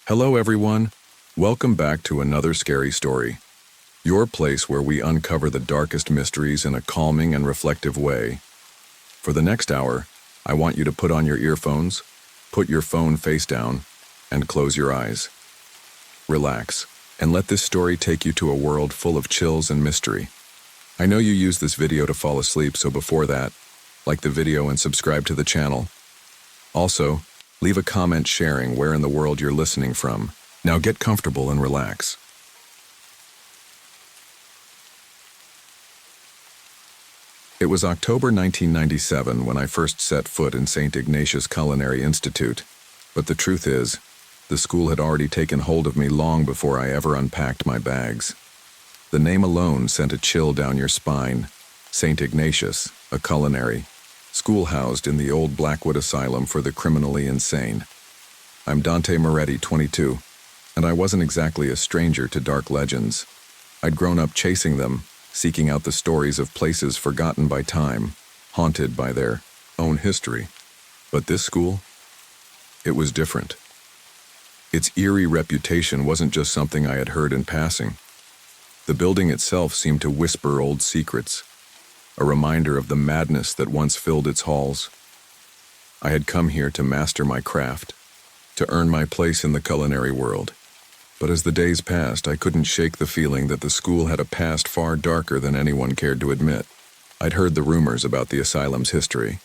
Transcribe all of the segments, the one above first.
Hello everyone, welcome back to another scary story. Your place where we uncover the darkest mysteries in a calming and reflective way. For the next hour, I want you to put on your earphones, put your phone face down, and close your eyes. Relax, and let this story take you to a world full of chills and mystery. I know you use this video to fall asleep, so before that, like the video and subscribe to the channel. Also, leave a comment sharing where in the world you're listening from. Now get comfortable and relax. It was October 1997 when I first set foot in St. Ignatius Culinary Institute, but the truth is, the school had already taken hold of me long before I ever unpacked my bags. The name alone sent a chill down your spine. St. Ignatius, a culinary, school housed in the old Blackwood Asylum for the criminally insane. I'm Dante Moretti, 22, and I wasn't exactly a stranger to dark legends. I'd grown up chasing them, seeking out the stories of places forgotten by time, haunted by their own history. But this school? It was different. Its eerie reputation wasn't just something I had heard in passing. The building itself seemed to whisper old secrets, a reminder of the madness that once filled its halls. I had come here to master my craft, to earn my place in the culinary world. But as the days passed, I couldn't shake the feeling that the school had a past far darker than anyone cared to admit. I'd heard the rumors about the asylum's history,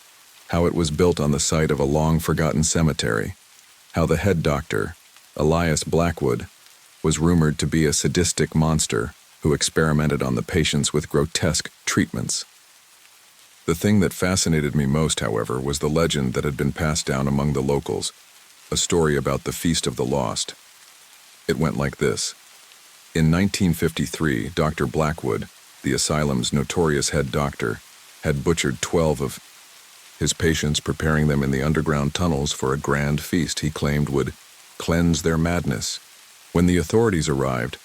how it was built on the site of a long-forgotten cemetery, how the head doctor, Elias Blackwood, was rumored to be a sadistic monster who experimented on the patients with grotesque treatments. The thing that fascinated me most, however, was the legend that had been passed down among the locals, a story about the Feast of the Lost. It went like this. In 1953, Dr. Blackwood, the asylum's notorious head doctor, had butchered 12 of his patients, preparing them in the underground tunnels for a grand feast he claimed would cleanse their madness. When the authorities arrived,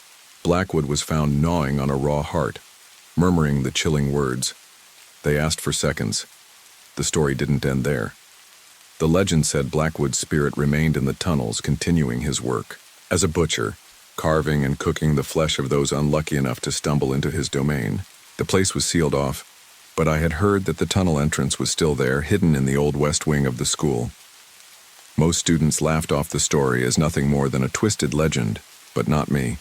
Blackwood was found gnawing on a raw heart, murmuring the chilling words. They asked for seconds. The story didn't end there. The legend said Blackwood's spirit remained in the tunnels, continuing his work as a butcher, carving and cooking the flesh of those unlucky enough to stumble into his domain. The place was sealed off, but I had heard that the tunnel entrance was still there, hidden in the old west wing of the school. Most students laughed off the story as nothing more than a twisted legend, but not me.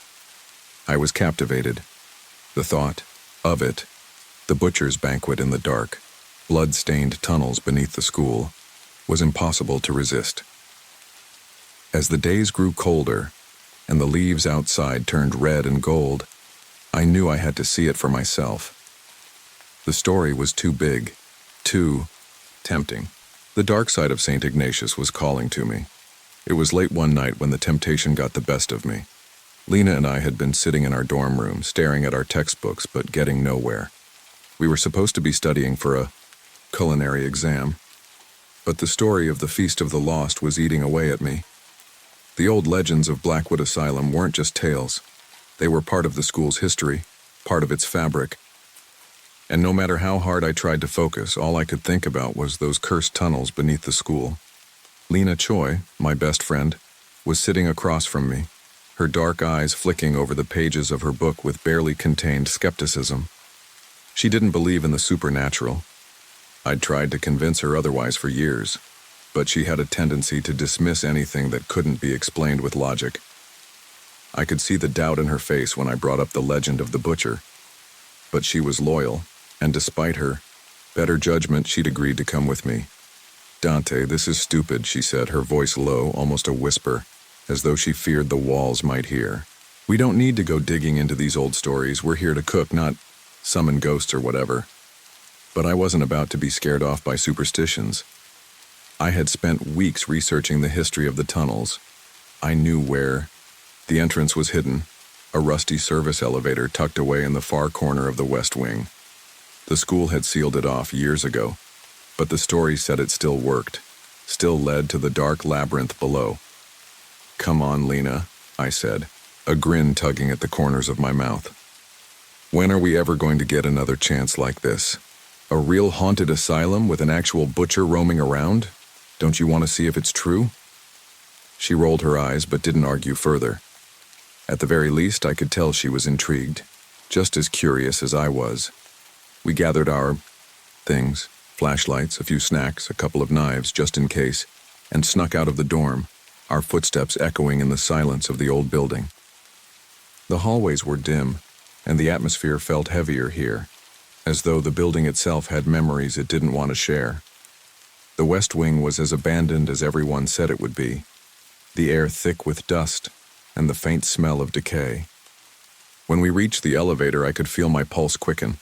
I was captivated. The thought of it, the butcher's banquet in the dark, blood-stained tunnels beneath the school, was impossible to resist. As the days grew colder, and the leaves outside turned red and gold, I knew I had to see it for myself. The story was too big, too tempting. The dark side of St. Ignatius was calling to me. It was late one night when the temptation got the best of me. Lena and I had been sitting in our dorm room, staring at our textbooks, but getting nowhere. We were supposed to be studying for a culinary exam, but the story of the Feast of the Lost was eating away at me. The old legends of Blackwood Asylum weren't just tales. They were part of the school's history, part of its fabric. And no matter how hard I tried to focus, all I could think about was those cursed tunnels beneath the school. Lena Choi, my best friend, was sitting across from me, her dark eyes flicking over the pages of her book with barely contained skepticism. She didn't believe in the supernatural. I'd tried to convince her otherwise for years, but she had a tendency to dismiss anything that couldn't be explained with logic. I could see the doubt in her face when I brought up the legend of the butcher. But she was loyal, and despite her better judgment, she'd agreed to come with me. "Dante, this is stupid," she said, her voice low, almost a whisper, as though she feared the walls might hear. "We don't need to go digging into these old stories. We're here to cook, not summon ghosts or whatever." But I wasn't about to be scared off by superstitions. I had spent weeks researching the history of the tunnels. I knew where. The entrance was hidden, a rusty service elevator tucked away in the far corner of the west wing. The school had sealed it off years ago, but the story said it still worked, still led to the dark labyrinth below. "Come on, Lena," I said, a grin tugging at the corners of my mouth. "When are we ever going to get another chance like this? A real haunted asylum with an actual butcher roaming around? Don't you want to see if it's true?" She rolled her eyes but didn't argue further. At the very least, I could tell she was intrigued, just as curious as I was. We gathered our things, flashlights, a few snacks, a couple of knives, just in case, and snuck out of the dorm, our footsteps echoing in the silence of the old building. The hallways were dim, and the atmosphere felt heavier here, as though the building itself had memories it didn't want to share. The West Wing was as abandoned as everyone said it would be, the air thick with dust and the faint smell of decay. When we reached the elevator, I could feel my pulse quicken.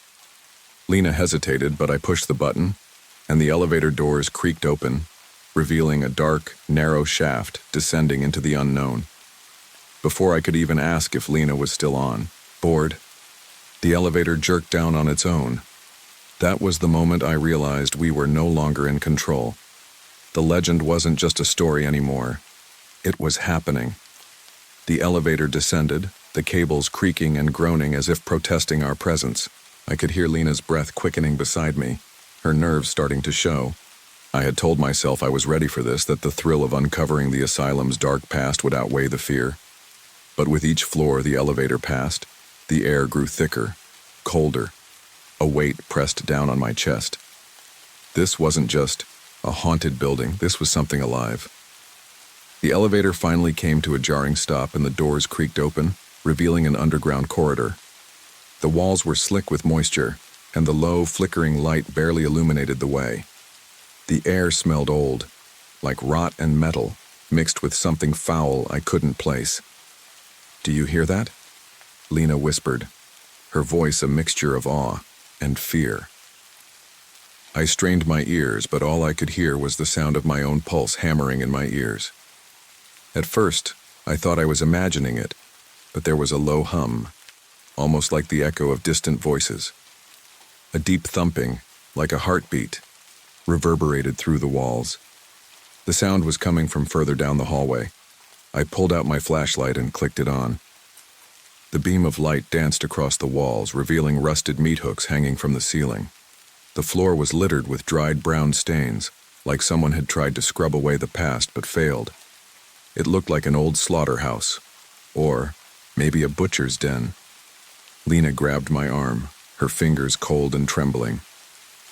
Lena hesitated, but I pushed the button, and the elevator doors creaked open, revealing a dark, narrow shaft descending into the unknown. Before I could even ask if Lena was still on board, the elevator jerked down on its own. That was the moment I realized we were no longer in control. The legend wasn't just a story anymore. It was happening. The elevator descended, the cables creaking and groaning as if protesting our presence. I could hear Lena's breath quickening beside me, her nerves starting to show. I had told myself I was ready for this, that the thrill of uncovering the asylum's dark past would outweigh the fear. But with each floor the elevator passed, the air grew thicker, colder. A weight pressed down on my chest. This wasn't just a haunted building, this was something alive. The elevator finally came to a jarring stop and the doors creaked open, revealing an underground corridor. The walls were slick with moisture, and the low, flickering light barely illuminated the way. The air smelled old, like rot and metal, mixed with something foul I couldn't place. "Do you hear that?" Lena whispered, her voice a mixture of awe and fear. I strained my ears, but all I could hear was the sound of my own pulse hammering in my ears. At first, I thought I was imagining it, but there was a low hum, almost like the echo of distant voices. A deep thumping, like a heartbeat, reverberated through the walls. The sound was coming from further down the hallway. I pulled out my flashlight and clicked it on. The beam of light danced across the walls, revealing rusted meat hooks hanging from the ceiling. The floor was littered with dried brown stains, like someone had tried to scrub away the past but failed. It looked like an old slaughterhouse, or maybe a butcher's den. Lena grabbed my arm, her fingers cold and trembling.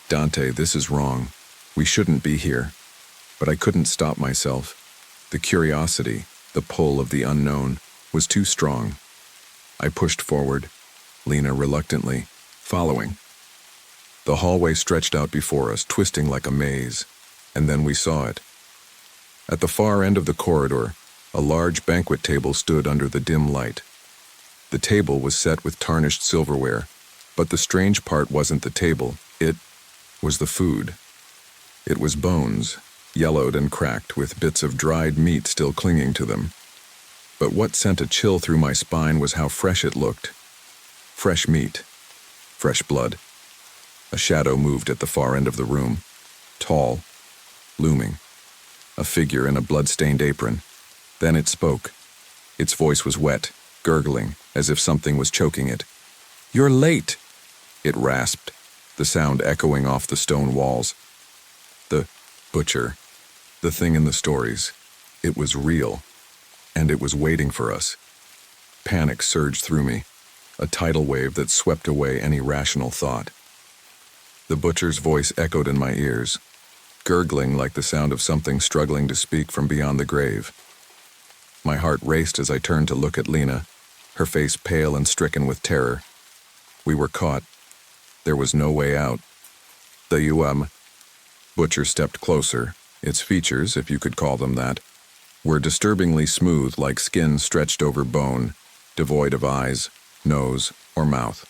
"Dante, this is wrong. We shouldn't be here." But I couldn't stop myself. The curiosity, the pull of the unknown, was too strong. I pushed forward, Lena reluctantly, following. The hallway stretched out before us, twisting like a maze, and then we saw it. At the far end of the corridor, a large banquet table stood under the dim light. The table was set with tarnished silverware, but the strange part wasn't the table, it was the food. It was bones, yellowed and cracked, with bits of dried meat still clinging to them. But what sent a chill through my spine was how fresh it looked. Fresh meat, fresh blood. A shadow moved at the far end of the room, tall, looming. A figure in a blood-stained apron. Then it spoke. Its voice was wet, gurgling, as if something was choking it. "You're late," it rasped, the sound echoing off the stone walls. The butcher, the thing in the stories, it was real, and it was waiting for us. Panic surged through me, a tidal wave that swept away any rational thought. The butcher's voice echoed in my ears, gurgling like the sound of something struggling to speak from beyond the grave. My heart raced as I turned to look at Lena, her face pale and stricken with terror. We were caught. There was no way out. The butcher stepped closer. Its features, if you could call them that, were disturbingly smooth, like skin stretched over bone, devoid of eyes, nose, or mouth.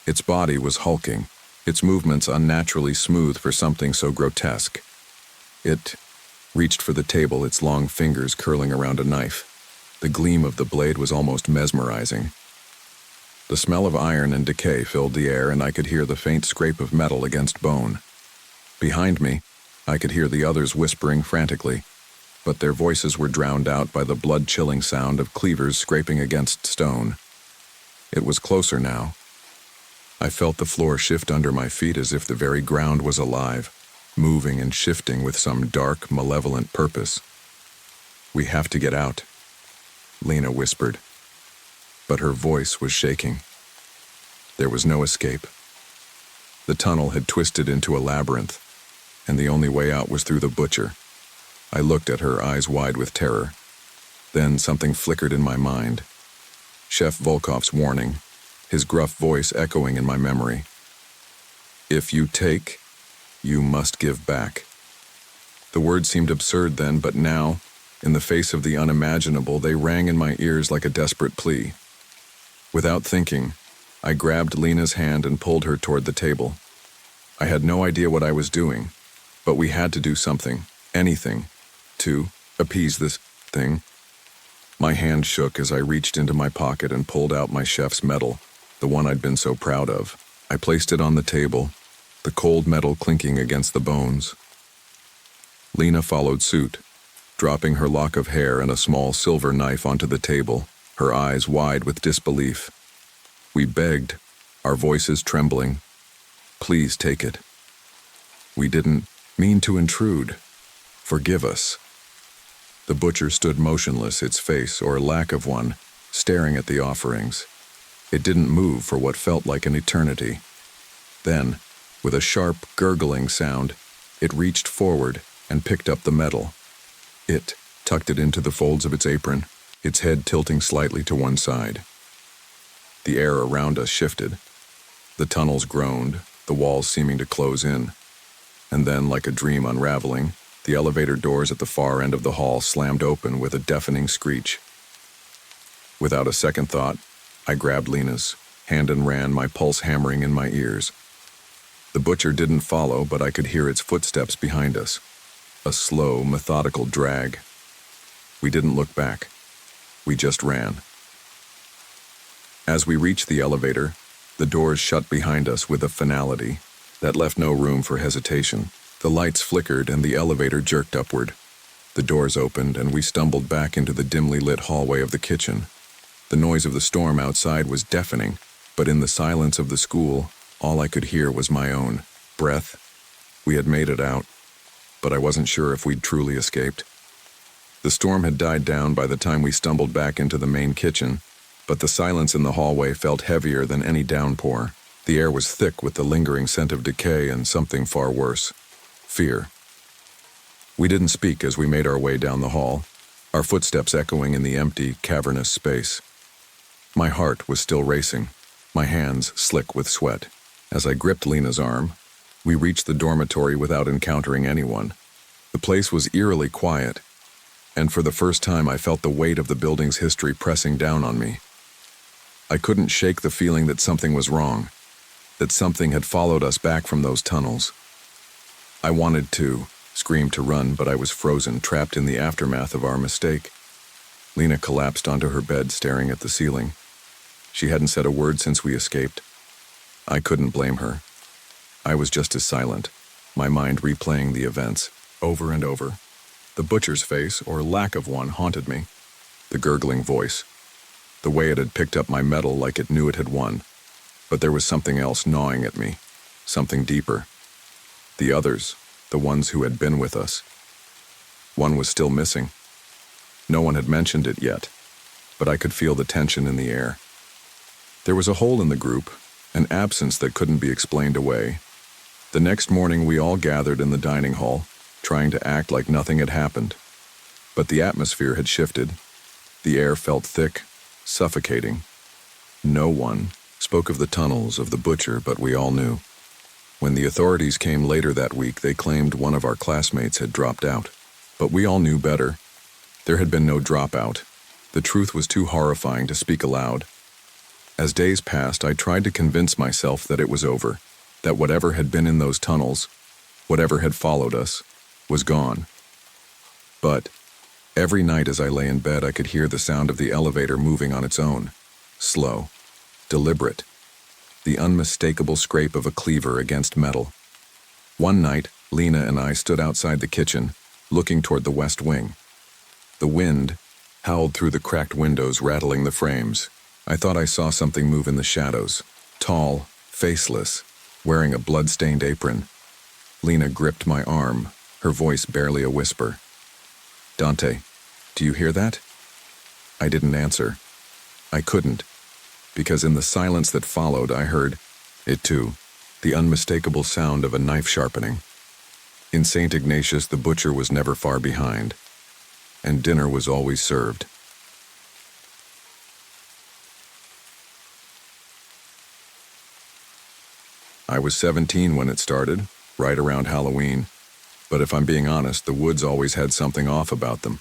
Its body was hulking, its movements unnaturally smooth for something so grotesque. It reached for the table, its long fingers curling around a knife. The gleam of the blade was almost mesmerizing. The smell of iron and decay filled the air, and I could hear the faint scrape of metal against bone. Behind me, I could hear the others whispering frantically, but their voices were drowned out by the blood-chilling sound of cleavers scraping against stone. It was closer now. I felt the floor shift under my feet as if the very ground was alive, moving and shifting with some dark, malevolent purpose. "We have to get out," Lena whispered, but her voice was shaking. There was no escape. The tunnel had twisted into a labyrinth, and the only way out was through the butcher. I looked at her, eyes wide with terror. Then something flickered in my mind. Chef Volkov's warning, his gruff voice echoing in my memory. "If you take, you must give back." The words seemed absurd then, but now, in the face of the unimaginable, they rang in my ears like a desperate plea. Without thinking, I grabbed Lena's hand and pulled her toward the table. I had no idea what I was doing, but we had to do something, anything, to appease this thing. My hand shook as I reached into my pocket and pulled out my chef's medal, the one I'd been so proud of. I placed it on the table, the cold metal clinking against the bones. Lena followed suit, dropping her lock of hair and a small silver knife onto the table, her eyes wide with disbelief. We begged, our voices trembling, "Please take it. We didn't mean to intrude. Forgive us." The butcher stood motionless, its face, or lack of one, staring at the offerings. It didn't move for what felt like an eternity. Then, with a sharp, gurgling sound, it reached forward and picked up the metal. It tucked it into the folds of its apron, its head tilting slightly to one side. The air around us shifted. The tunnels groaned, the walls seeming to close in. And then, like a dream unraveling, the elevator doors at the far end of the hall slammed open with a deafening screech. Without a second thought, I grabbed Lena's hand and ran, my pulse hammering in my ears. The butcher didn't follow, but I could hear its footsteps behind us. A slow, methodical drag. We didn't look back. We just ran. As we reached the elevator, the doors shut behind us with a finality that left no room for hesitation. The lights flickered and the elevator jerked upward. The doors opened and we stumbled back into the dimly lit hallway of the kitchen. The noise of the storm outside was deafening, but in the silence of the school, all I could hear was my own breath. We had made it out, but I wasn't sure if we'd truly escaped. The storm had died down by the time we stumbled back into the main kitchen, but the silence in the hallway felt heavier than any downpour. The air was thick with the lingering scent of decay and something far worse. Fear. We didn't speak as we made our way down the hall, our footsteps echoing in the empty, cavernous space. My heart was still racing, my hands slick with sweat. As I gripped Lena's arm, we reached the dormitory without encountering anyone. The place was eerily quiet, and for the first time I felt the weight of the building's history pressing down on me. I couldn't shake the feeling that something was wrong, that something had followed us back from those tunnels. I wanted to scream, to run, but I was frozen, trapped in the aftermath of our mistake. Lena collapsed onto her bed, staring at the ceiling. She hadn't said a word since we escaped. I couldn't blame her. I was just as silent, my mind replaying the events over and over. The butcher's face, or lack of one, haunted me. The gurgling voice. The way it had picked up my medal like it knew it had won. But there was something else gnawing at me. Something deeper. The others, the ones who had been with us. One was still missing. No one had mentioned it yet, but I could feel the tension in the air. There was a hole in the group, an absence that couldn't be explained away. The next morning we all gathered in the dining hall, trying to act like nothing had happened. But the atmosphere had shifted. The air felt thick, suffocating. No one spoke of the tunnels, of the butcher, but we all knew. When the authorities came later that week, they claimed one of our classmates had dropped out. But we all knew better. There had been no dropout. The truth was too horrifying to speak aloud. As days passed, I tried to convince myself that it was over, that whatever had been in those tunnels, whatever had followed us, was gone. But every night as I lay in bed, I could hear the sound of the elevator moving on its own. Slow, deliberate, the unmistakable scrape of a cleaver against metal. One night, Lena and I stood outside the kitchen, looking toward the west wing. The wind howled through the cracked windows, rattling the frames. I thought I saw something move in the shadows, tall, faceless, wearing a blood-stained apron. Lena gripped my arm, her voice barely a whisper. "Dante, Do you hear that?" I didn't answer. I couldn't, because in the silence that followed, I heard it too, the unmistakable sound of a knife sharpening. In St. Ignatius, the butcher was never far behind, and dinner was always served. I was 17 when it started, right around Halloween, but if I'm being honest, the woods always had something off about them.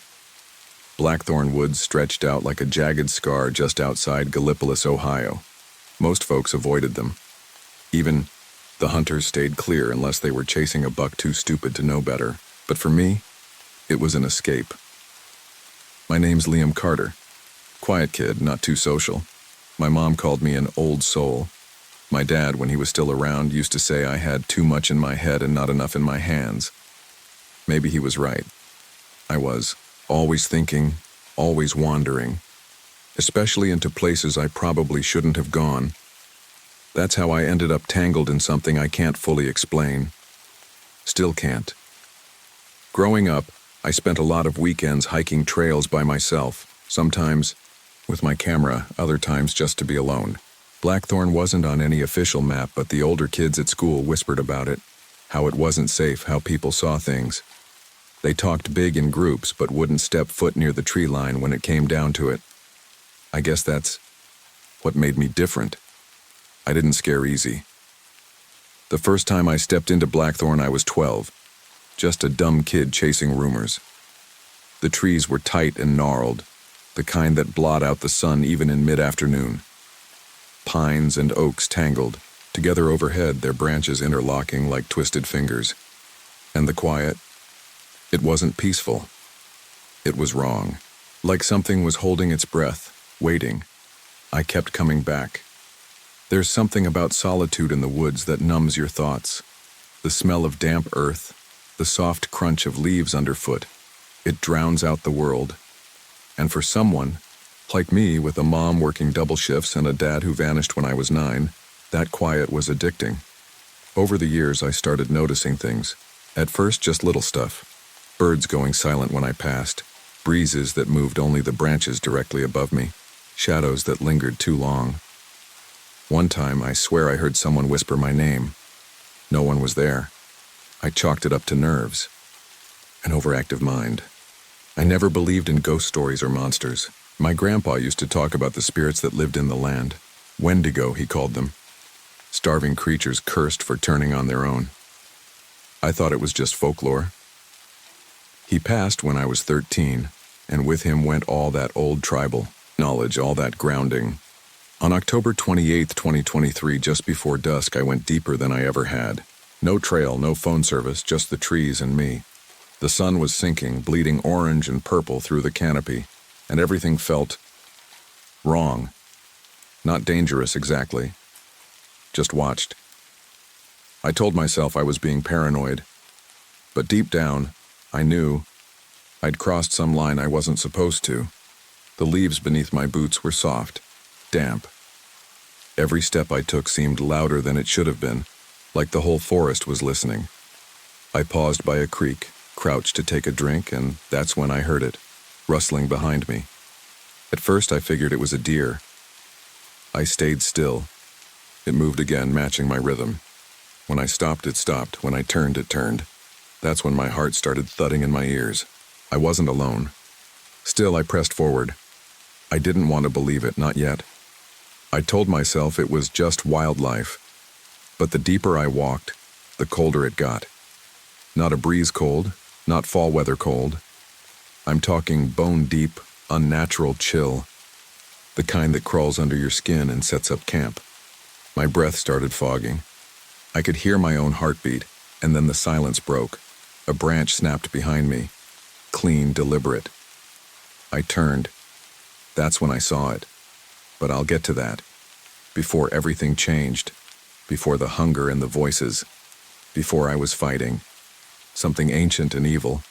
Blackthorn woods stretched out like a jagged scar just outside Gallipolis, Ohio. Most folks avoided them. Even the hunters stayed clear unless they were chasing a buck too stupid to know better. But for me, it was an escape. My name's Liam Carter. Quiet kid, not too social. My mom called me an old soul. My dad, when he was still around, used to say I had too much in my head and not enough in my hands. Maybe he was right. I was always thinking, always wandering, especially into places I probably shouldn't have gone. That's how I ended up tangled in something I can't fully explain. Still can't. Growing up, I spent a lot of weekends hiking trails by myself, sometimes with my camera, other times just to be alone. Blackthorn wasn't on any official map, but the older kids at school whispered about it, how it wasn't safe, how people saw things. They talked big in groups, but wouldn't step foot near the tree line when it came down to it. I guess that's what made me different. I didn't scare easy. The first time I stepped into Blackthorn, I was 12, just a dumb kid chasing rumors. The trees were tight and gnarled, the kind that blot out the sun even in mid-afternoon. Pines and oaks tangled, together overhead, their branches interlocking like twisted fingers. And the quiet, it wasn't peaceful. It was wrong. Like something was holding its breath, waiting. I kept coming back. There's something about solitude in the woods that numbs your thoughts. The smell of damp earth, the soft crunch of leaves underfoot. It drowns out the world. And for someone, like me, with a mom working double shifts and a dad who vanished when I was 9, that quiet was addicting. Over the years, I started noticing things. At first, just little stuff. Birds going silent when I passed. Breezes that moved only the branches directly above me. Shadows that lingered too long. One time, I swear I heard someone whisper my name. No one was there. I chalked it up to nerves. An overactive mind. I never believed in ghost stories or monsters. My grandpa used to talk about the spirits that lived in the land. Wendigo, he called them. Starving creatures cursed for turning on their own. I thought it was just folklore. He passed when I was 13, and with him went all that old tribal knowledge, all that grounding. On October 28, 2023, just before dusk, I went deeper than I ever had. No trail, no phone service, just the trees and me. The sun was sinking, bleeding orange and purple through the canopy, and everything felt wrong. Not dangerous exactly. Just watched. I told myself I was being paranoid, but deep down, I knew I'd crossed some line I wasn't supposed to. The leaves beneath my boots were soft, damp. Every step I took seemed louder than it should have been, like the whole forest was listening. I paused by a creek, crouched to take a drink, and that's when I heard it, rustling behind me. At first I figured it was a deer. I stayed still. It moved again, matching my rhythm. When I stopped, it stopped. When I turned, it turned. That's when my heart started thudding in my ears. I wasn't alone. Still, I pressed forward. I didn't want to believe it, not yet. I told myself it was just wildlife. But the deeper I walked, the colder it got. Not a breeze cold, not fall weather cold. I'm talking bone-deep, unnatural chill. The kind that crawls under your skin and sets up camp. My breath started fogging. I could hear my own heartbeat, and then the silence broke. A branch snapped behind me. Clean, deliberate. I turned. That's when I saw it. But I'll get to that. Before everything changed. Before the hunger and the voices. Before I was fighting. Something ancient and evil.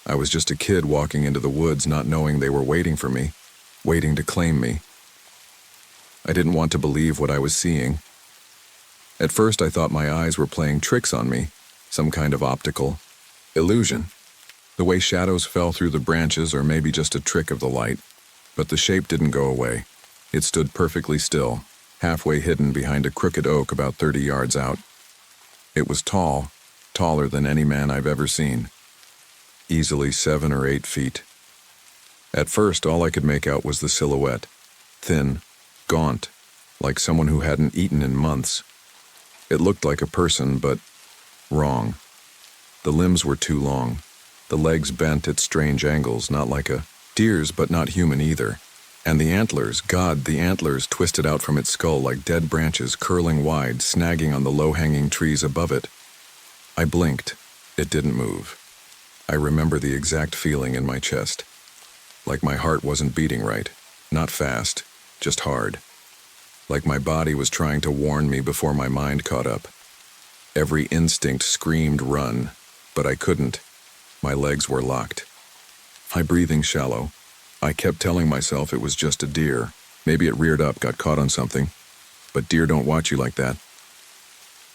I was just a kid walking into the woods, not knowing they were waiting for me, waiting to claim me. I didn't want to believe what I was seeing. At first I thought my eyes were playing tricks on me, some kind of optical illusion. The way shadows fell through the branches, or maybe just a trick of the light. But the shape didn't go away. It stood perfectly still, halfway hidden behind a crooked oak about 30 yards out. It was tall, taller than any man I've ever seen. Easily 7 or 8 feet. At first, all I could make out was the silhouette. Thin, gaunt, like someone who hadn't eaten in months. It looked like a person, but wrong. The limbs were too long. The legs bent at strange angles, not like a deer's, but not human either. And the antlers, God, the antlers twisted out from its skull like dead branches curling wide, snagging on the low-hanging trees above it. I blinked. It didn't move. I remember the exact feeling in my chest. Like my heart wasn't beating right. Not fast, just hard. Like my body was trying to warn me before my mind caught up. Every instinct screamed run, but I couldn't. My legs were locked. My breathing shallow. I kept telling myself it was just a deer. Maybe it reared up, got caught on something. But deer don't watch you like that.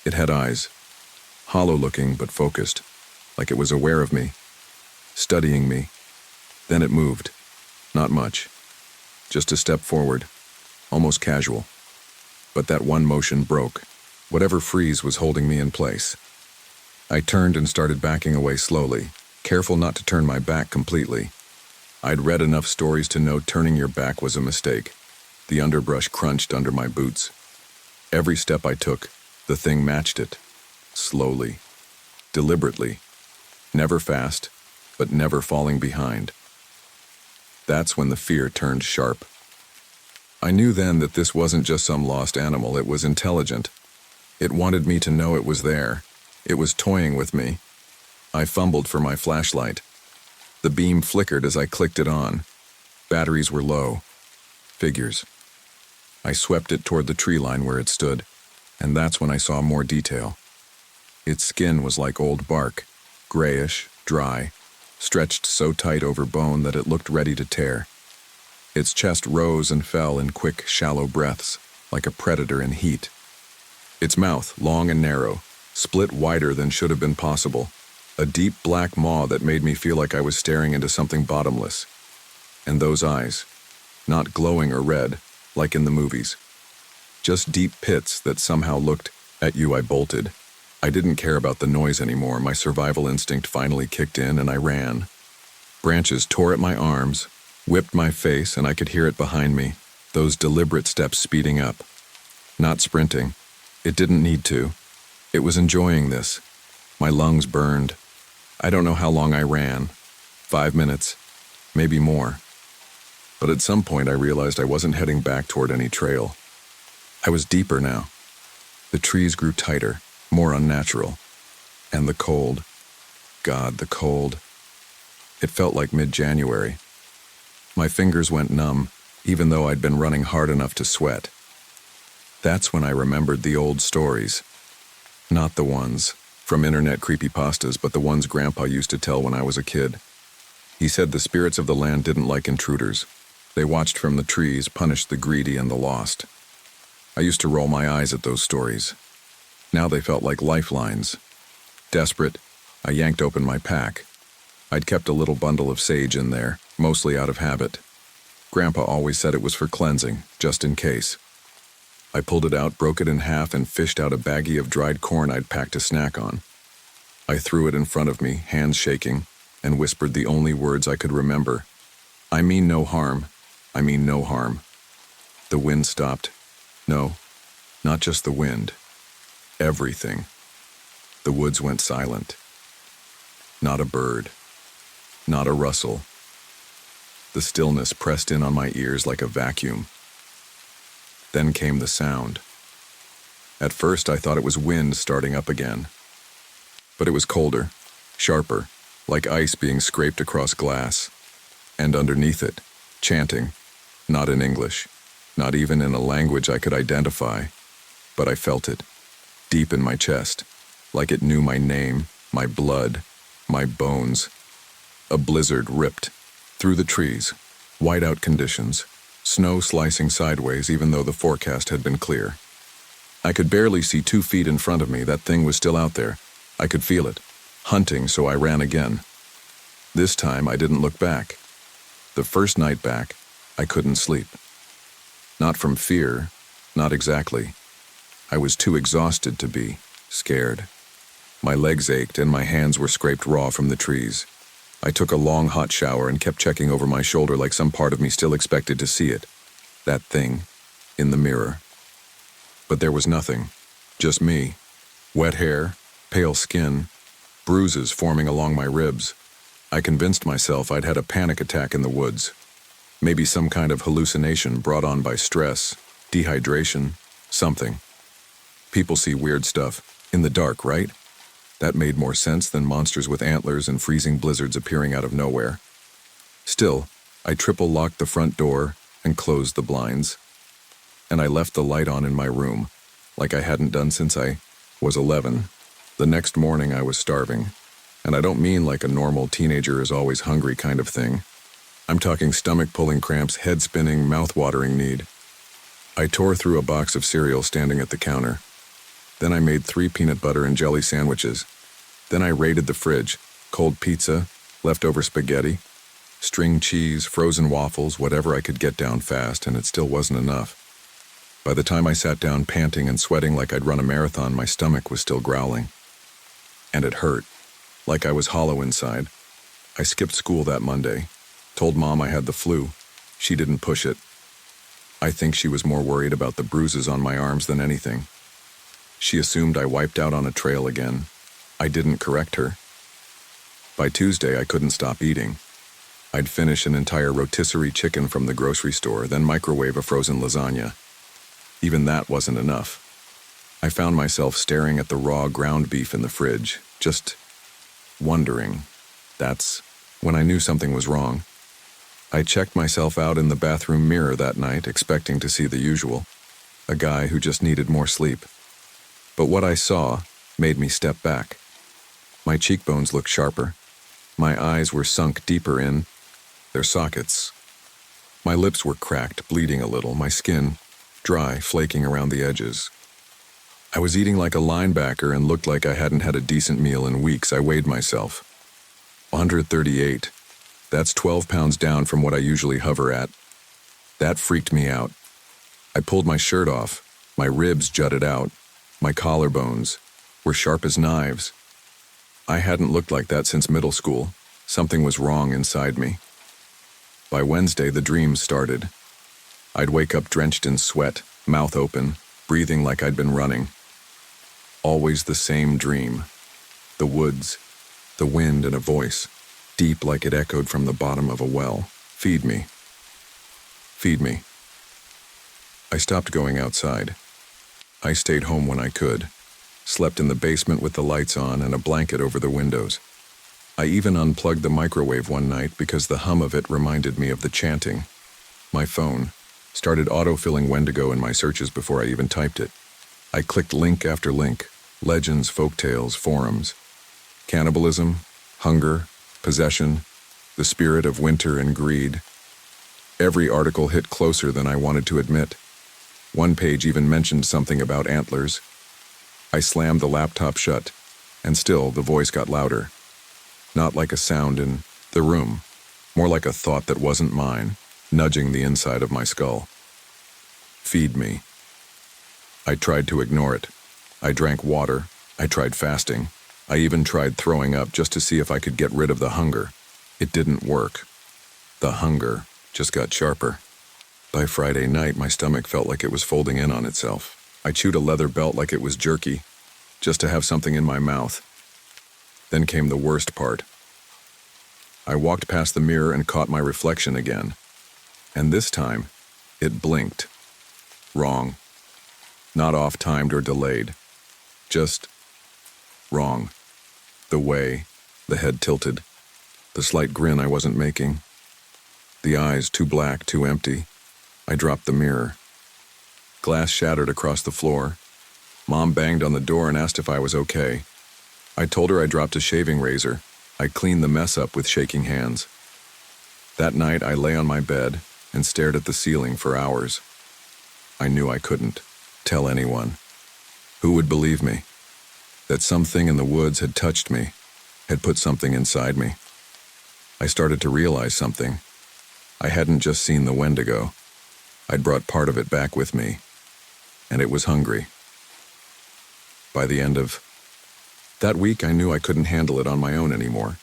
It had eyes. Hollow-looking, but focused. Like it was aware of me. Studying me. Then it moved. Not much. Just a step forward. Almost casual. But that one motion broke. Whatever freeze was holding me in place. I turned and started backing away slowly, careful not to turn my back completely. I'd read enough stories to know turning your back was a mistake. The underbrush crunched under my boots. Every step I took, the thing matched it. Slowly. Deliberately. Never fast, but never falling behind. That's when the fear turned sharp. I knew then that this wasn't just some lost animal, it was intelligent. It wanted me to know it was there. It was toying with me. I fumbled for my flashlight. The beam flickered as I clicked it on. Batteries were low. Figures. I swept it toward the tree line where it stood, and that's when I saw more detail. Its skin was like old bark, grayish, dry, stretched so tight over bone that it looked ready to tear. Its chest rose and fell in quick, shallow breaths, like a predator in heat. Its mouth, long and narrow, split wider than should have been possible. A deep black maw that made me feel like I was staring into something bottomless. And those eyes, not glowing or red, like in the movies. Just deep pits that somehow looked at you. I bolted. I didn't care about the noise anymore. My survival instinct finally kicked in and I ran. Branches tore at my arms, whipped my face, and I could hear it behind me, those deliberate steps speeding up. Not sprinting. It didn't need to. It was enjoying this. My lungs burned. I don't know how long I ran. 5 minutes, maybe more. But at some point I realized I wasn't heading back toward any trail. I was deeper now. The trees grew tighter, more unnatural. And the cold. God, the cold. It felt like mid-January. My fingers went numb, even though I'd been running hard enough to sweat. That's when I remembered the old stories. Not the ones from internet creepypastas, but the ones Grandpa used to tell when I was a kid. He said the spirits of the land didn't like intruders. They watched from the trees, punished the greedy and the lost. I used to roll my eyes at those stories. Now they felt like lifelines. Desperate, I yanked open my pack. I'd kept a little bundle of sage in there, mostly out of habit. Grandpa always said it was for cleansing, just in case. I pulled it out, broke it in half, and fished out a baggie of dried corn I'd packed a snack on. I threw it in front of me, hands shaking, and whispered the only words I could remember. I mean no harm. I mean no harm. The wind stopped. No, not just the wind. Everything. The woods went silent. Not a bird. Not a rustle. The stillness pressed in on my ears like a vacuum. Then came the sound. At first I thought it was wind starting up again. But it was colder, sharper, like ice being scraped across glass. And underneath it, chanting, not in English, not even in a language I could identify, but I felt it, deep in my chest, like it knew my name, my blood, my bones. A blizzard ripped through the trees, whiteout conditions, snow slicing sideways even though the forecast had been clear. I could barely see 2 feet in front of me. That thing was still out there. I could feel it, hunting, so I ran again. This time I didn't look back. The first night back, I couldn't sleep. Not from fear, not exactly. I was too exhausted to be scared. My legs ached and my hands were scraped raw from the trees. I took a long hot shower and kept checking over my shoulder like some part of me still expected to see it. That thing, in the mirror. But there was nothing. Just me. Wet hair, pale skin, bruises forming along my ribs. I convinced myself I'd had a panic attack in the woods. Maybe some kind of hallucination brought on by stress, dehydration, something. People see weird stuff in the dark, right? That made more sense than monsters with antlers and freezing blizzards appearing out of nowhere. Still, I triple-locked the front door and closed the blinds. And I left the light on in my room, like I hadn't done since I was 11. The next morning I was starving. And I don't mean like a normal teenager is always hungry kind of thing. I'm talking stomach-pulling cramps, head-spinning, mouth-watering need. I tore through a box of cereal standing at the counter. Then I made 3 peanut butter and jelly sandwiches. Then I raided the fridge. Cold pizza, leftover spaghetti, string cheese, frozen waffles, whatever I could get down fast, and it still wasn't enough. By the time I sat down panting and sweating like I'd run a marathon, my stomach was still growling. And it hurt, like I was hollow inside. I skipped school that Monday. Told Mom I had the flu. She didn't push it. I think she was more worried about the bruises on my arms than anything. She assumed I wiped out on a trail again. I didn't correct her. By Tuesday, I couldn't stop eating. I'd finish an entire rotisserie chicken from the grocery store, then microwave a frozen lasagna. Even that wasn't enough. I found myself staring at the raw ground beef in the fridge, just wondering. That's when I knew something was wrong. I checked myself out in the bathroom mirror that night, expecting to see the usual, a guy who just needed more sleep. But what I saw made me step back. My cheekbones looked sharper. My eyes were sunk deeper in their sockets. My lips were cracked, bleeding a little, my skin dry, flaking around the edges. I was eating like a linebacker and looked like I hadn't had a decent meal in weeks. I weighed myself. 138. That's 12 pounds down from what I usually hover at. That freaked me out. I pulled my shirt off. My ribs jutted out. My collarbones were sharp as knives. I hadn't looked like that since middle school. Something was wrong inside me. By Wednesday, the dreams started. I'd wake up drenched in sweat, mouth open, breathing like I'd been running. Always the same dream. The woods, the wind, and a voice, deep like it echoed from the bottom of a well. Feed me. Feed me. I stopped going outside. I stayed home when I could, slept in the basement with the lights on and a blanket over the windows. I even unplugged the microwave one night because the hum of it reminded me of the chanting. My phone started autofilling Wendigo in my searches before I even typed it. I clicked link after link, legends, folktales, forums. Cannibalism, hunger, possession, the spirit of winter and greed. Every article hit closer than I wanted to admit. One page even mentioned something about antlers. I slammed the laptop shut, and still the voice got louder. Not like a sound in the room, more like a thought that wasn't mine, nudging the inside of my skull. Feed me. I tried to ignore it. I drank water. I tried fasting. I even tried throwing up just to see if I could get rid of the hunger. It didn't work. The hunger just got sharper. By Friday night, my stomach felt like it was folding in on itself. I chewed a leather belt like it was jerky, just to have something in my mouth. Then came the worst part. I walked past the mirror and caught my reflection again. And this time, it blinked. Wrong. Not off-timed or delayed. Just wrong. The way, the head tilted, the slight grin I wasn't making. The eyes too black, too empty. I dropped the mirror. Glass shattered across the floor. Mom banged on the door and asked if I was okay. I told her I dropped a shaving razor. I cleaned the mess up with shaking hands. That night, I lay on my bed and stared at the ceiling for hours. I knew I couldn't tell anyone. Who would believe me? That something in the woods had touched me, had put something inside me. I started to realize something. I hadn't just seen the Wendigo. I'd brought part of it back with me, and it was hungry. By the end of that week, I knew I couldn't handle it on my own anymore.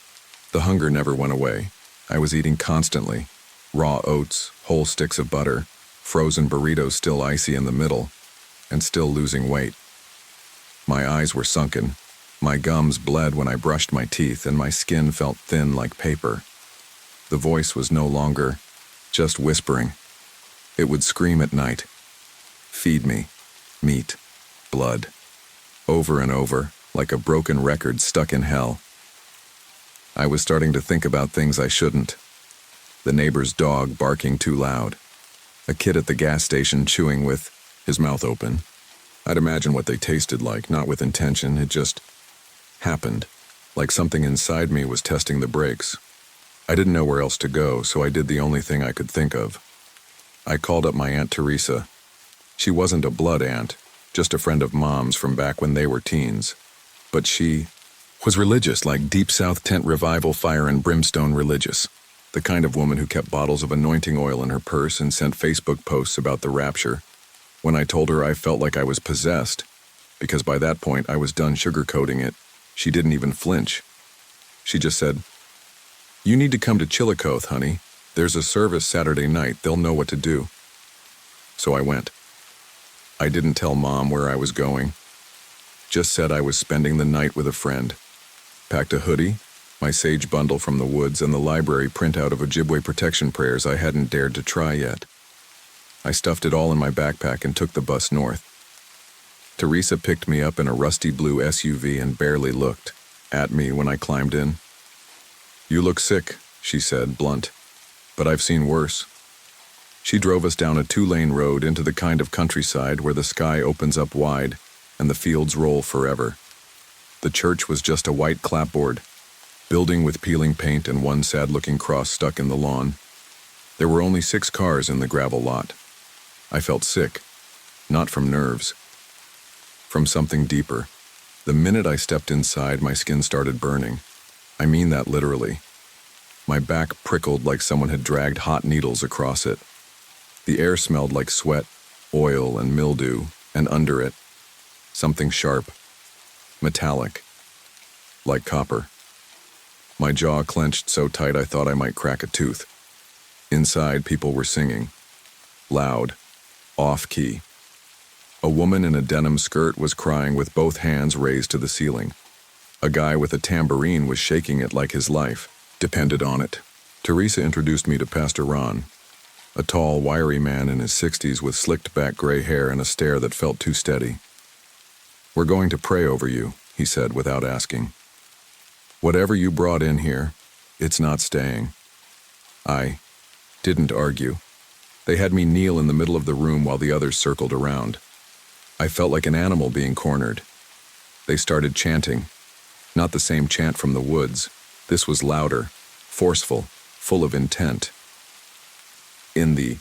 The hunger never went away. I was eating constantly. Raw oats, whole sticks of butter, frozen burritos still icy in the middle, and still losing weight. My eyes were sunken. My gums bled when I brushed my teeth, and my skin felt thin like paper. The voice was no longer just whispering. It would scream at night. Feed me. Meat. Blood. Over and over, like a broken record stuck in hell. I was starting to think about things I shouldn't. The neighbor's dog barking too loud. A kid at the gas station chewing with his mouth open. I'd imagine what they tasted like, not with intention. It just happened, like something inside me was testing the brakes. I didn't know where else to go, so I did the only thing I could think of. I called up my Aunt Teresa. She wasn't a blood aunt, just a friend of Mom's from back when they were teens. But she was religious, like Deep South tent revival fire and brimstone religious. The kind of woman who kept bottles of anointing oil in her purse and sent Facebook posts about the rapture. When I told her I felt like I was possessed, because by that point I was done sugarcoating it, she didn't even flinch. She just said, "You need to come to Chillicothe, honey. There's a service Saturday night. They'll know what to do." So I went. I didn't tell Mom where I was going. Just said I was spending the night with a friend. Packed a hoodie, my sage bundle from the woods, and the library printout of Ojibwe protection prayers I hadn't dared to try yet. I stuffed it all in my backpack and took the bus north. Teresa picked me up in a rusty blue SUV and barely looked at me when I climbed in. "You look sick," she said, blunt, "but I've seen worse." She drove us down a 2-lane road into the kind of countryside where the sky opens up wide and the fields roll forever. The church was just a white clapboard, building with peeling paint and one sad-looking cross stuck in the lawn. There were only 6 cars in the gravel lot. I felt sick, not from nerves, from something deeper. The minute I stepped inside, my skin started burning. I mean that literally. My back prickled like someone had dragged hot needles across it. The air smelled like sweat, oil, and mildew, and under it, something sharp, metallic, like copper. My jaw clenched so tight I thought I might crack a tooth. Inside, people were singing. Loud, off-key. A woman in a denim skirt was crying with both hands raised to the ceiling. A guy with a tambourine was shaking it like his life depended on it. Teresa introduced me to Pastor Ron, a tall, wiry man in his 60s with slicked-back gray hair and a stare that felt too steady. "We're going to pray over you," he said without asking. "Whatever you brought in here, it's not staying." I didn't argue. They had me kneel in the middle of the room while the others circled around. I felt like an animal being cornered. They started chanting. Not the same chant from the woods. This was louder, forceful, full of intent. "In the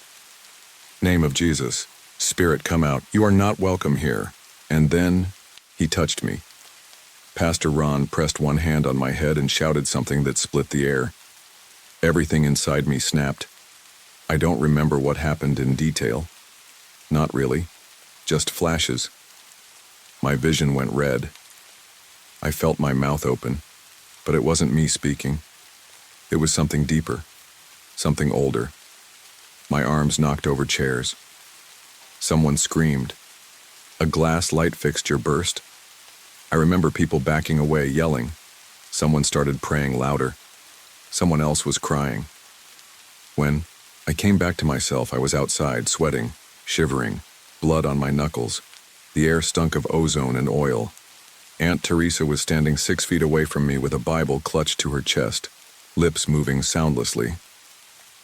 name of Jesus, Spirit, come out. You are not welcome here." And then he touched me. Pastor Ron pressed one hand on my head and shouted something that split the air. Everything inside me snapped. I don't remember what happened in detail. Not really. Just flashes. My vision went red. I felt my mouth open, but it wasn't me speaking. It was something deeper, something older. My arms knocked over chairs. Someone screamed. A glass light fixture burst. I remember people backing away, yelling. Someone started praying louder. Someone else was crying. When I came back to myself, I was outside, sweating, shivering, blood on my knuckles. The air stunk of ozone and oil. Aunt Teresa was standing 6 feet away from me with a Bible clutched to her chest, lips moving soundlessly.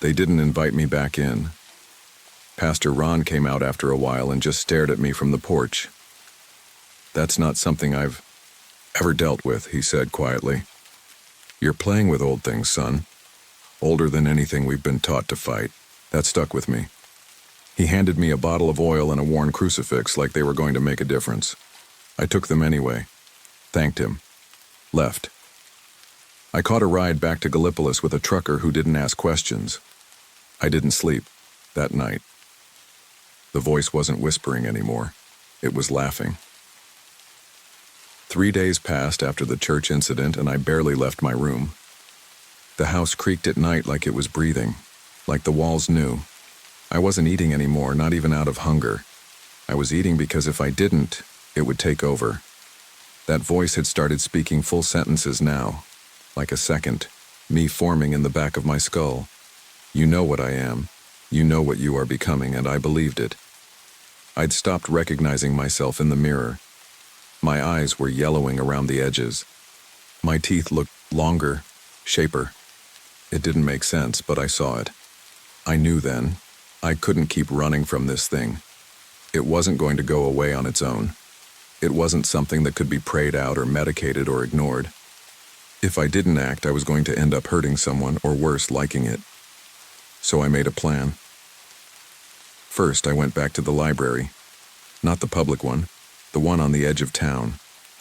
They didn't invite me back in. Pastor Ron came out after a while and just stared at me from the porch. "That's not something I've ever dealt with," he said quietly. "You're playing with old things, son. Older than anything we've been taught to fight." That stuck with me. He handed me a bottle of oil and a worn crucifix like they were going to make a difference. I took them anyway, thanked him, left. I caught a ride back to Gallipolis with a trucker who didn't ask questions. I didn't sleep that night. The voice wasn't whispering anymore. It was laughing. 3 days passed after the church incident, and I barely left my room. The house creaked at night like it was breathing, like the walls knew. I wasn't eating anymore, not even out of hunger. I was eating because if I didn't, it would take over. That voice had started speaking full sentences now, like a second, me forming in the back of my skull. You know what I am. You know what you are becoming, and I believed it. I'd stopped recognizing myself in the mirror. My eyes were yellowing around the edges. My teeth looked longer, shaper. It didn't make sense, but I saw it. I knew then. I couldn't keep running from this thing. It wasn't going to go away on its own. It wasn't something that could be prayed out or medicated or ignored. If I didn't act, I was going to end up hurting someone, or worse, liking it. So I made a plan. First, I went back to the library. Not the public one, the one on the edge of town.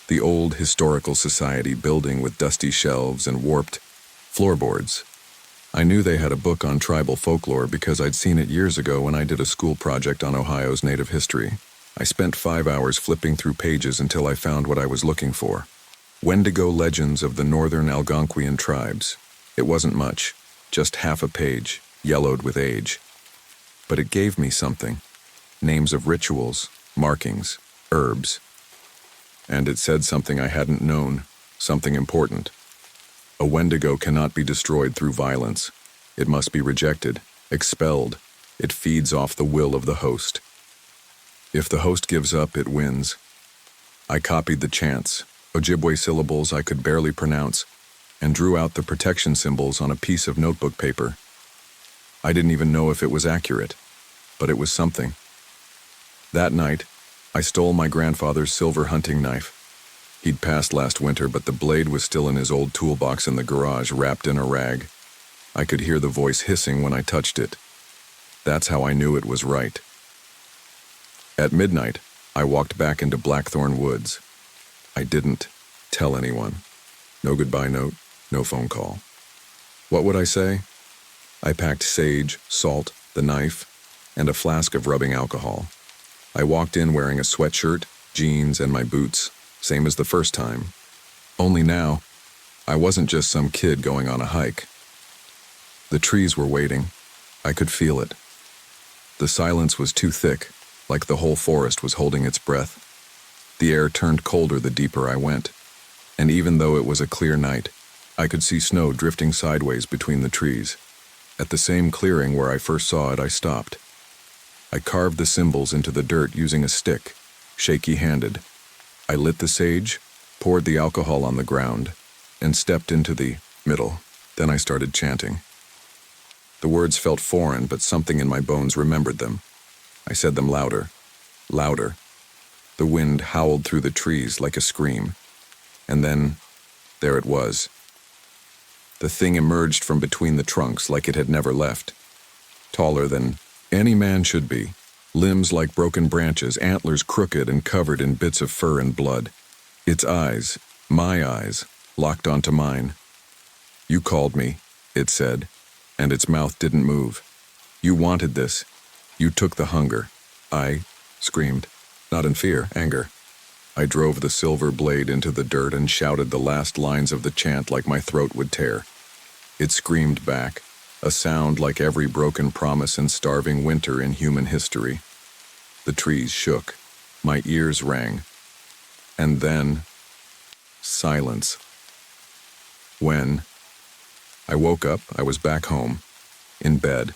The old historical society building with dusty shelves and warped floorboards. I knew they had a book on tribal folklore because I'd seen it years ago when I did a school project on Ohio's native history. I spent 5 hours flipping through pages until I found what I was looking for. Wendigo legends of the northern Algonquian tribes. It wasn't much, just half a page, yellowed with age. But it gave me something. Names of rituals, markings, herbs. And it said something I hadn't known, something important. A Wendigo cannot be destroyed through violence. It must be rejected, expelled. It feeds off the will of the host. If the host gives up, it wins. I copied the chants, Ojibwe syllables I could barely pronounce, and drew out the protection symbols on a piece of notebook paper. I didn't even know if it was accurate, but it was something. That night, I stole my grandfather's silver hunting knife. He'd passed last winter, but the blade was still in his old toolbox in the garage, wrapped in a rag. I could hear the voice hissing when I touched it. That's how I knew it was right. At midnight, I walked back into Blackthorn Woods. I didn't tell anyone. No goodbye note, no phone call. What would I say? I packed sage, salt, the knife, and a flask of rubbing alcohol. I walked in wearing a sweatshirt, jeans, and my boots, same as the first time. Only now, I wasn't just some kid going on a hike. The trees were waiting. I could feel it. The silence was too thick, like the whole forest was holding its breath. The air turned colder the deeper I went, and even though it was a clear night, I could see snow drifting sideways between the trees. At the same clearing where I first saw it, I stopped. I carved the symbols into the dirt using a stick, shaky-handed. I lit the sage, poured the alcohol on the ground, and stepped into the middle. Then I started chanting. The words felt foreign, but something in my bones remembered them. I said them louder, louder. The wind howled through the trees like a scream. And then, there it was. The thing emerged from between the trunks like it had never left. Taller than any man should be, limbs like broken branches, antlers crooked and covered in bits of fur and blood. Its eyes, my eyes, locked onto mine. You called me, it said, and its mouth didn't move. You wanted this. You took the hunger. I screamed, not in fear, anger. I drove the silver blade into the dirt and shouted the last lines of the chant like my throat would tear. It screamed back, a sound like every broken promise and starving winter in human history. The trees shook. My ears rang. And then, silence. When I woke up, I was back home, in bed.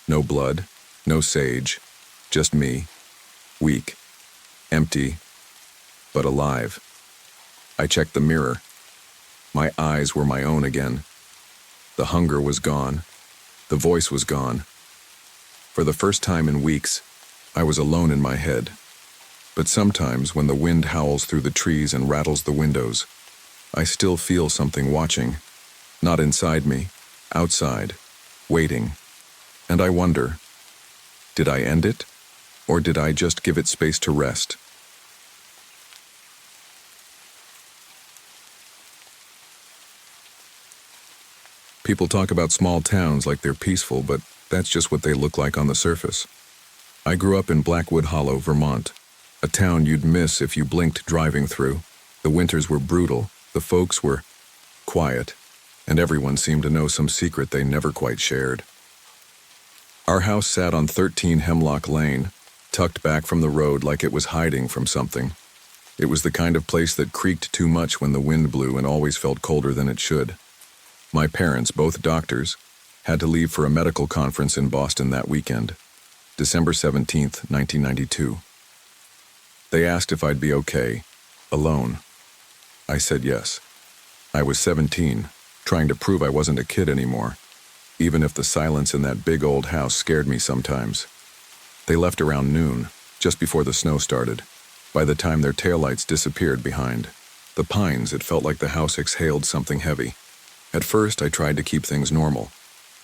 No blood, no sage, just me, weak, empty, but alive. I checked the mirror. My eyes were my own again. The hunger was gone. The voice was gone. For the first time in weeks, I was alone in my head. But sometimes when the wind howls through the trees and rattles the windows, I still feel something watching. Not inside me, outside, waiting. And I wonder, did I end it? Or did I just give it space to rest? People talk about small towns like they're peaceful, but that's just what they look like on the surface. I grew up in Blackwood Hollow, Vermont, a town you'd miss if you blinked driving through. The winters were brutal, the folks were quiet, and everyone seemed to know some secret they never quite shared. Our house sat on 13 Hemlock Lane, tucked back from the road like it was hiding from something. It was the kind of place that creaked too much when the wind blew and always felt colder than it should. My parents, both doctors, had to leave for a medical conference in Boston that weekend, December 17th, 1992. They asked if I'd be okay, alone. I said yes. I was 17, trying to prove I wasn't a kid anymore, even if the silence in that big old house scared me sometimes. They left around noon, just before the snow started. By the time their taillights disappeared behind the pines, it felt like the house exhaled something heavy. At first, I tried to keep things normal.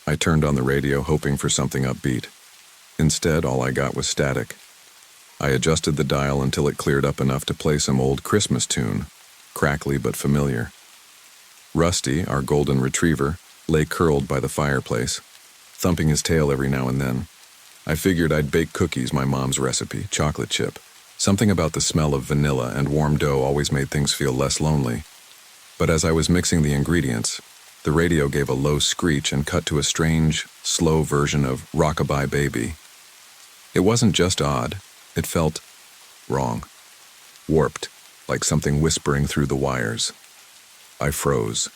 I turned on the radio hoping for something upbeat. Instead, all I got was static. I adjusted the dial until it cleared up enough to play some old Christmas tune, crackly but familiar. Rusty, our golden retriever, lay curled by the fireplace, thumping his tail every now and then. I figured I'd bake cookies, my mom's recipe, chocolate chip. Something about the smell of vanilla and warm dough always made things feel less lonely. But as I was mixing the ingredients, the radio gave a low screech and cut to a strange, slow version of Rockabye Baby. It wasn't just odd, it felt wrong, warped, like something whispering through the wires. I froze,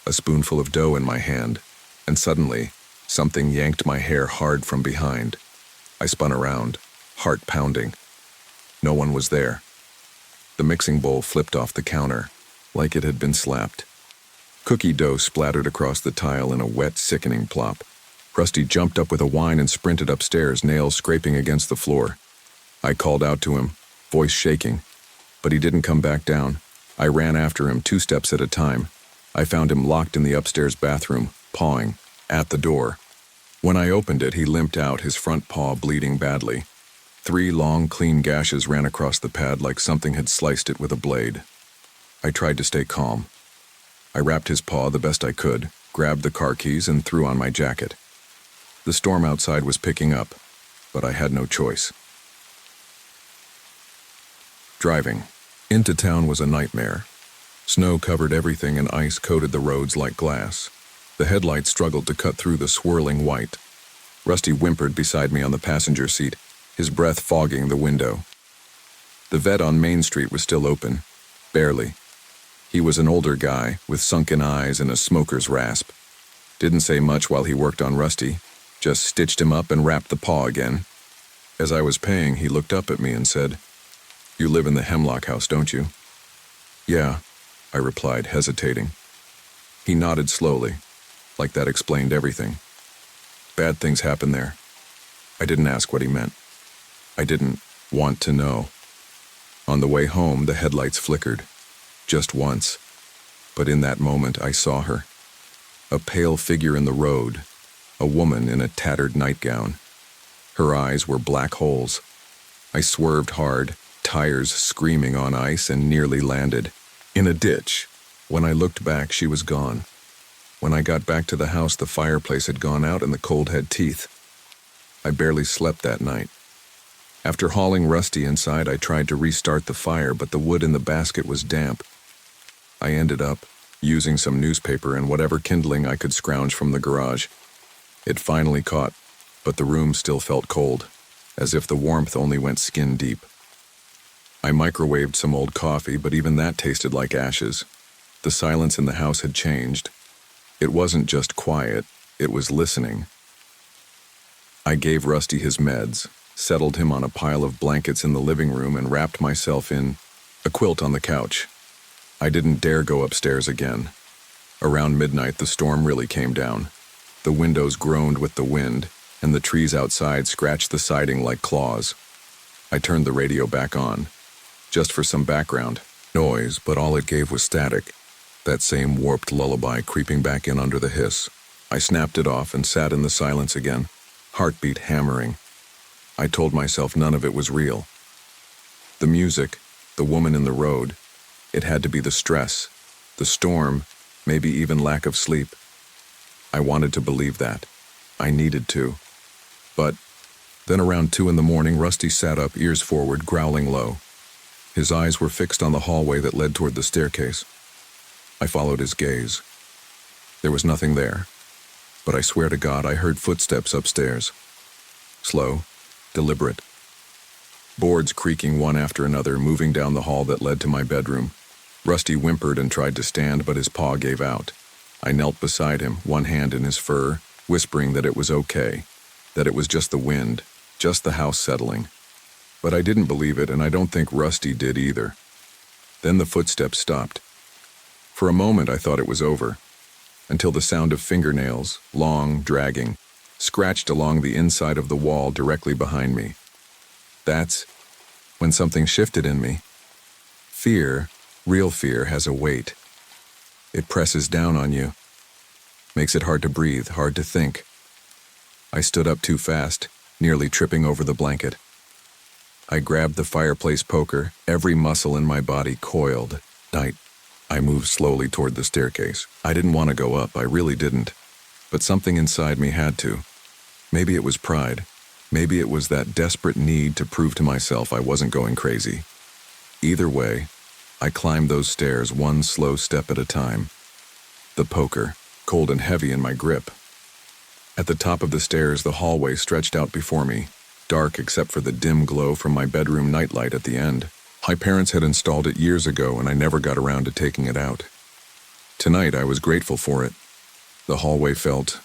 a spoonful of dough in my hand, and suddenly, something yanked my hair hard from behind. I spun around, heart pounding. No one was there. The mixing bowl flipped off the counter, like it had been slapped. Cookie dough splattered across the tile in a wet, sickening plop. Rusty jumped up with a whine and sprinted upstairs, nails scraping against the floor. I called out to him, voice shaking, but he didn't come back down. I ran after him 2 steps at a time. I found him locked in the upstairs bathroom, pawing, at the door. When I opened it, he limped out, his front paw bleeding badly. 3 long, clean gashes ran across the pad like something had sliced it with a blade. I tried to stay calm. I wrapped his paw the best I could, grabbed the car keys, and threw on my jacket. The storm outside was picking up, but I had no choice. Driving into town was a nightmare. Snow covered everything and ice coated the roads like glass. The headlights struggled to cut through the swirling white. Rusty whimpered beside me on the passenger seat, his breath fogging the window. The vet on Main Street was still open, barely. He was an older guy with sunken eyes and a smoker's rasp. Didn't say much while he worked on Rusty, just stitched him up and wrapped the paw again. As I was paying, he looked up at me and said, "You live in the Hemlock house, don't you?" "Yeah," I replied, hesitating. He nodded slowly, like that explained everything. "Bad things happen there." I didn't ask what he meant. I didn't want to know. On the way home, the headlights flickered. Just once. But in that moment, I saw her. A pale figure in the road, a woman in a tattered nightgown. Her eyes were black holes. I swerved hard, tires screaming on ice, and nearly landed. In a ditch. When I looked back, she was gone. When I got back to the house, the fireplace had gone out and the cold had teeth. I barely slept that night. After hauling Rusty inside, I tried to restart the fire, but the wood in the basket was damp. I ended up using some newspaper and whatever kindling I could scrounge from the garage. It finally caught, but the room still felt cold, as if the warmth only went skin deep. I microwaved some old coffee, but even that tasted like ashes. The silence in the house had changed. It wasn't just quiet, it was listening. I gave Rusty his meds, settled him on a pile of blankets in the living room, and wrapped myself in a quilt on the couch. I didn't dare go upstairs again. Around midnight, the storm really came down. The windows groaned with the wind, and the trees outside scratched the siding like claws. I turned the radio back on, just for some background noise, but all it gave was static, that same warped lullaby creeping back in under the hiss. I snapped it off and sat in the silence again, heartbeat hammering. I told myself none of it was real. The music, the woman in the road, it had to be the stress, the storm, maybe even lack of sleep. I wanted to believe that. I needed to. But then around 2 in the morning, Rusty sat up, ears forward, growling low. His eyes were fixed on the hallway that led toward the staircase. I followed his gaze. There was nothing there, but I swear to God I heard footsteps upstairs. Slow, deliberate. Boards creaking one after another, moving down the hall that led to my bedroom. Rusty whimpered and tried to stand, but his paw gave out. I knelt beside him, one hand in his fur, whispering that it was okay, that it was just the wind, just the house settling. But I didn't believe it, and I don't think Rusty did either. Then the footsteps stopped. For a moment I thought it was over, until the sound of fingernails, long, dragging, scratched along the inside of the wall directly behind me. That's when something shifted in me. Fear, real fear, has a weight. It presses down on you, makes it hard to breathe, hard to think. I stood up too fast, nearly tripping over the blanket. I grabbed the fireplace poker, every muscle in my body coiled. I moved slowly toward the staircase. I didn't want to go up, I really didn't. But something inside me had to. Maybe it was pride. Maybe it was that desperate need to prove to myself I wasn't going crazy. Either way, I climbed those stairs one slow step at a time. The poker, cold and heavy in my grip. At the top of the stairs, the hallway stretched out before me, dark except for the dim glow from my bedroom nightlight at the end. My parents had installed it years ago, and I never got around to taking it out. Tonight, I was grateful for it. The hallway felt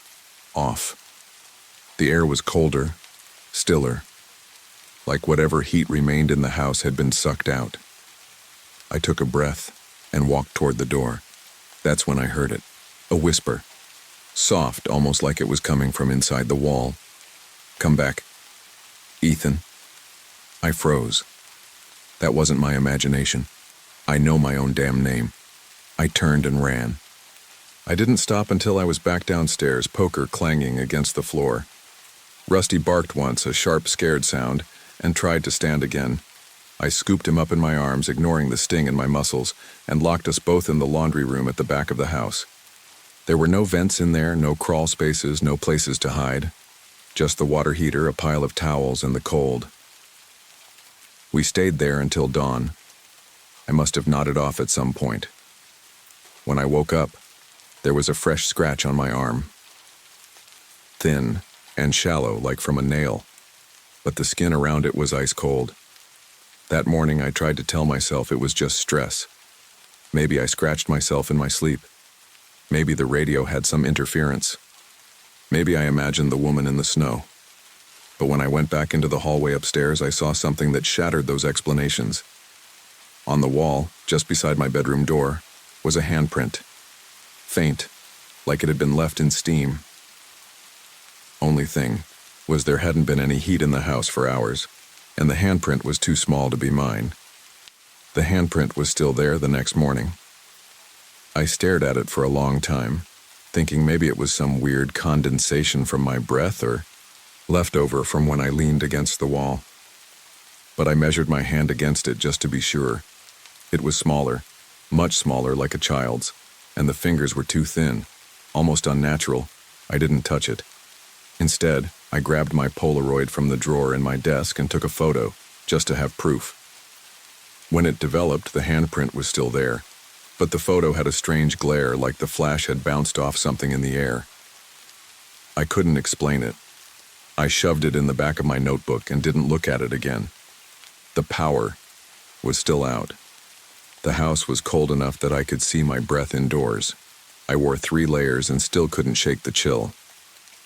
off. The air was colder, stiller, like whatever heat remained in the house had been sucked out. I took a breath and walked toward the door. That's when I heard it, a whisper, soft, almost like it was coming from inside the wall. "Come back, Ethan." I froze. That wasn't my imagination. I know my own damn name. I turned and ran. I didn't stop until I was back downstairs, poker clanging against the floor. Rusty barked once, a sharp, scared sound, and tried to stand again. I scooped him up in my arms, ignoring the sting in my muscles, and locked us both in the laundry room at the back of the house. There were no vents in there, no crawl spaces, no places to hide. Just the water heater, a pile of towels, and the cold. We stayed there until dawn. I must have nodded off at some point. When I woke up, there was a fresh scratch on my arm. Thin and shallow, like from a nail, but the skin around it was ice cold. That morning I tried to tell myself it was just stress. Maybe I scratched myself in my sleep. Maybe the radio had some interference. Maybe I imagined the woman in the snow. But when I went back into the hallway upstairs, I saw something that shattered those explanations. On the wall, just beside my bedroom door, was a handprint. Faint, like it had been left in steam. Only thing was there hadn't been any heat in the house for hours, and the handprint was too small to be mine. The handprint was still there the next morning. I stared at it for a long time, thinking maybe it was some weird condensation from my breath or leftover from when I leaned against the wall. But I measured my hand against it just to be sure. It was smaller, much smaller, like a child's, and the fingers were too thin, almost unnatural. I didn't touch it. Instead, I grabbed my Polaroid from the drawer in my desk and took a photo, just to have proof. When it developed, the handprint was still there, but the photo had a strange glare, like the flash had bounced off something in the air. I couldn't explain it. I shoved it in the back of my notebook and didn't look at it again. The power was still out. The house was cold enough that I could see my breath indoors. I wore 3 layers and still couldn't shake the chill.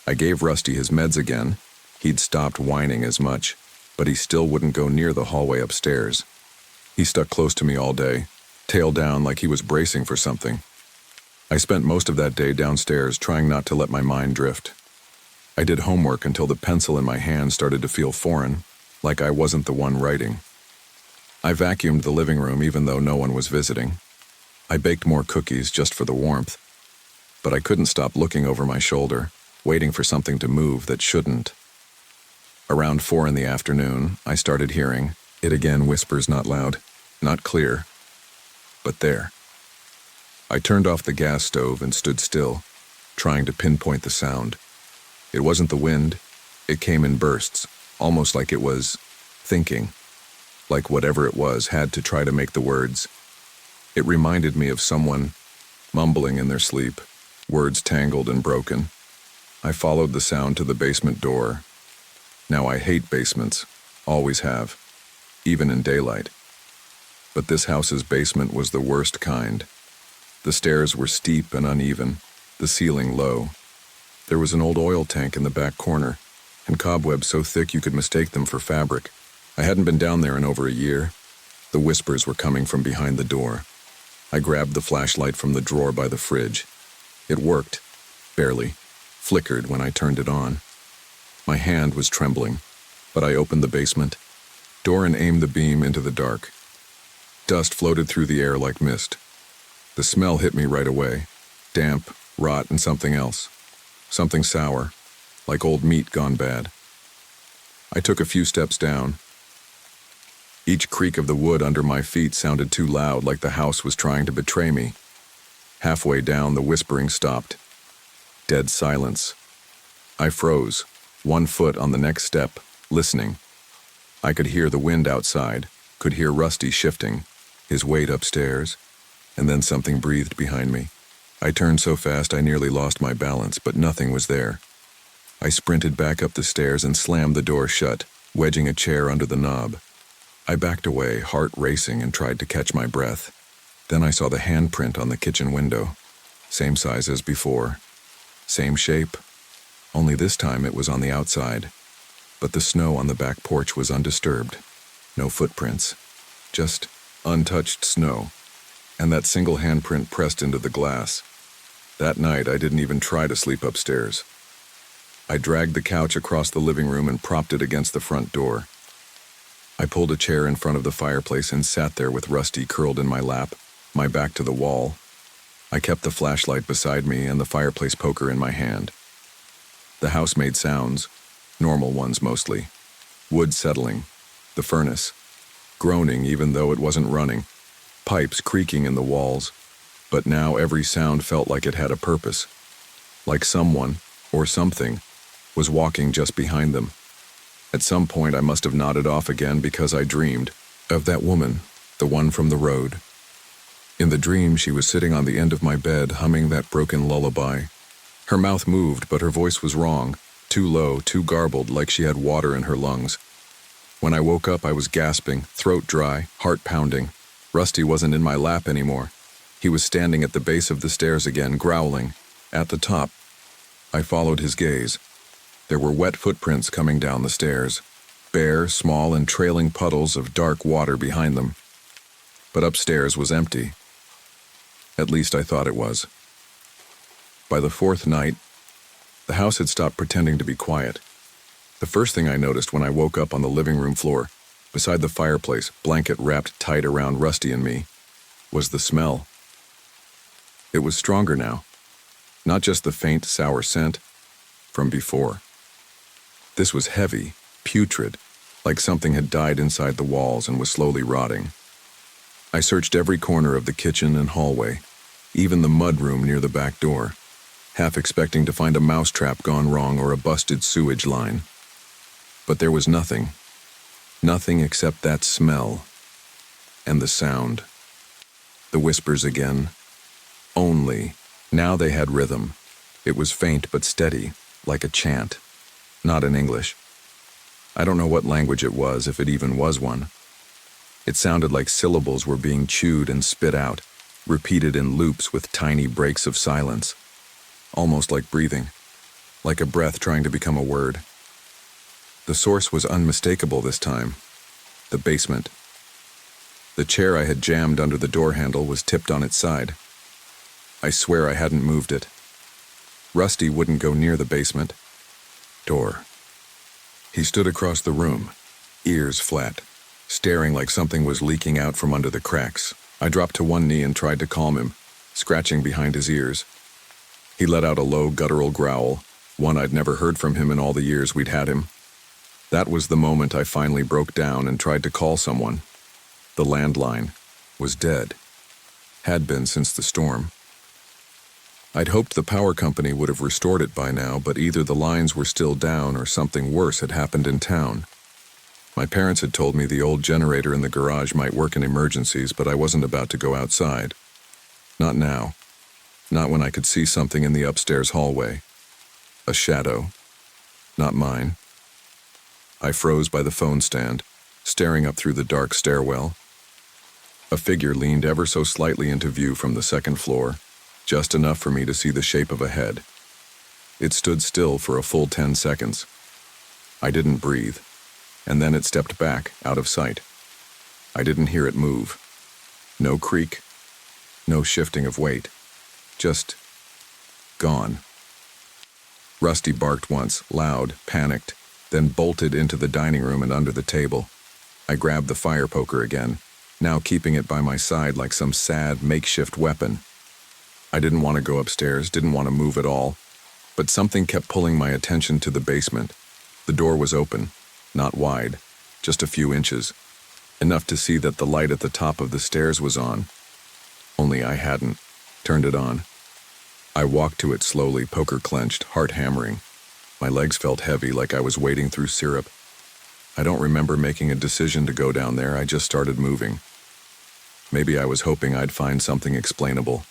I gave Rusty his meds again. He'd stopped whining as much, but he still wouldn't go near the hallway upstairs. He stuck close to me all day, tail down like he was bracing for something. I spent most of that day downstairs trying not to let my mind drift. I did homework until the pencil in my hand started to feel foreign, like I wasn't the one writing. I vacuumed the living room even though no one was visiting. I baked more cookies just for the warmth, but I couldn't stop looking over my shoulder, waiting for something to move that shouldn't. Around 4 in the afternoon, I started hearing, it again, whispers, not loud, not clear, but there. I turned off the gas stove and stood still, trying to pinpoint the sound. It wasn't the wind. It came in bursts, almost like it was thinking, like whatever it was had to try to make the words. It reminded me of someone mumbling in their sleep, words tangled and broken. I followed the sound to the basement door. Now I hate basements, always have, even in daylight. But this house's basement was the worst kind. The stairs were steep and uneven, the ceiling low. There was an old oil tank in the back corner, and cobwebs so thick you could mistake them for fabric. I hadn't been down there in over a year. The whispers were coming from behind the door. I grabbed the flashlight from the drawer by the fridge. It worked, barely, flickered when I turned it on. My hand was trembling, but I opened the basement door and aimed the beam into the dark. Dust floated through the air like mist. The smell hit me right away. Damp, rot, and something else. Something sour, like old meat gone bad. I took a few steps down. Each creak of the wood under my feet sounded too loud, like the house was trying to betray me. Halfway down, the whispering stopped. Dead silence. I froze, 1 foot on the next step, listening. I could hear the wind outside, could hear Rusty shifting, his weight upstairs, and then something breathed behind me. I turned so fast I nearly lost my balance, but nothing was there. I sprinted back up the stairs and slammed the door shut, wedging a chair under the knob. I backed away, heart racing, and tried to catch my breath. Then I saw the handprint on the kitchen window. Same size as before. Same shape. Only this time it was on the outside. But the snow on the back porch was undisturbed. No footprints. Just untouched snow. And that single handprint pressed into the glass. That night I didn't even try to sleep upstairs. I dragged the couch across the living room and propped it against the front door. I pulled a chair in front of the fireplace and sat there with Rusty curled in my lap, my back to the wall. I kept the flashlight beside me and the fireplace poker in my hand. The house made sounds, normal ones mostly. Wood settling, the furnace, groaning even though it wasn't running, pipes creaking in the walls. But now every sound felt like it had a purpose, like someone, or something, was walking just behind them. At some point I must have nodded off again because I dreamed of that woman, the one from the road. In the dream, she was sitting on the end of my bed humming that broken lullaby. Her mouth moved, but her voice was wrong, too low, too garbled, like she had water in her lungs. When I woke up, I was gasping, throat dry, heart pounding. Rusty wasn't in my lap anymore. He was standing at the base of the stairs again, growling. At the top, I followed his gaze. There were wet footprints coming down the stairs, bare, small, and trailing puddles of dark water behind them. But upstairs was empty. At least I thought it was. By the 4th night, the house had stopped pretending to be quiet. The first thing I noticed when I woke up on the living room floor, beside the fireplace, blanket wrapped tight around Rusty and me, was the smell. It was stronger now, not just the faint, sour scent from before. This was heavy, putrid, like something had died inside the walls and was slowly rotting. I searched every corner of the kitchen and hallway, even the mudroom near the back door, half expecting to find a mousetrap gone wrong or a busted sewage line. But there was nothing. Nothing except that smell. And the sound. The whispers again. Only. Now they had rhythm. It was faint but steady, like a chant. Not in English. I don't know what language it was, if it even was one. It sounded like syllables were being chewed and spit out, repeated in loops with tiny breaks of silence. Almost like breathing, like a breath trying to become a word. The source was unmistakable this time. The basement. The chair I had jammed under the door handle was tipped on its side. I swear I hadn't moved it. Rusty wouldn't go near the basement door. He stood across the room, ears flat, staring like something was leaking out from under the cracks. I dropped to one knee and tried to calm him, scratching behind his ears. He let out a low, guttural growl, one I'd never heard from him in all the years we'd had him. That was the moment I finally broke down and tried to call someone. The landline was dead. Had been since the storm. I'd hoped the power company would have restored it by now, but either the lines were still down or something worse had happened in town. My parents had told me the old generator in the garage might work in emergencies, but I wasn't about to go outside. Not now. Not when I could see something in the upstairs hallway. A shadow. Not mine. I froze by the phone stand, staring up through the dark stairwell. A figure leaned ever so slightly into view from the second floor, just enough for me to see the shape of a head. It stood still for a full 10 seconds. I didn't breathe, and then it stepped back, out of sight. I didn't hear it move. No creak, no shifting of weight. Just gone. Rusty barked once, loud, panicked, then bolted into the dining room and under the table. I grabbed the fire poker again, now keeping it by my side like some sad makeshift weapon. I didn't want to go upstairs, didn't want to move at all, but something kept pulling my attention to the basement. The door was open, not wide, just a few inches, enough to see that the light at the top of the stairs was on. Only I hadn't turned it on. I walked to it slowly, poker clenched, heart hammering. My legs felt heavy, like I was wading through syrup. I don't remember making a decision to go down there, I just started moving. Maybe I was hoping I'd find something explainable.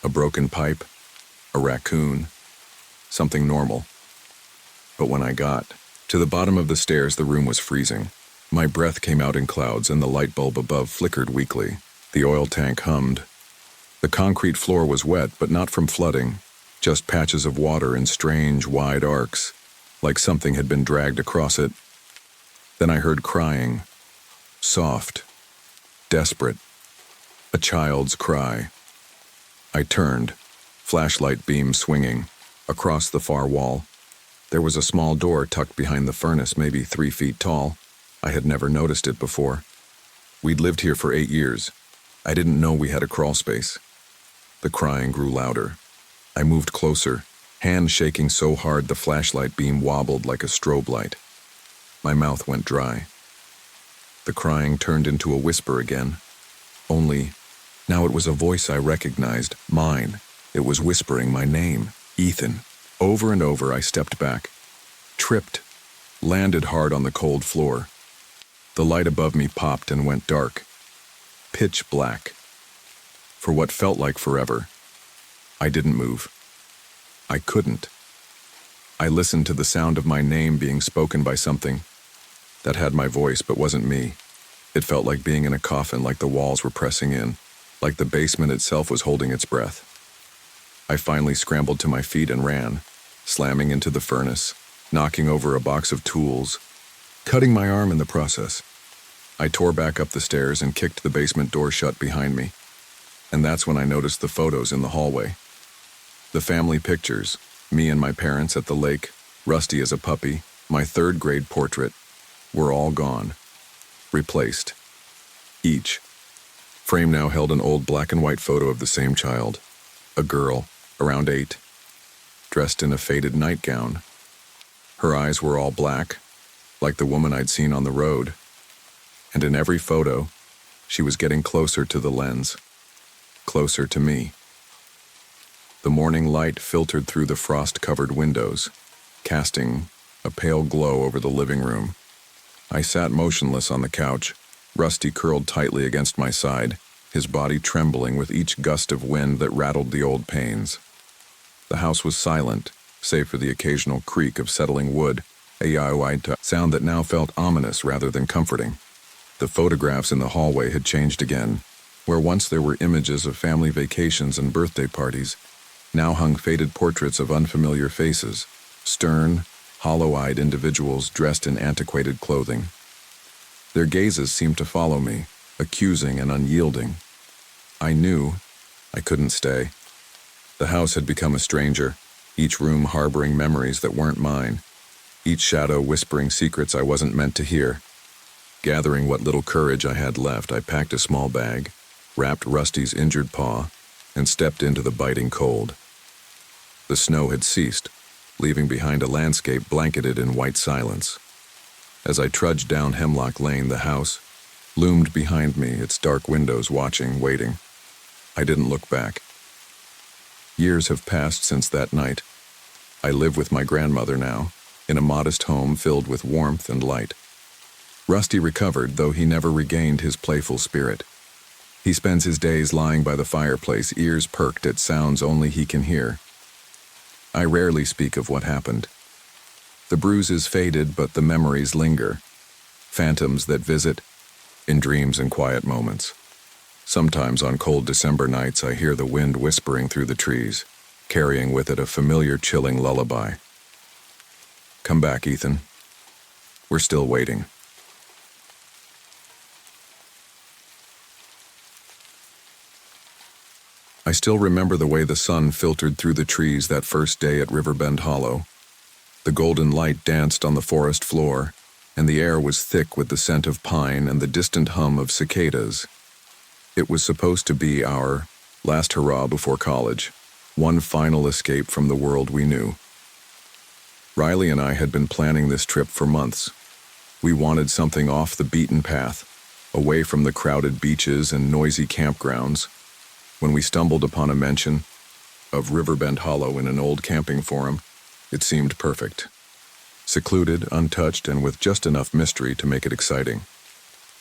A broken pipe, a raccoon, something normal. But when I got to the bottom of the stairs, the room was freezing. My breath came out in clouds and the light bulb above flickered weakly. The oil tank hummed. The concrete floor was wet, but not from flooding, just patches of water in strange, wide arcs, like something had been dragged across it. Then I heard crying, soft, desperate, a child's cry. I turned, flashlight beam swinging, across the far wall. There was a small door tucked behind the furnace, maybe 3 feet tall. I had never noticed it before. We'd lived here for 8 years. I didn't know we had a crawl space. The crying grew louder. I moved closer, hand shaking so hard the flashlight beam wobbled like a strobe light. My mouth went dry. The crying turned into a whisper again. Only, now it was a voice I recognized, mine. It was whispering my name, Ethan. Over and over I stepped back, tripped, landed hard on the cold floor. The light above me popped and went dark, pitch black. For what felt like forever, I didn't move. I couldn't. I listened to the sound of my name being spoken by something that had my voice but wasn't me. It felt like being in a coffin, like the walls were pressing in, like the basement itself was holding its breath. I finally scrambled to my feet and ran, slamming into the furnace, knocking over a box of tools, cutting my arm in the process. I tore back up the stairs and kicked the basement door shut behind me. And that's when I noticed the photos in the hallway. The family pictures, me and my parents at the lake, Rusty as a puppy, my 3rd grade portrait, were all gone. Replaced. Each frame now held an old black and white photo of the same child, a girl, around 8, dressed in a faded nightgown. Her eyes were all black, like the woman I'd seen on the road. And in every photo, she was getting closer to the lens, closer to me. The morning light filtered through the frost-covered windows, casting a pale glow over the living room. I sat motionless on the couch, Rusty curled tightly against my side, his body trembling with each gust of wind that rattled the old panes. The house was silent, save for the occasional creak of settling wood, a yaowaita sound that now felt ominous rather than comforting. The photographs in the hallway had changed again. Where once there were images of family vacations and birthday parties, now hung faded portraits of unfamiliar faces, stern, hollow-eyed individuals dressed in antiquated clothing. Their gazes seemed to follow me, accusing and unyielding. I knew I couldn't stay. The house had become a stranger, each room harboring memories that weren't mine, each shadow whispering secrets I wasn't meant to hear. Gathering what little courage I had left, I packed a small bag, wrapped Rusty's injured paw, and stepped into the biting cold. The snow had ceased, leaving behind a landscape blanketed in white silence. As I trudged down Hemlock Lane, the house loomed behind me, its dark windows watching, waiting. I didn't look back. Years have passed since that night. I live with my grandmother now, in a modest home filled with warmth and light. Rusty recovered, though he never regained his playful spirit. He spends his days lying by the fireplace, ears perked at sounds only he can hear. I rarely speak of what happened. The bruises faded, but the memories linger. Phantoms that visit, in dreams and quiet moments. Sometimes on cold December nights I hear the wind whispering through the trees, carrying with it a familiar chilling lullaby. Come back, Ethan. We're still waiting. I still remember the way the sun filtered through the trees that first day at Riverbend Hollow. The golden light danced on the forest floor, and the air was thick with the scent of pine and the distant hum of cicadas. It was supposed to be our last hurrah before college, one final escape from the world we knew. Riley and I had been planning this trip for months. We wanted something off the beaten path, away from the crowded beaches and noisy campgrounds. When we stumbled upon a mention of Riverbend Hollow in an old camping forum, it seemed perfect. Secluded, untouched, and with just enough mystery to make it exciting.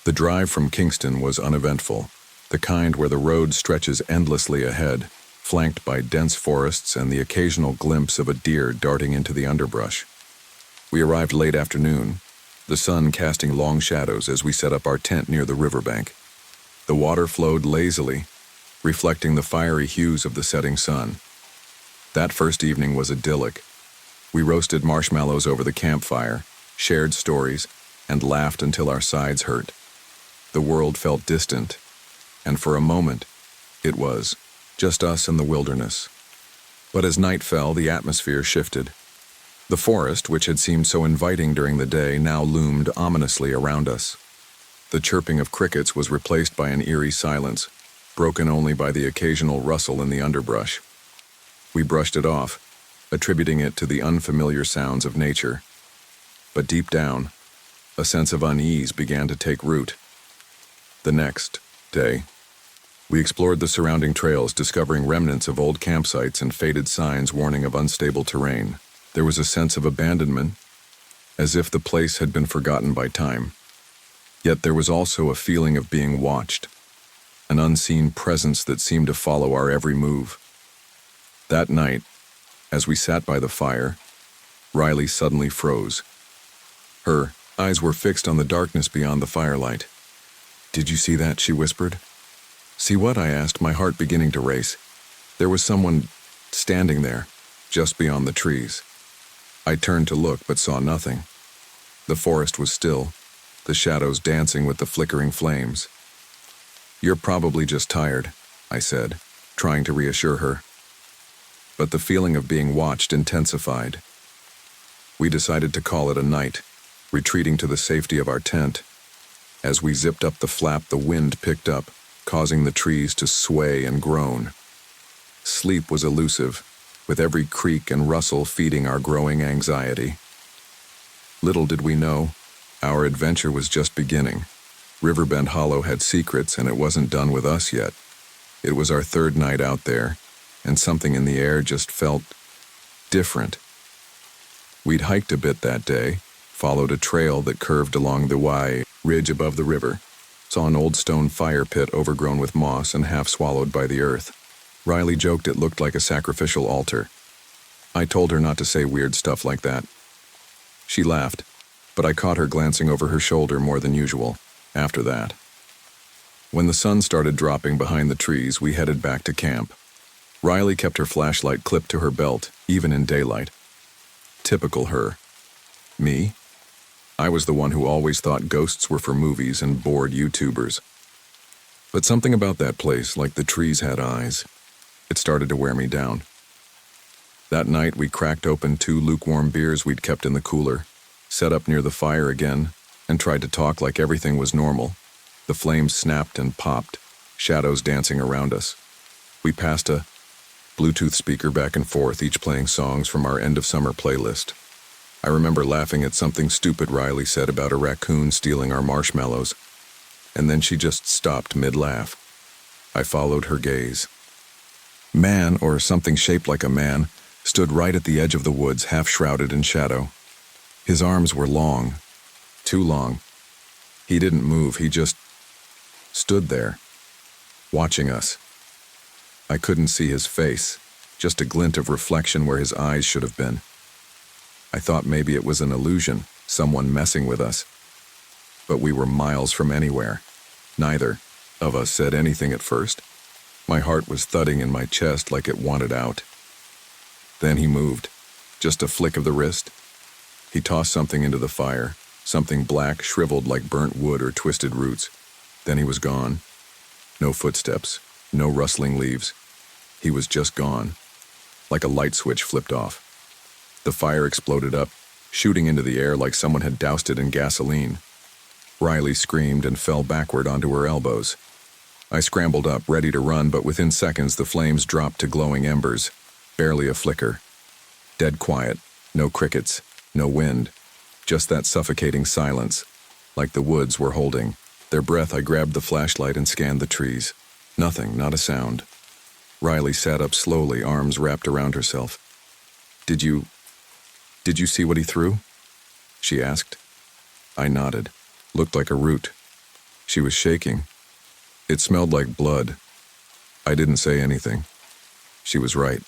The drive from Kingston was uneventful, the kind where the road stretches endlessly ahead, flanked by dense forests and the occasional glimpse of a deer darting into the underbrush. We arrived late afternoon, the sun casting long shadows as we set up our tent near the riverbank. The water flowed lazily, reflecting the fiery hues of the setting sun. That first evening was idyllic. We roasted marshmallows over the campfire, shared stories, and laughed until our sides hurt. The world felt distant, and for a moment, it was just us and the wilderness. But as night fell, the atmosphere shifted. The forest, which had seemed so inviting during the day, now loomed ominously around us. The chirping of crickets was replaced by an eerie silence, broken only by the occasional rustle in the underbrush. We brushed it off, attributing it to the unfamiliar sounds of nature. But deep down, a sense of unease began to take root. The next day, we explored the surrounding trails, discovering remnants of old campsites and faded signs warning of unstable terrain. There was a sense of abandonment, as if the place had been forgotten by time. Yet there was also a feeling of being watched, an unseen presence that seemed to follow our every move. That night, as we sat by the fire, Riley suddenly froze. Her eyes were fixed on the darkness beyond the firelight. "Did you see that?" she whispered. "See what?" I asked, my heart beginning to race. There was someone standing there, just beyond the trees. I turned to look, but saw nothing. The forest was still, the shadows dancing with the flickering flames. "You're probably just tired," I said, trying to reassure her. But the feeling of being watched intensified. We decided to call it a night, retreating to the safety of our tent. As we zipped up the flap, the wind picked up, causing the trees to sway and groan. Sleep was elusive, with every creak and rustle feeding our growing anxiety. Little did we know, our adventure was just beginning. Riverbend Hollow had secrets, and it wasn't done with us yet. It was our third night out there, and something in the air just felt different. We'd hiked a bit that day, followed a trail that curved along the Wye ridge above the river, saw an old stone fire pit overgrown with moss and half swallowed by the earth. Riley joked it looked like a sacrificial altar. I told her not to say weird stuff like that. She laughed, but I caught her glancing over her shoulder more than usual. After that, when the sun started dropping behind the trees, we headed back to camp. Riley kept her flashlight clipped to her belt, even in daylight. Typical her. Me? I was the one who always thought ghosts were for movies and bored YouTubers. But something about that place, like the trees had eyes, it started to wear me down. That night, we cracked open 2 lukewarm beers we'd kept in the cooler, set up near the fire again, and tried to talk like everything was normal. The flames snapped and popped, shadows dancing around us. We passed a Bluetooth speaker back and forth, each playing songs from our end-of-summer playlist. I remember laughing at something stupid Riley said about a raccoon stealing our marshmallows, and then she just stopped mid-laugh. I followed her gaze. Man, or something shaped like a man, stood right at the edge of the woods, half shrouded in shadow. His arms were long, too long. He didn't move, he just stood there, watching us. I couldn't see his face, just a glint of reflection where his eyes should have been. I thought maybe it was an illusion, someone messing with us. But we were miles from anywhere. Neither of us said anything at first. My heart was thudding in my chest like it wanted out. Then he moved, just a flick of the wrist. He tossed something into the fire, something black, shriveled like burnt wood or twisted roots. Then he was gone. No footsteps, no rustling leaves. He was just gone, like a light switch flipped off. The fire exploded up, shooting into the air like someone had doused it in gasoline. Riley screamed and fell backward onto her elbows. I scrambled up, ready to run, but within seconds the flames dropped to glowing embers, barely a flicker. Dead quiet, no crickets, no wind, just that suffocating silence, like the woods were holding their breath. I grabbed the flashlight and scanned the trees. Nothing, not a sound. Riley sat up slowly, arms wrapped around herself. Did you see what he threw?" she asked. I nodded. Looked like a root. She was shaking. It smelled like blood. I didn't say anything. She was right.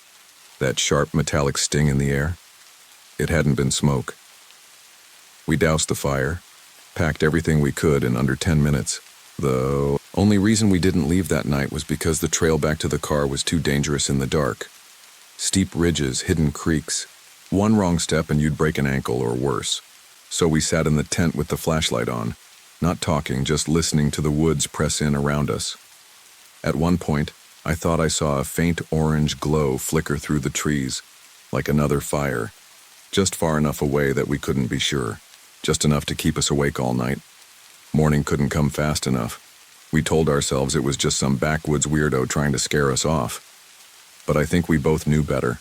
That sharp metallic sting in the air. It hadn't been smoke. We doused the fire, packed everything we could in under 10 minutes. The only reason we didn't leave that night was because the trail back to the car was too dangerous in the dark. Steep ridges, hidden creeks. One wrong step and you'd break an ankle or worse. So we sat in the tent with the flashlight on, not talking, just listening to the woods press in around us. At one point, I thought I saw a faint orange glow flicker through the trees, like another fire, just far enough away that we couldn't be sure, just enough to keep us awake all night. Morning couldn't come fast enough. We told ourselves it was just some backwoods weirdo trying to scare us off. But I think we both knew better.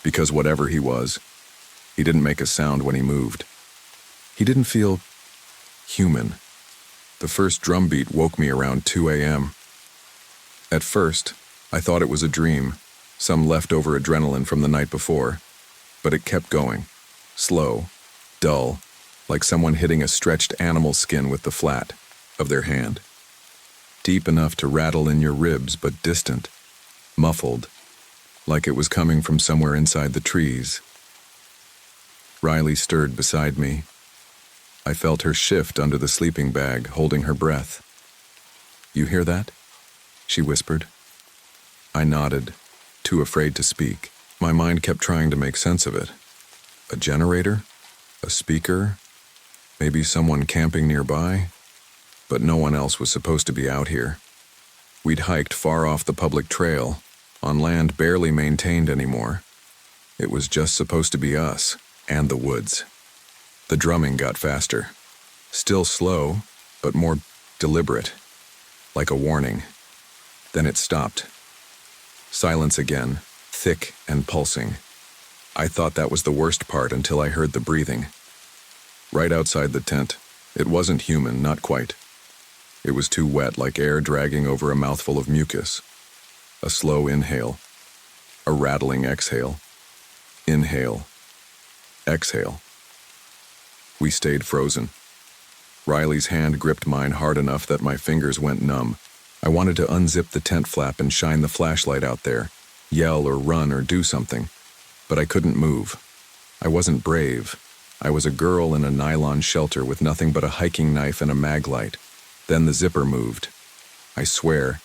Because whatever he was, he didn't make a sound when he moved. He didn't feel human. The first drum beat woke me around 2 a.m. At first, I thought it was a dream, some leftover adrenaline from the night before, but it kept going, slow, dull, like someone hitting a stretched animal skin with the flat of their hand. Deep enough to rattle in your ribs, but distant, muffled, like it was coming from somewhere inside the trees. Riley stirred beside me. I felt her shift under the sleeping bag, holding her breath. "You hear that?" she whispered. I nodded, too afraid to speak. My mind kept trying to make sense of it. A generator? A speaker? Maybe someone camping nearby? But no one else was supposed to be out here. We'd hiked far off the public trail, on land barely maintained anymore. It was just supposed to be us and the woods. The drumming got faster. Still slow, but more deliberate, like a warning. Then it stopped. Silence again, thick and pulsing. I thought that was the worst part until I heard the breathing. Right outside the tent, it wasn't human, not quite. It was too wet, like air dragging over a mouthful of mucus. A slow inhale. A rattling exhale. Inhale. Exhale. We stayed frozen. Riley's hand gripped mine hard enough that my fingers went numb. I wanted to unzip the tent flap and shine the flashlight out there, yell or run or do something. But I couldn't move. I wasn't brave. I was a girl in a nylon shelter with nothing but a hiking knife and a mag light. Then the zipper moved. I swear,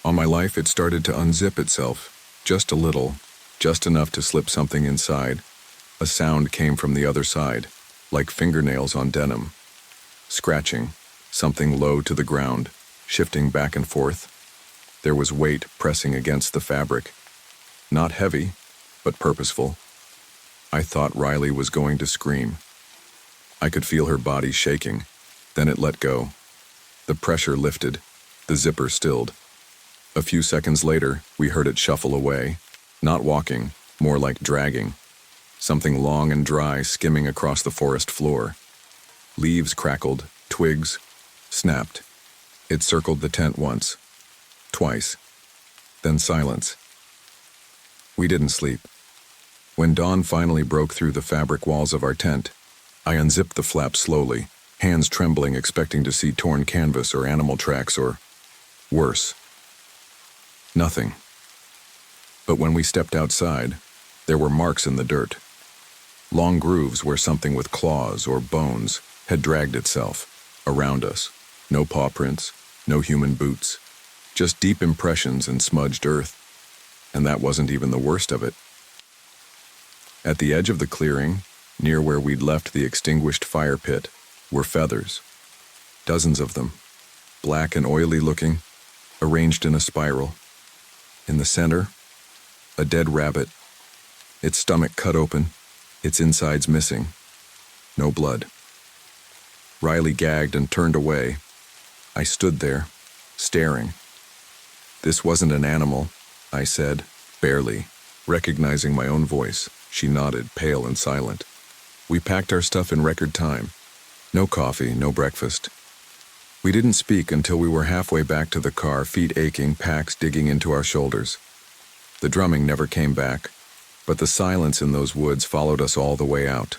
on my life it started to unzip itself, just a little, just enough to slip something inside. A sound came from the other side, like fingernails on denim. Scratching, something low to the ground, shifting back and forth. There was weight pressing against the fabric. Not heavy, but purposeful. I thought Riley was going to scream. I could feel her body shaking. Then it let go. The pressure lifted. The zipper stilled. A few seconds later, we heard it shuffle away. Not walking, more like dragging. Something long and dry skimming across the forest floor. Leaves crackled, twigs snapped. It circled the tent once, twice. Then silence. We didn't sleep. When dawn finally broke through the fabric walls of our tent, I unzipped the flap slowly, hands trembling, expecting to see torn canvas or animal tracks or, worse, nothing. But when we stepped outside, there were marks in the dirt. Long grooves where something with claws or bones had dragged itself around us. No paw prints, no human boots, just deep impressions in smudged earth. And that wasn't even the worst of it. At the edge of the clearing, near where we'd left the extinguished fire pit, were feathers. Dozens of them, black and oily looking, arranged in a spiral. In the center, a dead rabbit, its stomach cut open, its insides missing. No blood. Riley gagged and turned away. I stood there, staring. This wasn't an animal, I said, barely. Recognizing my own voice, she nodded, pale and silent. We packed our stuff in record time. No coffee, no breakfast. We didn't speak until we were halfway back to the car, feet aching, packs digging into our shoulders. The drumming never came back, but the silence in those woods followed us all the way out.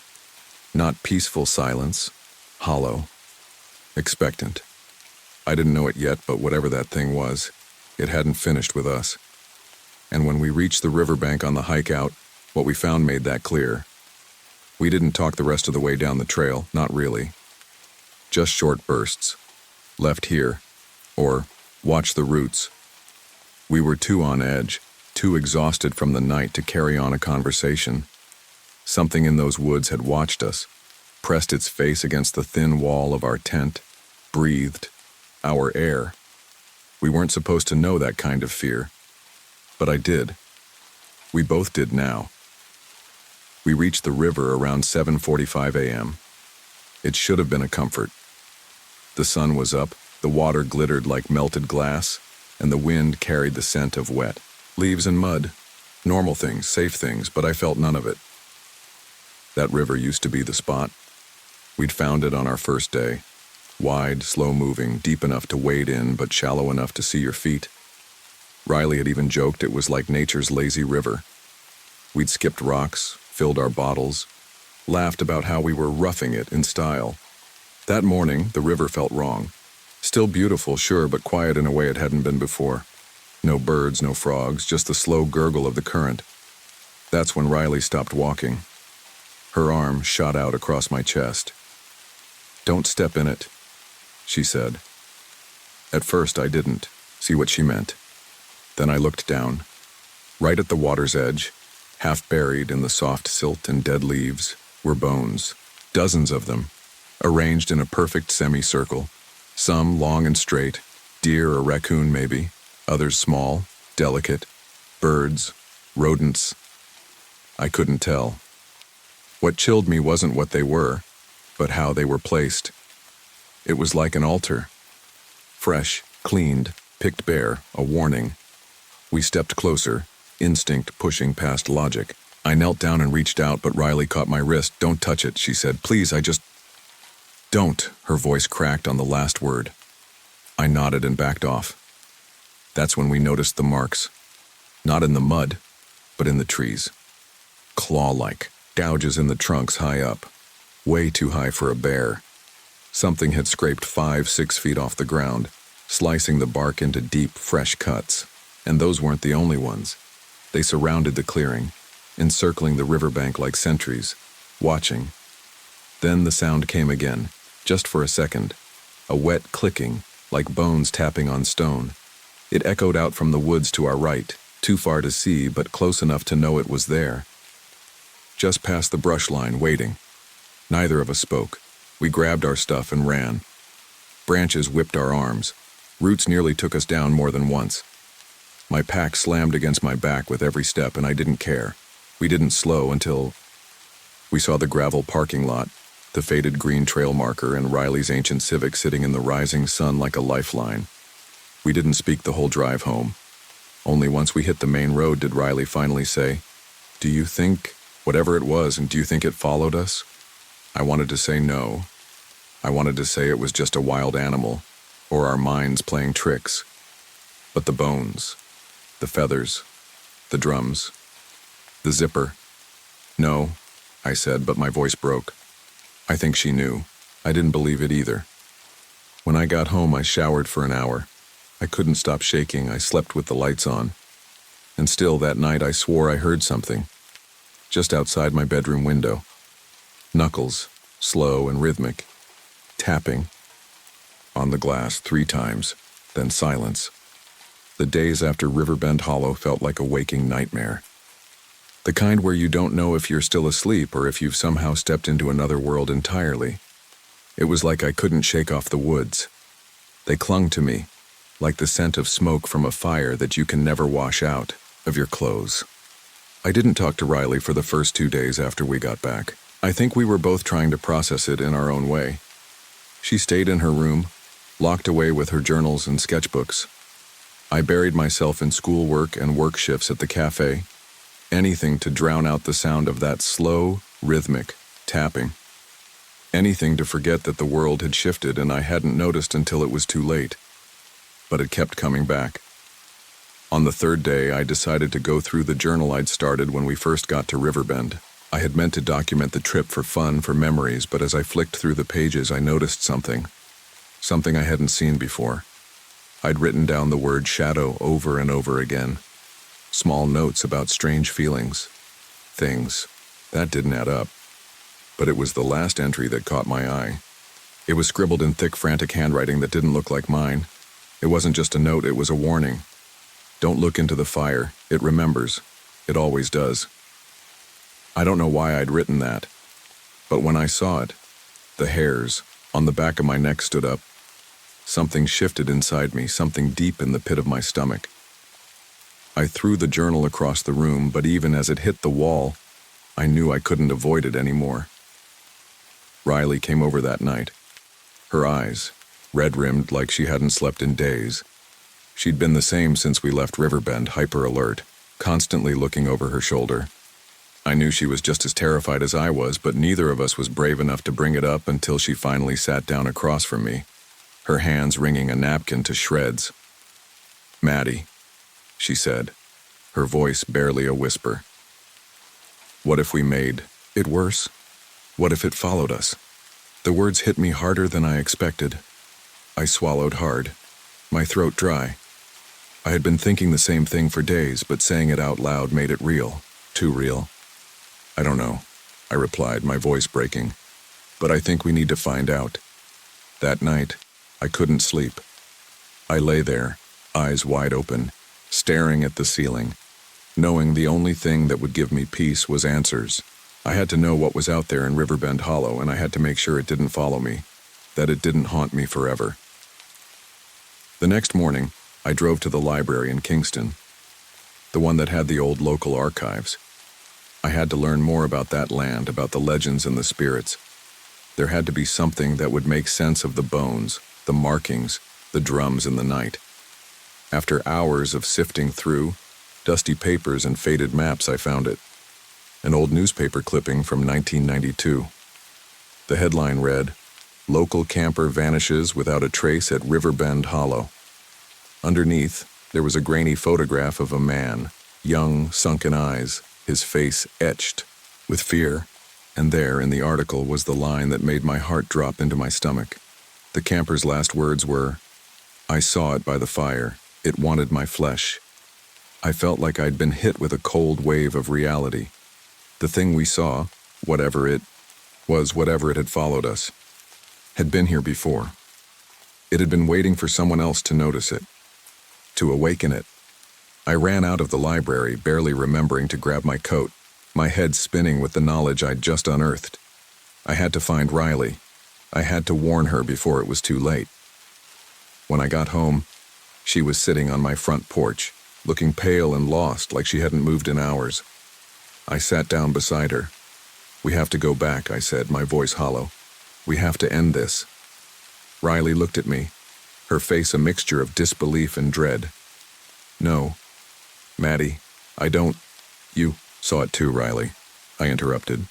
Not peaceful silence, hollow, expectant. I didn't know it yet, but whatever that thing was, it hadn't finished with us. And when we reached the riverbank on the hike out, what we found made that clear. We didn't talk the rest of the way down the trail, not really. Just short bursts. Left here, or watch the roots. We were too on edge, too exhausted from the night to carry on a conversation. Something in those woods had watched us, pressed its face against the thin wall of our tent, breathed our air. We weren't supposed to know that kind of fear, but I did. We both did now. We reached the river around 7:45 a.m. It should have been a comfort. The sun was up, the water glittered like melted glass, and the wind carried the scent of wet leaves and mud. Normal things, safe things, but I felt none of it. That river used to be the spot. We'd found it on our first day. Wide, slow-moving, deep enough to wade in, but shallow enough to see your feet. Riley had even joked it was like nature's lazy river. We'd skipped rocks, filled our bottles, laughed about how we were roughing it in style. That morning, the river felt wrong. Still beautiful, sure, but quiet in a way it hadn't been before. No birds, no frogs, just the slow gurgle of the current. That's when Riley stopped walking. Her arm shot out across my chest. "Don't step in it," she said. At first, I didn't see what she meant. Then I looked down. Right at the water's edge, half buried in the soft silt and dead leaves, were bones. Dozens of them, arranged in a perfect semicircle. Some long and straight, deer or raccoon maybe, others small, delicate, birds, rodents. I couldn't tell. What chilled me wasn't what they were, but how they were placed. It was like an altar. Fresh, cleaned, picked bare, a warning. We stepped closer, instinct pushing past logic. I knelt down and reached out, but Riley caught my wrist. "Don't touch it," she said. "Please, I just..." "Don't," her voice cracked on the last word. I nodded and backed off. That's when we noticed the marks. Not in the mud, but in the trees. Claw-like, gouges in the trunks high up. Way too high for a bear. Something had scraped 5-6 feet off the ground, slicing the bark into deep, fresh cuts. And those weren't the only ones. They surrounded the clearing, encircling the riverbank like sentries, watching. Then the sound came again, just for a second. A wet clicking, like bones tapping on stone. It echoed out from the woods to our right, too far to see, but close enough to know it was there. Just past the brush line, waiting. Neither of us spoke. We grabbed our stuff and ran. Branches whipped our arms. Roots nearly took us down more than once. My pack slammed against my back with every step, and I didn't care. We didn't slow until we saw the gravel parking lot, the faded green trail marker, and Riley's ancient Civic sitting in the rising sun like a lifeline. We didn't speak the whole drive home. Only once we hit the main road did Riley finally say, "Do you think, whatever it was, and do you think it followed us?" I wanted to say no. I wanted to say it was just a wild animal, or our minds playing tricks. But the bones, the feathers, the drums, The zipper. No, I said, but my voice broke. I think she knew. I didn't believe it either. When I got home, I showered for an hour. I couldn't stop shaking. I slept with the lights on. And still, that night, I swore I heard something. Just outside my bedroom window. Knuckles, slow and rhythmic. Tapping. On the glass 3 times, then silence. The days after Riverbend Hollow felt like a waking nightmare. The kind where you don't know if you're still asleep or if you've somehow stepped into another world entirely. It was like I couldn't shake off the woods. They clung to me, like the scent of smoke from a fire that you can never wash out of your clothes. I didn't talk to Riley for the first 2 days after we got back. I think we were both trying to process it in our own way. She stayed in her room, locked away with her journals and sketchbooks. I buried myself in schoolwork and work shifts at the cafe, anything to drown out the sound of that slow, rhythmic tapping. Anything to forget that the world had shifted and I hadn't noticed until it was too late. But it kept coming back. On the 3rd day, I decided to go through the journal I'd started when we first got to Riverbend. I had meant to document the trip for fun, for memories, but as I flicked through the pages, I noticed something. Something I hadn't seen before. I'd written down the word shadow over and over again. Small notes about strange feelings. Things. That didn't add up. But it was the last entry that caught my eye. It was scribbled in thick, frantic handwriting that didn't look like mine. It wasn't just a note, it was a warning. Don't look into the fire. It remembers. It always does. I don't know why I'd written that, but when I saw it, the hairs on the back of my neck stood up. Something shifted inside me, something deep in the pit of my stomach. I threw the journal across the room, but even as it hit the wall, I knew I couldn't avoid it anymore. Riley came over that night. Her eyes, red-rimmed like she hadn't slept in days. She'd been the same since we left Riverbend, hyper-alert, constantly looking over her shoulder. I knew she was just as terrified as I was, but neither of us was brave enough to bring it up until she finally sat down across from me, her hands wringing a napkin to shreds. "Maddie," she said, her voice barely a whisper. "What if we made it worse? What if it followed us?" The words hit me harder than I expected. I swallowed hard, my throat dry. I had been thinking the same thing for days, but saying it out loud made it real, too real. "I don't know," I replied, my voice breaking. "But I think we need to find out." That night, I couldn't sleep. I lay there, eyes wide open, staring at the ceiling, knowing the only thing that would give me peace was answers. I had to know what was out there in Riverbend Hollow, and I had to make sure it didn't follow me, that it didn't haunt me forever. The next morning, I drove to the library in Kingston, the one that had the old local archives. I had to learn more about that land, about the legends and the spirits. There had to be something that would make sense of the bones, the markings, the drums in the night. After hours of sifting through dusty papers and faded maps, I found it. An old newspaper clipping from 1992. The headline read, "Local camper vanishes without a trace at Riverbend Hollow." Underneath, there was a grainy photograph of a man, young, sunken eyes, his face etched with fear. And there, in the article, was the line that made my heart drop into my stomach. The camper's last words were, "I saw it by the fire. It wanted my flesh." I felt like I'd been hit with a cold wave of reality. The thing we saw, whatever it was, whatever it had followed us, had been here before. It had been waiting for someone else to notice it, to awaken it. I ran out of the library, barely remembering to grab my coat, my head spinning with the knowledge I'd just unearthed. I had to find Riley. I had to warn her before it was too late. When I got home, she was sitting on my front porch, looking pale and lost like she hadn't moved in hours. I sat down beside her. "We have to go back," I said, my voice hollow. "We have to end this." Riley looked at me, her face a mixture of disbelief and dread. "No, Maddie, I don't—" "You saw it too, Riley," I interrupted.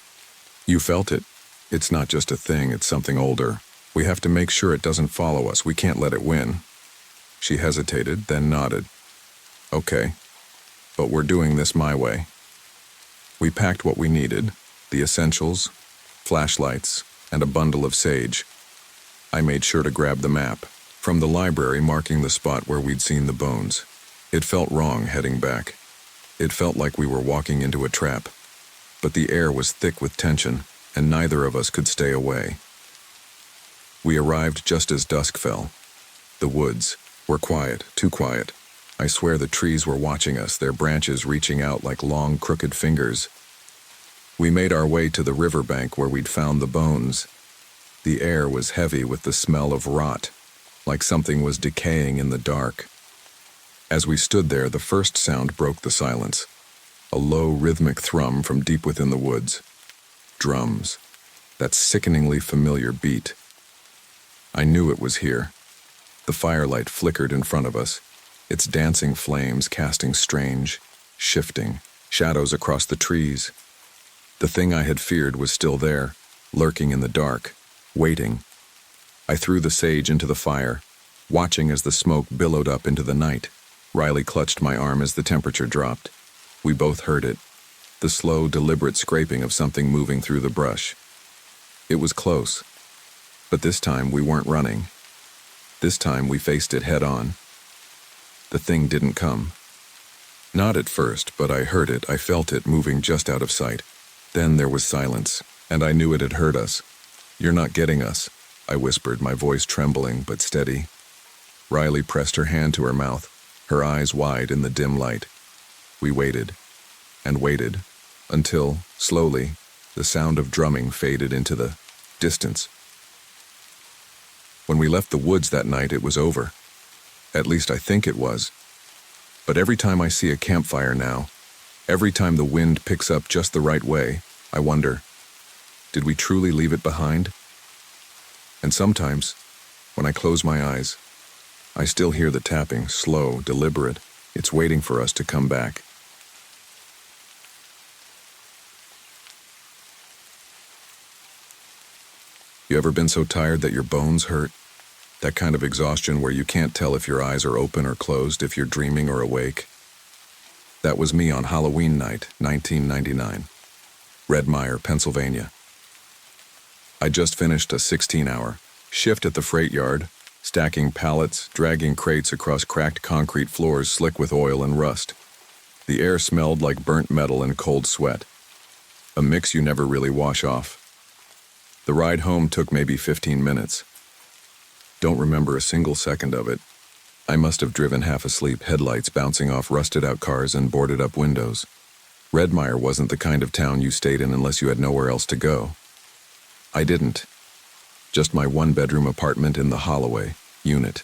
"You felt it. It's not just a thing, it's something older. We have to make sure it doesn't follow us. We can't let it win." She hesitated, then nodded. "Okay, but we're doing this my way." We packed what we needed, the essentials, flashlights, and a bundle of sage. I made sure to grab the map from the library marking the spot where we'd seen the bones. It felt wrong heading back. It felt like we were walking into a trap. But the air was thick with tension, and neither of us could stay away. We arrived just as dusk fell. The woods were quiet, too quiet. I swear the trees were watching us, their branches reaching out like long, crooked fingers. We made our way to the riverbank where we'd found the bones. The air was heavy with the smell of rot, like something was decaying in the dark. As we stood there, the first sound broke the silence. A low, rhythmic thrum from deep within the woods. Drums. That sickeningly familiar beat. I knew it was here. The firelight flickered in front of us, its dancing flames casting strange, shifting shadows across the trees. The thing I had feared was still there, lurking in the dark, waiting. I threw the sage into the fire, watching as the smoke billowed up into the night. Riley clutched my arm as the temperature dropped. We both heard it, the slow, deliberate scraping of something moving through the brush. It was close, but this time we weren't running. This time we faced it head on. The thing didn't come. Not at first, but I heard it, I felt it moving just out of sight. Then there was silence, and I knew it had heard us. "You're not getting us," I whispered, my voice trembling but steady. Riley pressed her hand to her mouth, her eyes wide in the dim light. We waited, and waited, until, slowly, the sound of drumming faded into the distance. When we left the woods that night, it was over. At least I think it was. But every time I see a campfire now, every time the wind picks up just the right way, I wonder, did we truly leave it behind? And sometimes, when I close my eyes, I still hear the tapping, slow, deliberate. It's waiting for us to come back. You ever been so tired that your bones hurt? That kind of exhaustion where you can't tell if your eyes are open or closed, if you're dreaming or awake? That was me on Halloween night, 1999. Red Mire, Pennsylvania. I just finished a 16-hour shift at the freight yard, stacking pallets, dragging crates across cracked concrete floors slick with oil and rust. The air smelled like burnt metal and cold sweat, a mix you never really wash off. The ride home took maybe 15 minutes. Don't remember a single second of it. I must have driven half asleep, headlights bouncing off rusted-out cars and boarded-up windows. Red Mire wasn't the kind of town you stayed in unless you had nowhere else to go. I didn't. Just my one-bedroom apartment in the Holloway unit.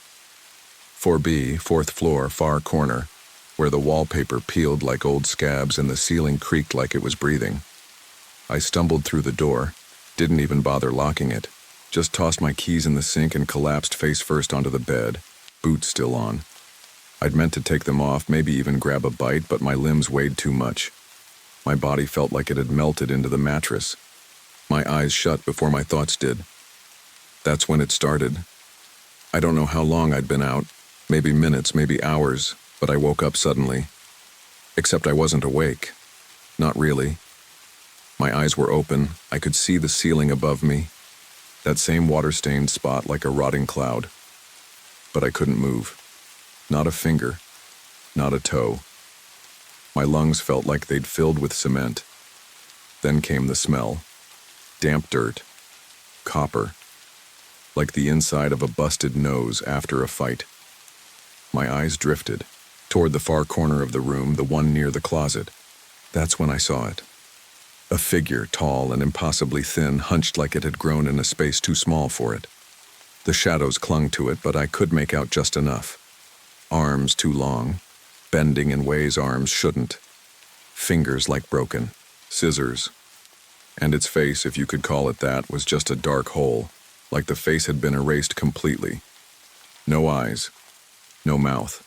4B, fourth floor, far corner, where the wallpaper peeled like old scabs and the ceiling creaked like it was breathing. I stumbled through the door, didn't even bother locking it, just tossed my keys in the sink and collapsed face first onto the bed, boots still on. I'd meant to take them off, maybe even grab a bite, but my limbs weighed too much. My body felt like it had melted into the mattress. My eyes shut before my thoughts did. That's when it started. I don't know how long I'd been out, maybe minutes, maybe hours, but I woke up suddenly. Except I wasn't awake. Not really. My eyes were open, I could see the ceiling above me, that same water-stained spot like a rotting cloud. But I couldn't move. Not a finger, not a toe. My lungs felt like they'd filled with cement. Then came the smell. Damp dirt. Copper. Like the inside of a busted nose after a fight. My eyes drifted toward the far corner of the room, the one near the closet. That's when I saw it. A figure, tall and impossibly thin, hunched like it had grown in a space too small for it. The shadows clung to it, but I could make out just enough. Arms too long, bending in ways arms shouldn't. Fingers like broken. Scissors. And its face, if you could call it that, was just a dark hole, like the face had been erased completely. No eyes. No mouth.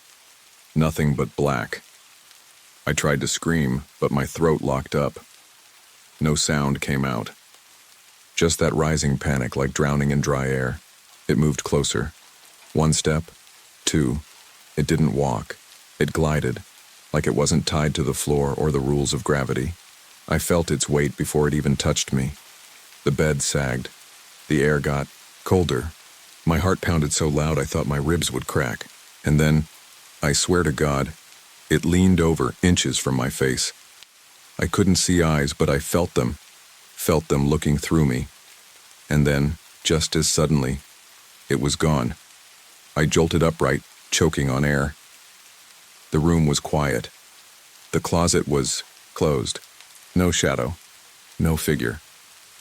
Nothing but black. I tried to scream, but my throat locked up. No sound came out. Just that rising panic like drowning in dry air. It moved closer. 1 step. 2. It didn't walk. It glided, like it wasn't tied to the floor or the rules of gravity. I felt its weight before it even touched me. The bed sagged. The air got colder. My heart pounded so loud I thought my ribs would crack. And then, I swear to God, it leaned over inches from my face. I couldn't see eyes, but I felt them looking through me. And then, just as suddenly, it was gone. I jolted upright, choking on air. The room was quiet. The closet was closed. No shadow, no figure.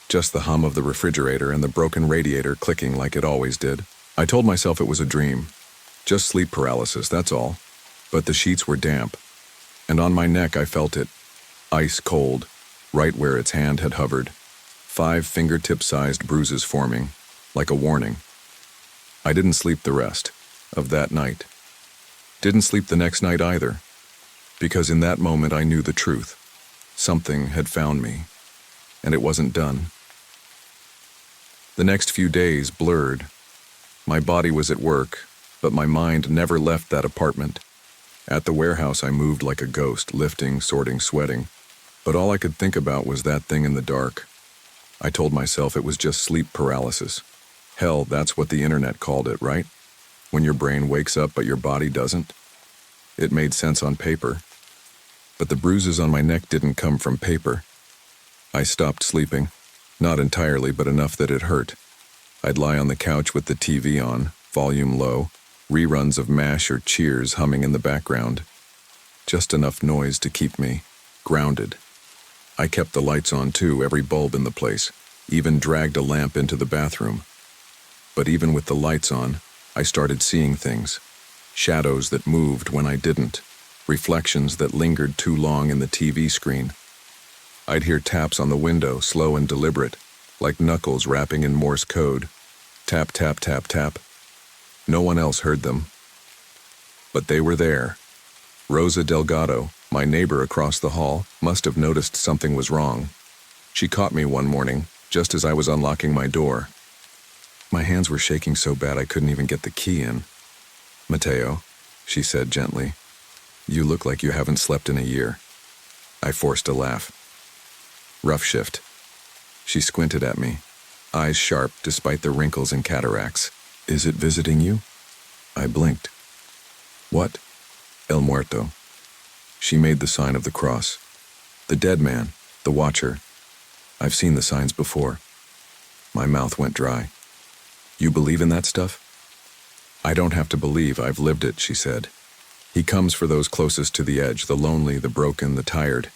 Just the hum of the refrigerator and the broken radiator clicking like it always did. I told myself it was a dream. Just sleep paralysis, that's all. But the sheets were damp. And on my neck I felt it, ice cold, right where its hand had hovered. 5 fingertip-sized bruises forming, like a warning. I didn't sleep the rest of that night. Didn't sleep the next night either. Because in that moment I knew the truth. Something had found me, and it wasn't done. The next few days blurred. My body was at work, but my mind never left that apartment. At the warehouse I moved like a ghost, lifting, sorting, sweating. But all I could think about was that thing in the dark. I told myself it was just sleep paralysis. Hell, that's what the internet called it, right? When your brain wakes up but your body doesn't. It made sense on paper. But the bruises on my neck didn't come from paper. I stopped sleeping. Not entirely, but enough that it hurt. I'd lie on the couch with the TV on, volume low, reruns of MASH or Cheers humming in the background. Just enough noise to keep me grounded. I kept the lights on too, every bulb in the place, even dragged a lamp into the bathroom. But even with the lights on, I started seeing things. Shadows that moved when I didn't. Reflections that lingered too long in the TV screen. I'd hear taps on the window, slow and deliberate, like knuckles rapping in Morse code. Tap, tap, tap, tap. No one else heard them. But they were there. Rosa Delgado, my neighbor across the hall, must have noticed something was wrong. She caught me one morning, just as I was unlocking my door. My hands were shaking so bad I couldn't even get the key in. "Mateo," she said gently, "you look like you haven't slept in a year." I forced a laugh. "Rough shift." She squinted at me, eyes sharp despite the wrinkles and cataracts. "Is it visiting you?" I blinked. "What?" "El muerto." She made the sign of the cross. "The dead man, the watcher. I've seen the signs before." My mouth went dry. "You believe in that stuff?" "I don't have to believe, I've lived it," she said. "He comes for those closest to the edge, the lonely, the broken, the tired.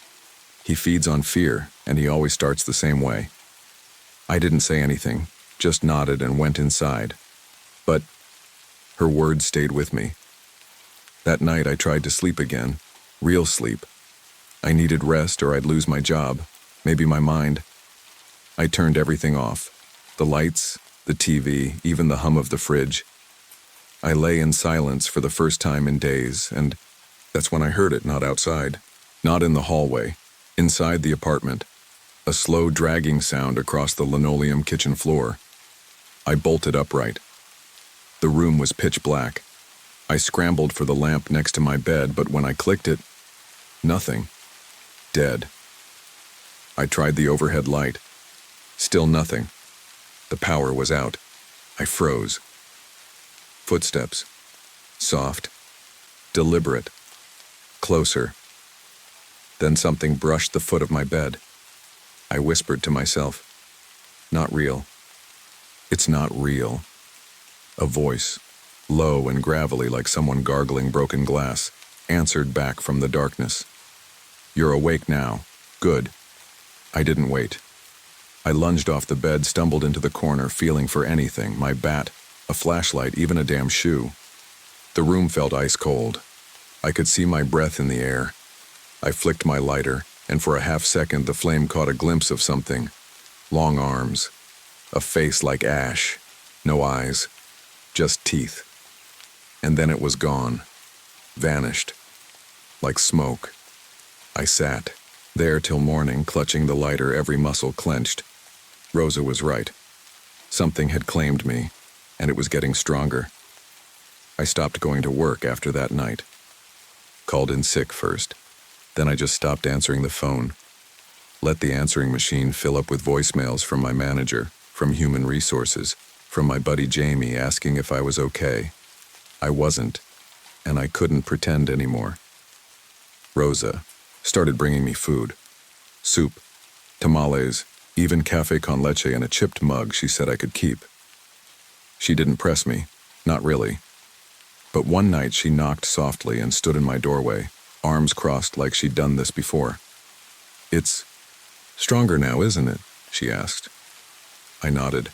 He feeds on fear, and he always starts the same way." I didn't say anything, just nodded and went inside. But her words stayed with me. That night I tried to sleep again, real sleep. I needed rest or I'd lose my job, maybe my mind. I turned everything off. The lights, the TV, even the hum of the fridge. I lay in silence for the first time in days, and that's when I heard it, not outside. Not in the hallway, inside the apartment. A slow dragging sound across the linoleum kitchen floor. I bolted upright. The room was pitch black. I scrambled for the lamp next to my bed, but when I clicked it, nothing. Dead. I tried the overhead light. Still nothing. The power was out. I froze. Footsteps. Soft. Deliberate. Closer. Then something brushed the foot of my bed. I whispered to myself, "Not real. It's not real." A voice, low and gravelly like someone gargling broken glass, answered back from the darkness. "You're awake now. Good." I didn't wait. I lunged off the bed, stumbled into the corner, feeling for anything, my bat, a flashlight, even a damn shoe. The room felt ice cold. I could see my breath in the air. I flicked my lighter, and for a half second the flame caught a glimpse of something. Long arms. A face like ash. No eyes. Just teeth. And then it was gone. Vanished. Like smoke. I sat, there till morning, clutching the lighter, every muscle clenched. Rosa was right. Something had claimed me, and it was getting stronger. I stopped going to work after that night. Called in sick first. Then I just stopped answering the phone. Let the answering machine fill up with voicemails from my manager, from human resources, from my buddy Jamie asking if I was okay. I wasn't, and I couldn't pretend anymore. Rosa started bringing me food. Soup, tamales, even café con leche in a chipped mug she said I could keep. She didn't press me, not really. But one night she knocked softly and stood in my doorway, arms crossed like she'd done this before. "It's stronger now, isn't it?" she asked. I nodded.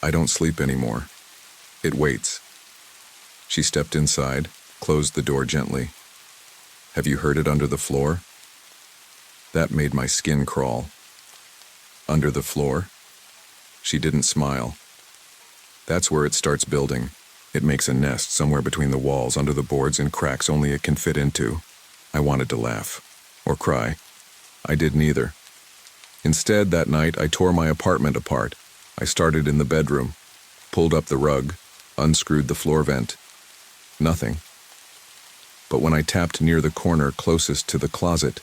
"I don't sleep anymore. It waits." She stepped inside, closed the door gently. "Have you heard it under the floor?" That made my skin crawl. Under the floor? She didn't smile. "That's where it starts building. It makes a nest somewhere between the walls, under the boards and cracks only it can fit into." I wanted to laugh. Or cry. I did neither. Instead, that night, I tore my apartment apart. I started in the bedroom, pulled up the rug, unscrewed the floor vent. Nothing. But when I tapped near the corner closest to the closet,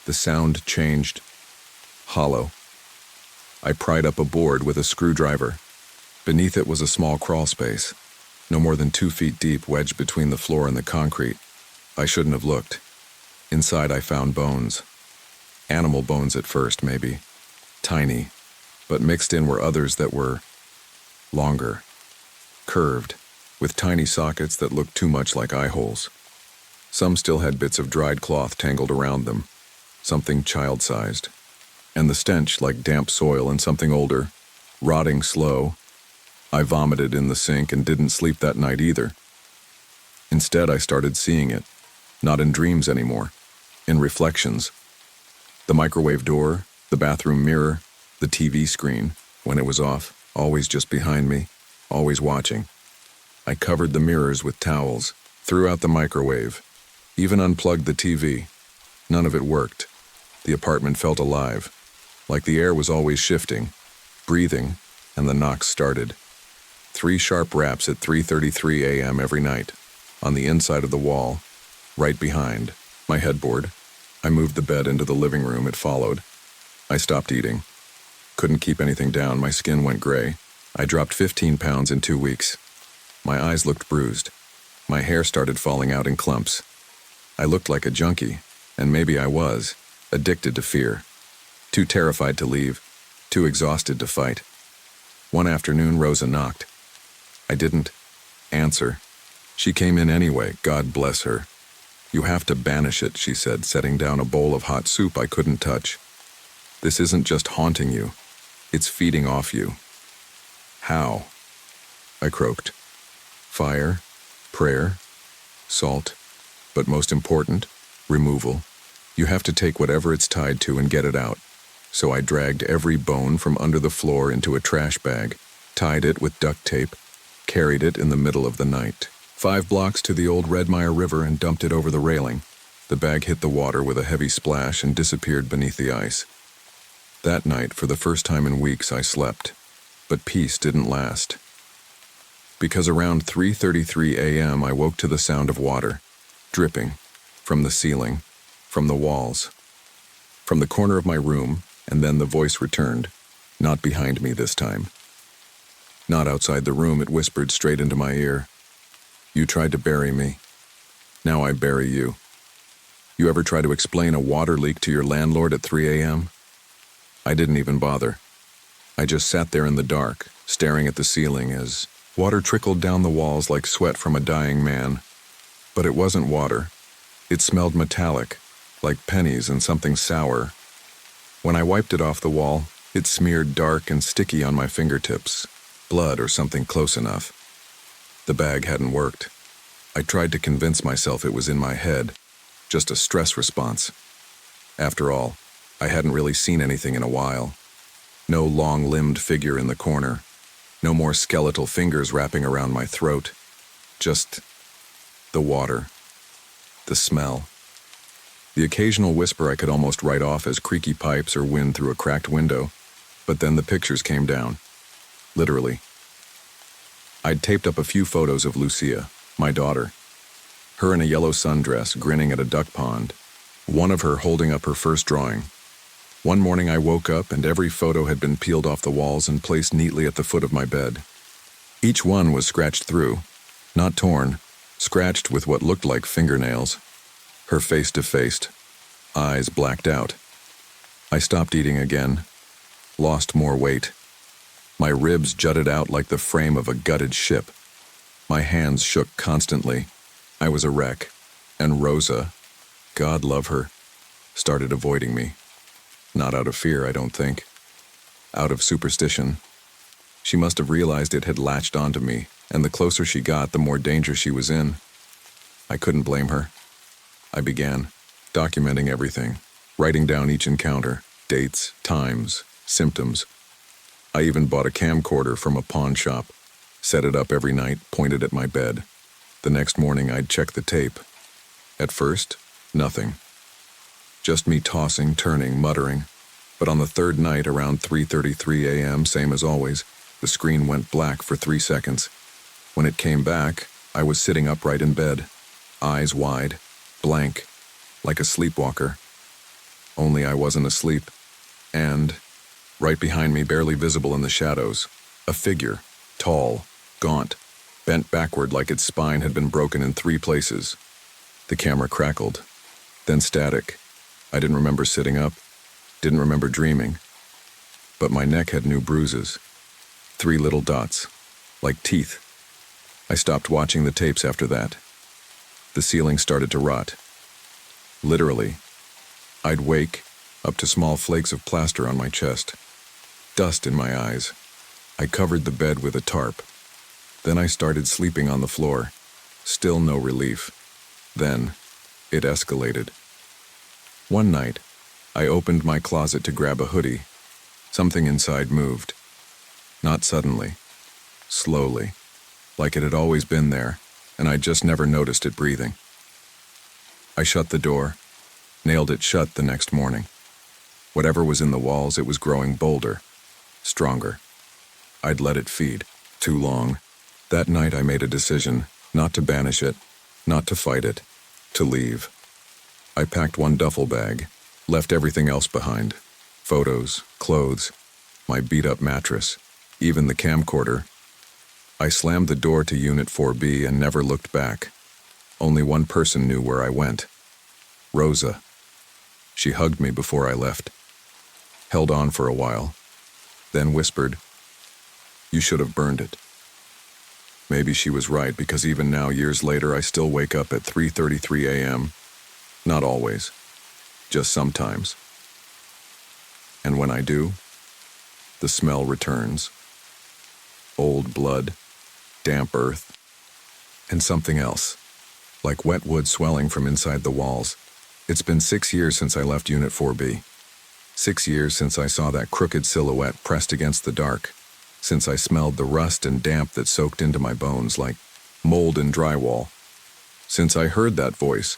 the sound changed. Hollow. I pried up a board with a screwdriver. Beneath it was a small crawl space, no more than 2 feet deep, wedged between the floor and the concrete. I shouldn't have looked. Inside I found bones. Animal bones at first, maybe. Tiny, but mixed in were others that were longer, curved, with tiny sockets that looked too much like eye holes. Some still had bits of dried cloth tangled around them, something child-sized. And the stench, like damp soil and something older, rotting slow. I vomited in the sink and didn't sleep that night either. Instead, I started seeing it, not in dreams anymore, in reflections. The microwave door, the bathroom mirror, the TV screen, when it was off, always just behind me, always watching. I covered the mirrors with towels, threw out the microwave, even unplugged the TV. None of it worked. The apartment felt alive, like the air was always shifting, breathing, and the knocks started. 3 sharp raps at 3:33 a.m. every night, on the inside of the wall, right behind my headboard. I moved the bed into the living room. It followed. I stopped eating. Couldn't keep anything down. My skin went gray. I dropped 15 pounds in 2 weeks. My eyes looked bruised. My hair started falling out in clumps. I looked like a junkie, and maybe I was, addicted to fear. Too terrified to leave, too exhausted to fight. One afternoon, Rosa knocked. I didn't answer. She came in anyway, God bless her. "You have to banish it," she said, setting down a bowl of hot soup I couldn't touch. "This isn't just haunting you. It's feeding off you." "How?" I croaked. "Fire, prayer, salt, but most important, removal. You have to take whatever it's tied to and get it out." So I dragged every bone from under the floor into a trash bag, tied it with duct tape, carried it in the middle of the night, 5 blocks to the old Redmire River, and dumped it over the railing. The bag hit the water with a heavy splash and disappeared beneath the ice. That night, for the first time in weeks, I slept. But peace didn't last. Because around 3:33 a.m. I woke to the sound of water, dripping, from the ceiling, from the walls, from the corner of my room, and then the voice returned, not behind me this time. Not outside the room, it whispered straight into my ear. "You tried to bury me. Now I bury you. You ever try to explain a water leak to your landlord at 3 a.m.? I didn't even bother. I just sat there in the dark, staring at the ceiling as water trickled down the walls like sweat from a dying man. But it wasn't water. It smelled metallic, like pennies and something sour. When I wiped it off the wall, it smeared dark and sticky on my fingertips, blood or something close enough. The bag hadn't worked. I tried to convince myself it was in my head, just a stress response. After all, I hadn't really seen anything in a while. No long-limbed figure in the corner. No more skeletal fingers wrapping around my throat. Just the water. The smell. The occasional whisper I could almost write off as creaky pipes or wind through a cracked window. But then the pictures came down. Literally. I'd taped up a few photos of Lucia, my daughter. Her in a yellow sundress, grinning at a duck pond. One of her holding up her first drawing. One morning I woke up and every photo had been peeled off the walls and placed neatly at the foot of my bed. Each one was scratched through, not torn, scratched with what looked like fingernails. Her face defaced, eyes blacked out. I stopped eating again, lost more weight. My ribs jutted out like the frame of a gutted ship. My hands shook constantly. I was a wreck. And Rosa, God love her, started avoiding me. Not out of fear, I don't think. Out of superstition. She must have realized it had latched onto me, and the closer she got, the more danger she was in. I couldn't blame her. I began documenting everything, writing down each encounter, dates, times, symptoms. I even bought a camcorder from a pawn shop, set it up every night, pointed at my bed. The next morning I'd check the tape. At first, nothing. Just me tossing, turning, muttering. But on the third night, around 3:33 a.m., same as always, the screen went black for 3 seconds. When it came back, I was sitting upright in bed, eyes wide, blank, like a sleepwalker. Only I wasn't asleep. And, right behind me, barely visible in the shadows, a figure, tall, gaunt, bent backward like its spine had been broken in 3 places. The camera crackled, then static. I didn't remember sitting up, didn't remember dreaming. But my neck had new bruises, 3 little dots, like teeth. I stopped watching the tapes after that. The ceiling started to rot. Literally. I'd wake up to small flakes of plaster on my chest, dust in my eyes. I covered the bed with a tarp. Then I started sleeping on the floor. Still no relief. Then, it escalated. One night, I opened my closet to grab a hoodie. Something inside moved. Not suddenly. Slowly. Like it had always been there, and I'd just never noticed it breathing. I shut the door, nailed it shut the next morning. Whatever was in the walls, it was growing bolder, stronger. I'd let it feed. Too long. That night I made a decision, not to banish it, not to fight it, to leave. I packed one duffel bag, left everything else behind. Photos, clothes, my beat-up mattress, even the camcorder. I slammed the door to Unit 4B and never looked back. Only one person knew where I went. Rosa. She hugged me before I left. Held on for a while. Then whispered, "You should have burned it." Maybe she was right, because even now, years later, I still wake up at 3:33 a.m. Not always. Just sometimes. And when I do, the smell returns. Old blood, damp earth, and something else, like wet wood swelling from inside the walls. It's been 6 years since I left Unit 4B. 6 years since I saw that crooked silhouette pressed against the dark. Since I smelled the rust and damp that soaked into my bones like mold in drywall. Since I heard that voice,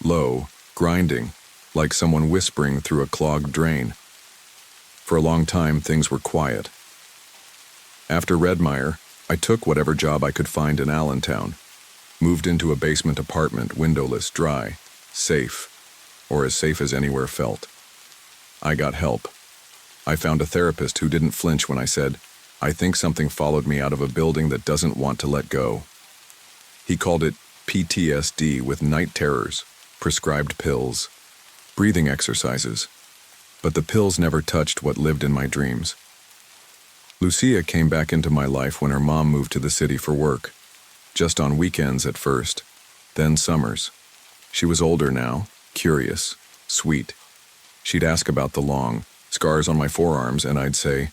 low, grinding, like someone whispering through a clogged drain. For a long time, things were quiet. After Redmire, I took whatever job I could find in Allentown, moved into a basement apartment, windowless, dry, safe, or as safe as anywhere felt. I got help. I found a therapist who didn't flinch when I said, "I think something followed me out of a building that doesn't want to let go." He called it PTSD with night terrors, prescribed pills, breathing exercises. But the pills never touched what lived in my dreams. Lucia came back into my life when her mom moved to the city for work. Just on weekends at first, then summers. She was older now, curious, sweet. She'd ask about the long scars on my forearms, and I'd say,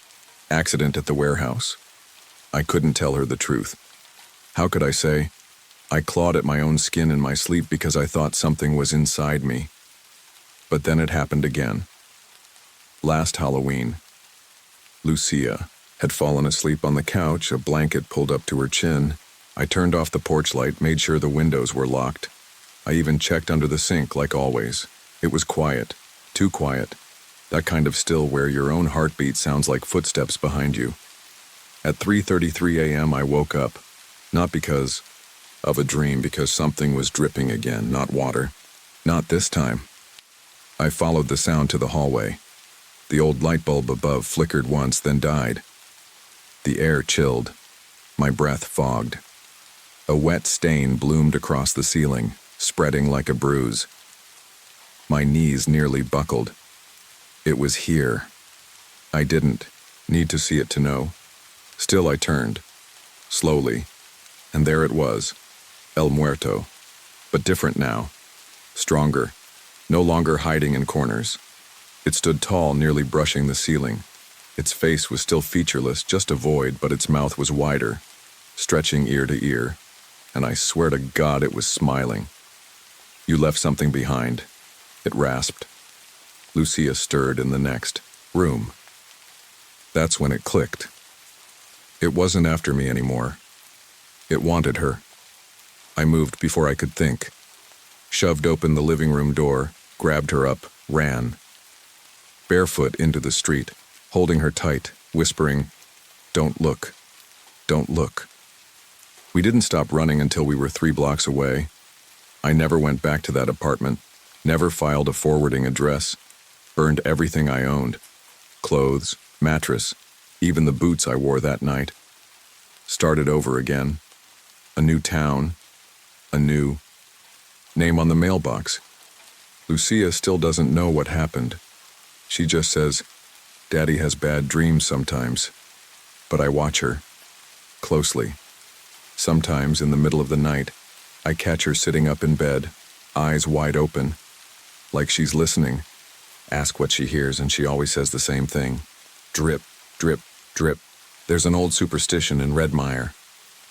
"Accident at the warehouse." I couldn't tell her the truth. How could I say? I clawed at my own skin in my sleep because I thought something was inside me. But then it happened again. Last Halloween. Lucia had fallen asleep on the couch, a blanket pulled up to her chin. I turned off the porch light, made sure the windows were locked. I even checked under the sink, like always. It was quiet. Too quiet. That kind of still where your own heartbeat sounds like footsteps behind you. At 3:33 a.m. I woke up. Not because of a dream, because something was dripping again, not water. Not this time. I followed the sound to the hallway. The old light bulb above flickered once, then died. The air chilled. My breath fogged. A wet stain bloomed across the ceiling, spreading like a bruise. My knees nearly buckled. It was here. I didn't need to see it to know. Still I turned, slowly, and there it was, El Muerto, but different now, stronger, no longer hiding in corners. It stood tall, nearly brushing the ceiling. Its face was still featureless, just a void, but its mouth was wider, stretching ear to ear, and I swear to God it was smiling. "You left something behind," it rasped. Lucia stirred in the next room. That's when it clicked. It wasn't after me anymore. It wanted her. I moved before I could think, shoved open the living room door, grabbed her up, ran. Barefoot into the street, holding her tight, whispering, "Don't look. Don't look." We didn't stop running until we were 3 blocks away. I never went back to that apartment, never filed a forwarding address, burned everything I owned. Clothes, mattress, even the boots I wore that night. Started over again. A new town, a new name on the mailbox. Lucia still doesn't know what happened. She just says, "Daddy has bad dreams sometimes." But I watch her, closely. Sometimes in the middle of the night, I catch her sitting up in bed, eyes wide open, like she's listening. Ask what she hears and she always says the same thing. Drip, drip, drip. There's an old superstition in Redmire.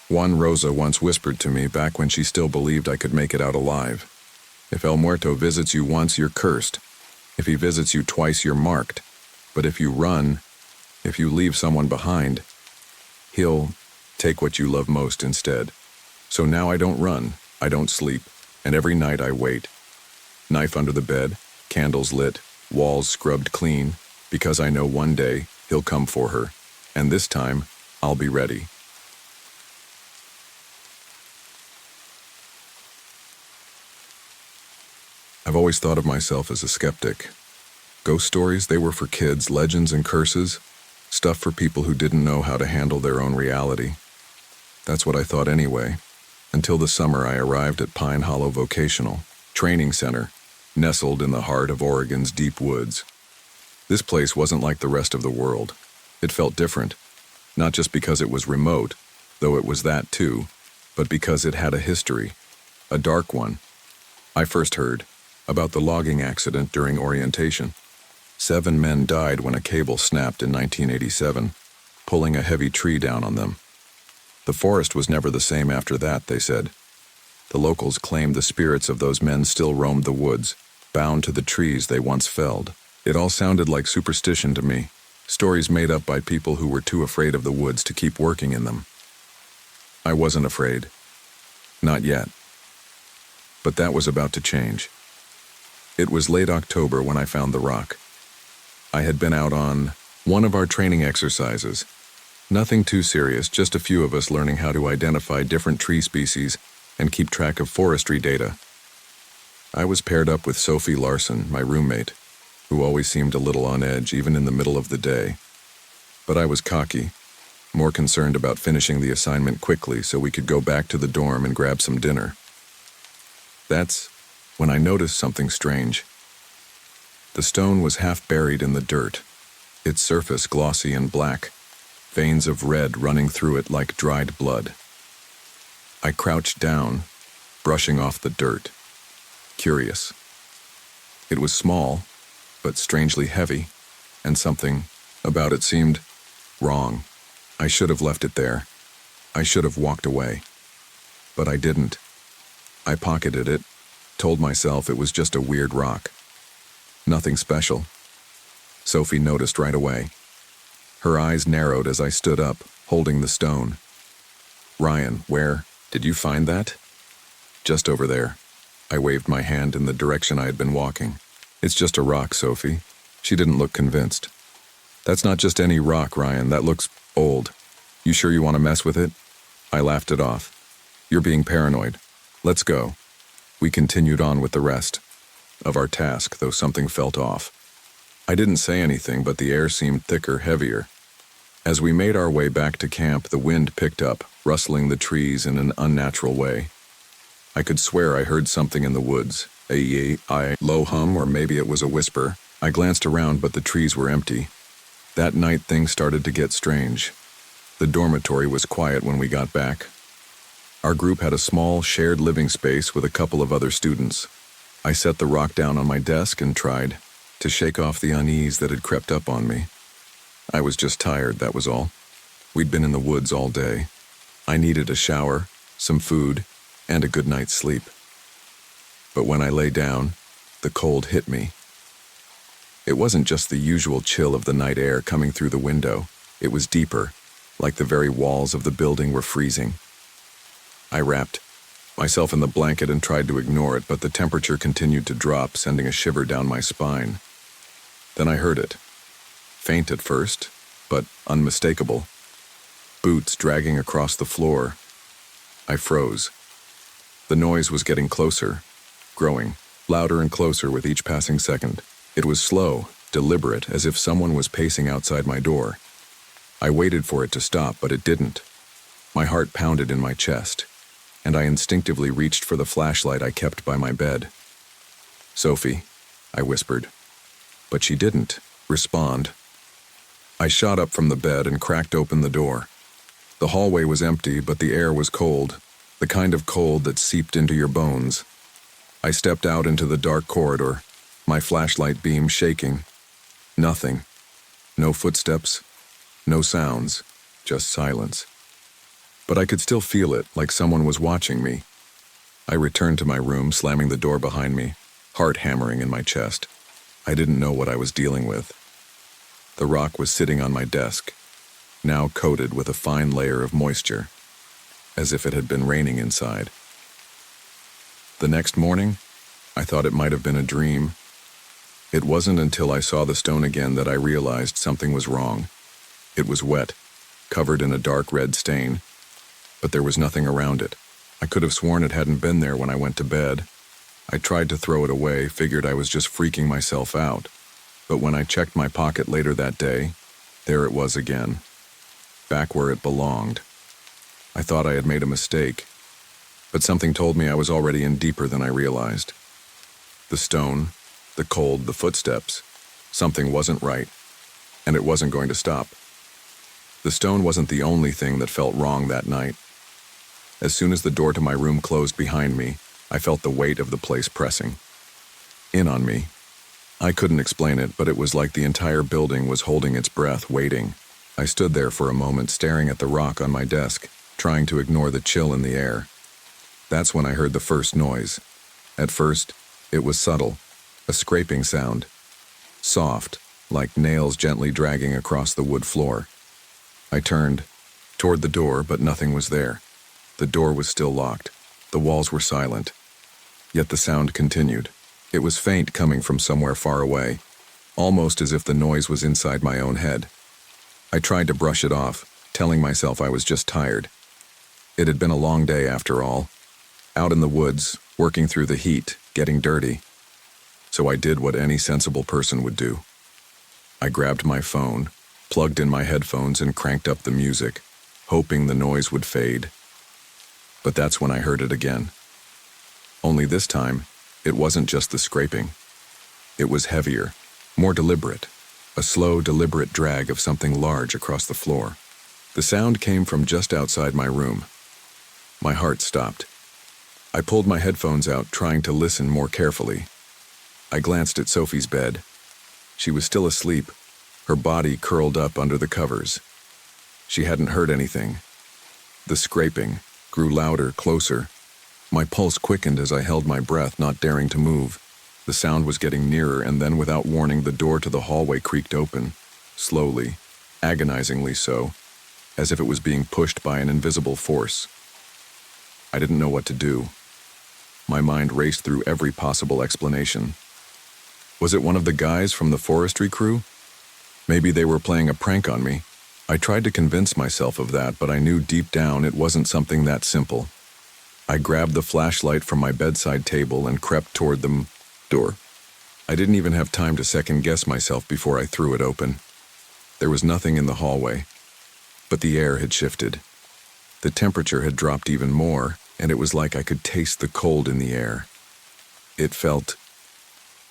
One Rosa once whispered to me back when she still believed I could make it out alive. If El Muerto visits you once, you're cursed. If he visits you twice, you're marked. But if you run, if you leave someone behind, he'll take what you love most instead. So now I don't run, I don't sleep, and every night I wait. Knife under the bed, candles lit, walls scrubbed clean, because I know one day he'll come for her, and this time I'll be ready. I've always thought of myself as a skeptic. Ghost stories, they were for kids, legends and curses, stuff for people who didn't know how to handle their own reality. That's what I thought anyway, until the summer I arrived at Pine Hollow Vocational Training Center, nestled in the heart of Oregon's deep woods. This place wasn't like the rest of the world. It felt different, not just because it was remote, though it was that too, but because it had a history, a dark one. I first heard about the logging accident during orientation. 7 men died when a cable snapped in 1987, pulling a heavy tree down on them. The forest was never the same after that, they said. The locals claimed the spirits of those men still roamed the woods, bound to the trees they once felled. It all sounded like superstition to me, stories made up by people who were too afraid of the woods to keep working in them. I wasn't afraid. Not yet. But that was about to change. It was late October when I found the rock. I had been out on one of our training exercises. Nothing too serious, just a few of us learning how to identify different tree species and keep track of forestry data. I was paired up with Sophie Larson, my roommate, who always seemed a little on edge even in the middle of the day. But I was cocky, more concerned about finishing the assignment quickly so we could go back to the dorm and grab some dinner. That's when I noticed something strange. The stone was half buried in the dirt, its surface glossy and black, veins of red running through it like dried blood. I crouched down, brushing off the dirt, curious. It was small, but strangely heavy, and something about it seemed wrong. I should have left it there. I should have walked away. But I didn't. I pocketed it, told myself it was just a weird rock. Nothing special. Sophie noticed right away. Her eyes narrowed as I stood up, holding the stone. "Ryan, where did you find that?" "Just over there." I waved my hand in the direction I had been walking. "It's just a rock, Sophie." She didn't look convinced. "That's not just any rock, Ryan. That looks old. You sure you want to mess with it?" I laughed it off. "You're being paranoid. Let's go." We continued on with the rest of our task, though something felt off. I didn't say anything, but the air seemed thicker, heavier. As we made our way back to camp, the wind picked up, rustling the trees in an unnatural way. I could swear I heard something in the woods, a low hum, or maybe it was a whisper. I glanced around, but the trees were empty. That night, things started to get strange. The dormitory was quiet when we got back. Our group had a small, shared living space with a couple of other students. I set the rock down on my desk and tried to shake off the unease that had crept up on me. I was just tired, that was all. We'd been in the woods all day. I needed a shower, some food, and a good night's sleep. But when I lay down, the cold hit me. It wasn't just the usual chill of the night air coming through the window. It was deeper, like the very walls of the building were freezing. I wrapped myself in the blanket and tried to ignore it, but the temperature continued to drop, sending a shiver down my spine. Then I heard it. Faint at first, but unmistakable. Boots dragging across the floor. I froze. The noise was getting closer, growing, louder and closer with each passing second. It was slow, deliberate, as if someone was pacing outside my door. I waited for it to stop, but it didn't. My heart pounded in my chest, and I instinctively reached for the flashlight I kept by my bed. "Sophie," I whispered. But she didn't respond. I shot up from the bed and cracked open the door. The hallway was empty, but the air was cold, the kind of cold that seeped into your bones. I stepped out into the dark corridor, my flashlight beam shaking. Nothing. No footsteps, no sounds, just silence. But I could still feel it, like someone was watching me. I returned to my room, slamming the door behind me, heart hammering in my chest. I didn't know what I was dealing with. The rock was sitting on my desk, now coated with a fine layer of moisture, as if it had been raining inside. The next morning, I thought it might have been a dream. It wasn't until I saw the stone again that I realized something was wrong. It was wet, covered in a dark red stain, but there was nothing around it. I could have sworn it hadn't been there when I went to bed. I tried to throw it away, figured I was just freaking myself out. But when I checked my pocket later that day, there it was again, back where it belonged. I thought I had made a mistake, but something told me I was already in deeper than I realized. The stone, the cold, the footsteps, something wasn't right, and it wasn't going to stop. The stone wasn't the only thing that felt wrong that night. As soon as the door to my room closed behind me, I felt the weight of the place pressing in on me. I couldn't explain it, but it was like the entire building was holding its breath, waiting. I stood there for a moment, staring at the rock on my desk, trying to ignore the chill in the air. That's when I heard the first noise. At first, it was subtle, a scraping sound, soft, like nails gently dragging across the wood floor. I turned toward the door, but nothing was there. The door was still locked. The walls were silent. Yet the sound continued. It was faint, coming from somewhere far away, almost as if the noise was inside my own head. I tried to brush it off, telling myself I was just tired. It had been a long day after all, out in the woods, working through the heat, getting dirty. So I did what any sensible person would do. I grabbed my phone, plugged in my headphones, and cranked up the music, hoping the noise would fade. But that's when I heard it again. Only this time, it wasn't just the scraping. It was heavier, more deliberate, a slow, deliberate drag of something large across the floor. The sound came from just outside my room. My heart stopped. I pulled my headphones out, trying to listen more carefully. I glanced at Sophie's bed. She was still asleep, her body curled up under the covers. She hadn't heard anything. The scraping grew louder, closer. My pulse quickened as I held my breath, not daring to move. The sound was getting nearer, and then, without warning, the door to the hallway creaked open, slowly, agonizingly so, as if it was being pushed by an invisible force. I didn't know what to do. My mind raced through every possible explanation. Was it one of the guys from the forestry crew? Maybe they were playing a prank on me. I tried to convince myself of that, but I knew deep down it wasn't something that simple. I grabbed the flashlight from my bedside table and crept toward the door. I didn't even have time to second-guess myself before I threw it open. There was nothing in the hallway, but the air had shifted. The temperature had dropped even more, and it was like I could taste the cold in the air. It felt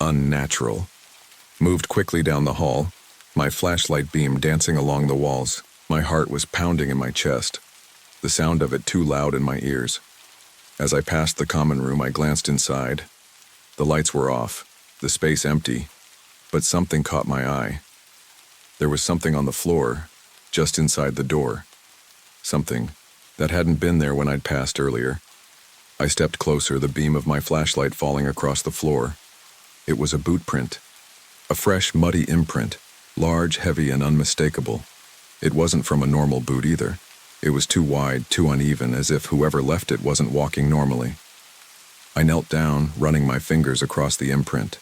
unnatural. Moved quickly down the hall, my flashlight beam dancing along the walls. My heart was pounding in my chest, the sound of it too loud in my ears. As I passed the common room, I glanced inside. The lights were off, the space empty, but something caught my eye. There was something on the floor, just inside the door. Something that hadn't been there when I'd passed earlier. I stepped closer, the beam of my flashlight falling across the floor. It was a boot print. A fresh, muddy imprint, large, heavy, and unmistakable. It wasn't from a normal boot either. It was too wide, too uneven, as if whoever left it wasn't walking normally. I knelt down, running my fingers across the imprint.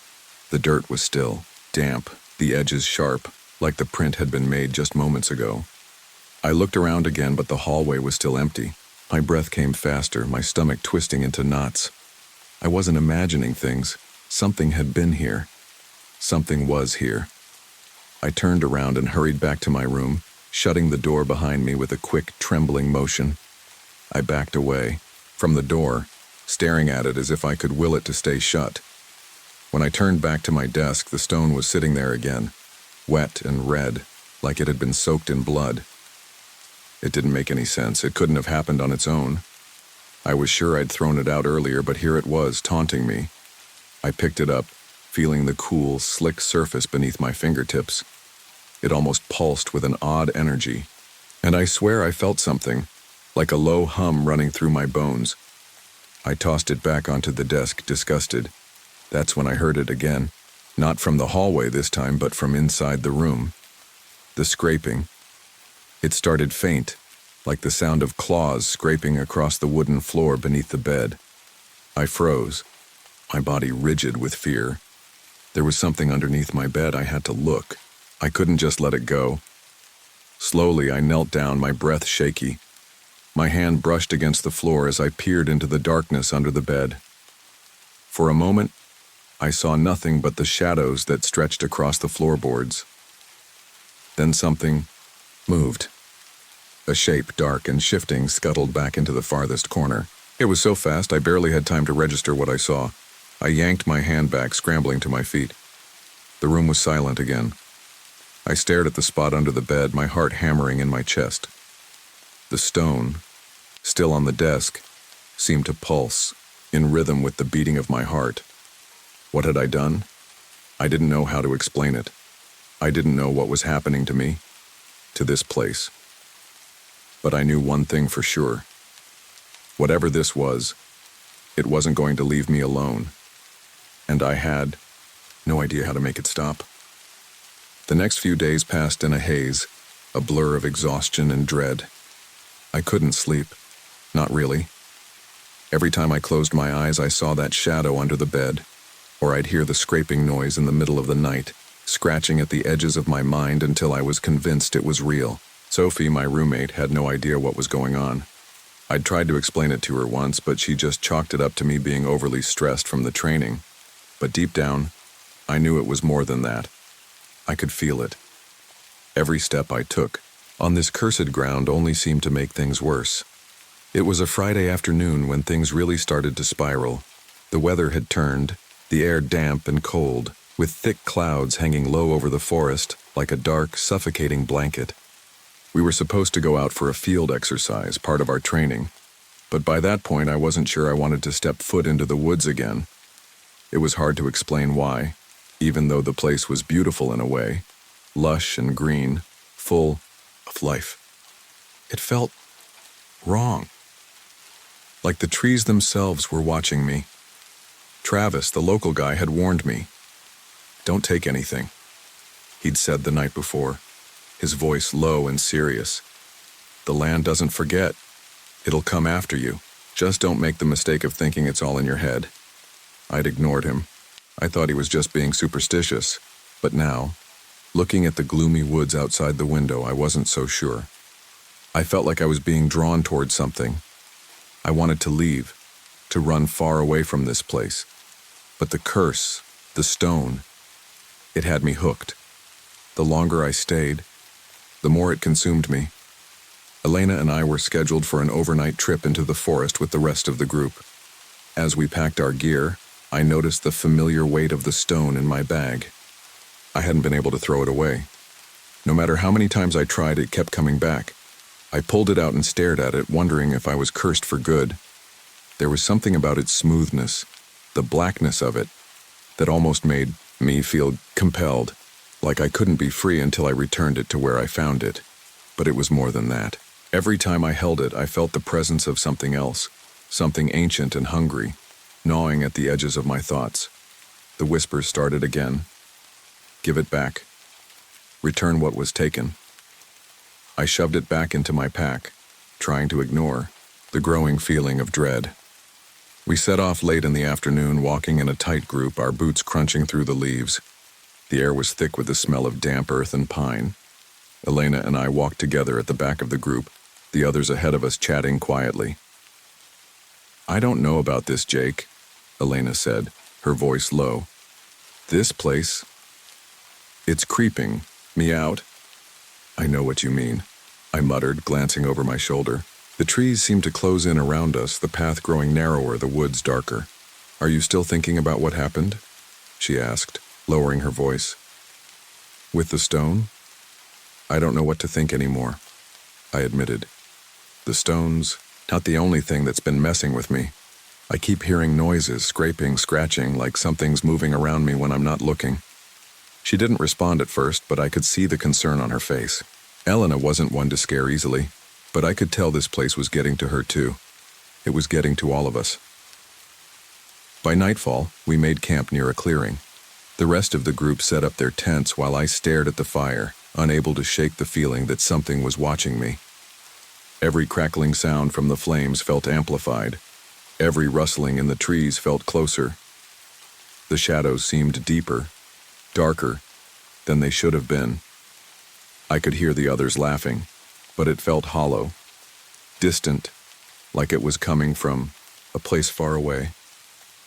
The dirt was still, damp, the edges sharp, like the print had been made just moments ago. I looked around again, but the hallway was still empty. My breath came faster, my stomach twisting into knots. I wasn't imagining things. Something had been here. Something was here. I turned around and hurried back to my room, shutting the door behind me with a quick, trembling motion. I backed away from the door, staring at it as if I could will it to stay shut. When I turned back to my desk, the stone was sitting there again, wet and red, like it had been soaked in blood. It didn't make any sense. It couldn't have happened on its own. I was sure I'd thrown it out earlier, but here it was, taunting me. I picked it up, feeling the cool, slick surface beneath my fingertips. It almost pulsed with an odd energy, and I swear I felt something, like a low hum running through my bones. I tossed it back onto the desk, disgusted. That's when I heard it again, not from the hallway this time, but from inside the room. The scraping. It started faint, like the sound of claws scraping across the wooden floor beneath the bed. I froze, my body rigid with fear. There was something underneath my bed. I had to look. I couldn't just let it go. Slowly, I knelt down, my breath shaky. My hand brushed against the floor as I peered into the darkness under the bed. For a moment, I saw nothing but the shadows that stretched across the floorboards. Then something moved. A shape, dark and shifting, scuttled back into the farthest corner. It was so fast I barely had time to register what I saw. I yanked my hand back, scrambling to my feet. The room was silent again. I stared at the spot under the bed, my heart hammering in my chest. The stone, still on the desk, seemed to pulse, in rhythm with the beating of my heart. What had I done? I didn't know how to explain it. I didn't know what was happening to me, to this place. But I knew one thing for sure. Whatever this was, it wasn't going to leave me alone. And I had no idea how to make it stop. The next few days passed in a haze, a blur of exhaustion and dread. I couldn't sleep. Not really. Every time I closed my eyes, I saw that shadow under the bed, or I'd hear the scraping noise in the middle of the night, scratching at the edges of my mind until I was convinced it was real. Sophie, my roommate, had no idea what was going on. I'd tried to explain it to her once, but she just chalked it up to me being overly stressed from the training. But deep down, I knew it was more than that. I could feel it. Every step I took on this cursed ground only seemed to make things worse. It was a Friday afternoon when things really started to spiral. The weather had turned, the air damp and cold, with thick clouds hanging low over the forest like a dark, suffocating blanket. We were supposed to go out for a field exercise, part of our training, but by that point I wasn't sure I wanted to step foot into the woods again. It was hard to explain why, even though the place was beautiful in a way, lush and green, full of life. It felt wrong. Like the trees themselves were watching me. Travis, the local guy, had warned me. Don't take anything, he'd said the night before, his voice low and serious. The land doesn't forget. It'll come after you. Just don't make the mistake of thinking it's all in your head. I'd ignored him. I thought he was just being superstitious. But now, looking at the gloomy woods outside the window, I wasn't so sure. I felt like I was being drawn towards something. I wanted to leave, to run far away from this place. But the curse, The stone. It had me hooked. The longer I stayed, the more it consumed me. Elena and I were scheduled for an overnight trip into the forest with the rest of the group. As we packed our gear, I noticed the familiar weight of the stone in my bag. I hadn't been able to throw it away. No matter how many times I tried, it kept coming back. I pulled it out and stared at it, wondering if I was cursed for good. There was something about its smoothness, the blackness of it, that almost made me feel compelled, like I couldn't be free until I returned it to where I found it. But it was more than that. Every time I held it, I felt the presence of something else, something ancient and hungry, gnawing at the edges of my thoughts. The whispers started again. Give it back. Return what was taken. I shoved it back into my pack, trying to ignore the growing feeling of dread. We set off late in the afternoon, walking in a tight group, our boots crunching through the leaves. The air was thick with the smell of damp earth and pine. Elena and I walked together at the back of the group, the others ahead of us chatting quietly. "I don't know about this, Jake," Elena said, her voice low. "This place, it's creeping me out." "I know what you mean," I muttered, glancing over my shoulder. The trees seemed to close in around us, the path growing narrower, the woods darker. "Are you still thinking about what happened?" she asked, lowering her voice. "With the stone?" "I don't know what to think anymore," I admitted. "The stone's not the only thing that's been messing with me. I keep hearing noises, scraping, scratching, like something's moving around me when I'm not looking." She didn't respond at first, but I could see the concern on her face. Elena wasn't one to scare easily, but I could tell this place was getting to her too. It was getting to all of us. By nightfall, we made camp near a clearing. The rest of the group set up their tents while I stared at the fire, unable to shake the feeling that something was watching me. Every crackling sound from the flames felt amplified. Every rustling in the trees felt closer. The shadows seemed deeper, darker than they should have been. I could hear the others laughing, but it felt hollow, distant, like it was coming from a place far away.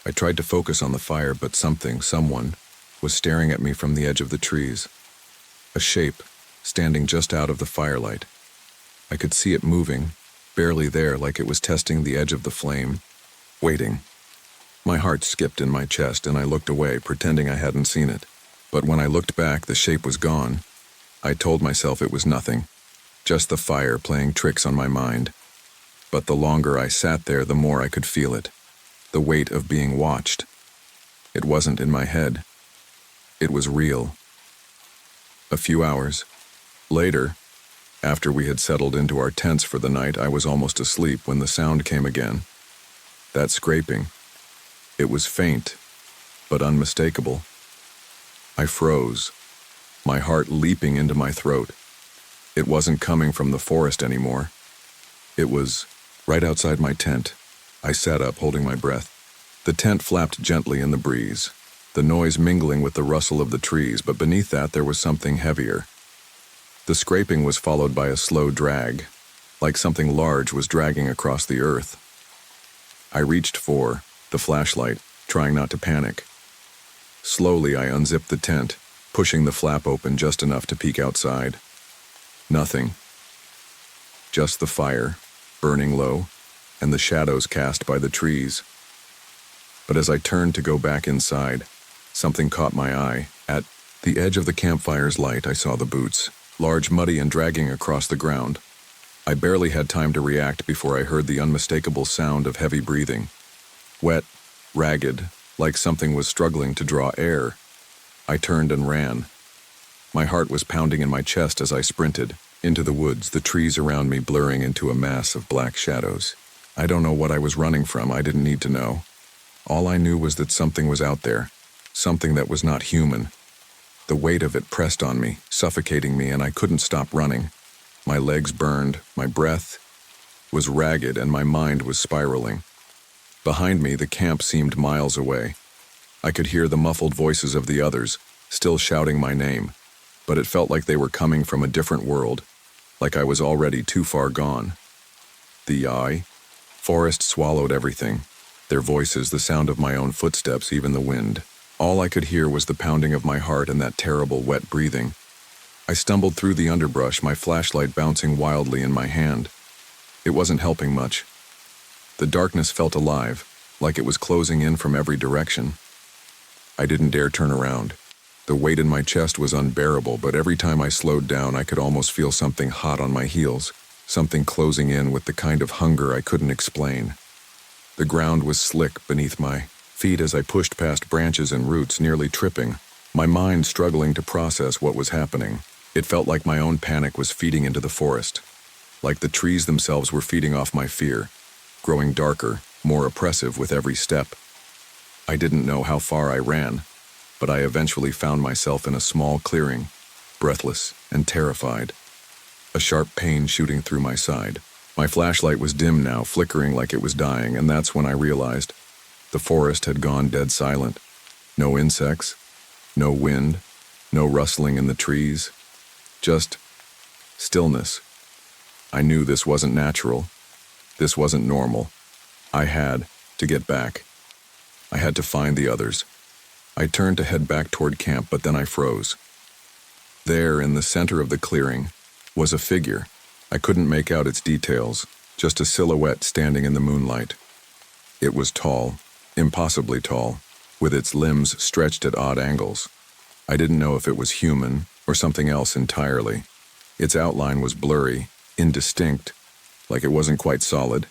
I tried to focus on the fire, but someone, was staring at me from the edge of the trees. A shape, standing just out of the firelight. I could see it moving, barely there, like it was testing the edge of the flame, waiting. My heart skipped in my chest, and I looked away, pretending I hadn't seen it. But when I looked back, the shape was gone. I told myself it was nothing, just the fire playing tricks on my mind. But the longer I sat there, the more I could feel it, the weight of being watched. It wasn't in my head. It was real. A few hours later, after we had settled into our tents for the night, I was almost asleep when the sound came again. That scraping. It was faint, but unmistakable. I froze, my heart leaping into my throat. It wasn't coming from the forest anymore. It was right outside my tent. I sat up, holding my breath. The tent flapped gently in the breeze, the noise mingling with the rustle of the trees, but beneath that there was something heavier. The scraping was followed by a slow drag, like something large was dragging across the earth. I reached for the flashlight, trying not to panic. Slowly, I unzipped the tent, pushing the flap open just enough to peek outside. Nothing. Just the fire, burning low, and the shadows cast by the trees. But as I turned to go back inside, something caught my eye. At the edge of the campfire's light, I saw the boots, large, muddy, and dragging across the ground. I barely had time to react before I heard the unmistakable sound of heavy breathing. Wet, ragged, like something was struggling to draw air. I turned and ran. My heart was pounding in my chest as I sprinted into the woods, the trees around me blurring into a mass of black shadows. I don't know what I was running from. I didn't need to know. All I knew was that something was out there, something that was not human. The weight of it pressed on me, suffocating me, and I couldn't stop running. My legs burned, my breath was ragged, and my mind was spiraling. Behind me, the camp seemed miles away. I could hear the muffled voices of the others, still shouting my name, but it felt like they were coming from a different world, like I was already too far gone. The forest swallowed everything, their voices, the sound of my own footsteps, even the wind. All I could hear was the pounding of my heart and that terrible wet breathing. I stumbled through the underbrush, my flashlight bouncing wildly in my hand. It wasn't helping much. The darkness felt alive, like it was closing in from every direction. I didn't dare turn around. The weight in my chest was unbearable, but every time I slowed down, I could almost feel something hot on my heels, something closing in with the kind of hunger I couldn't explain. The ground was slick beneath my feet as I pushed past branches and roots, nearly tripping, my mind struggling to process what was happening. It felt like my own panic was feeding into the forest, like the trees themselves were feeding off my fear, growing darker, more oppressive with every step. I didn't know how far I ran, but I eventually found myself in a small clearing, breathless and terrified, a sharp pain shooting through my side. My flashlight was dim now, flickering like it was dying, and that's when I realized the forest had gone dead silent. No insects, no wind, no rustling in the trees, just stillness. I knew this wasn't natural. This wasn't normal. I had to get back. I had to find the others. I turned to head back toward camp, but then I froze. There, in the center of the clearing, was a figure. I couldn't make out its details, just a silhouette standing in the moonlight. It was tall, impossibly tall, with its limbs stretched at odd angles. I didn't know if it was human or something else entirely. Its outline was blurry, indistinct, like it wasn't quite solid.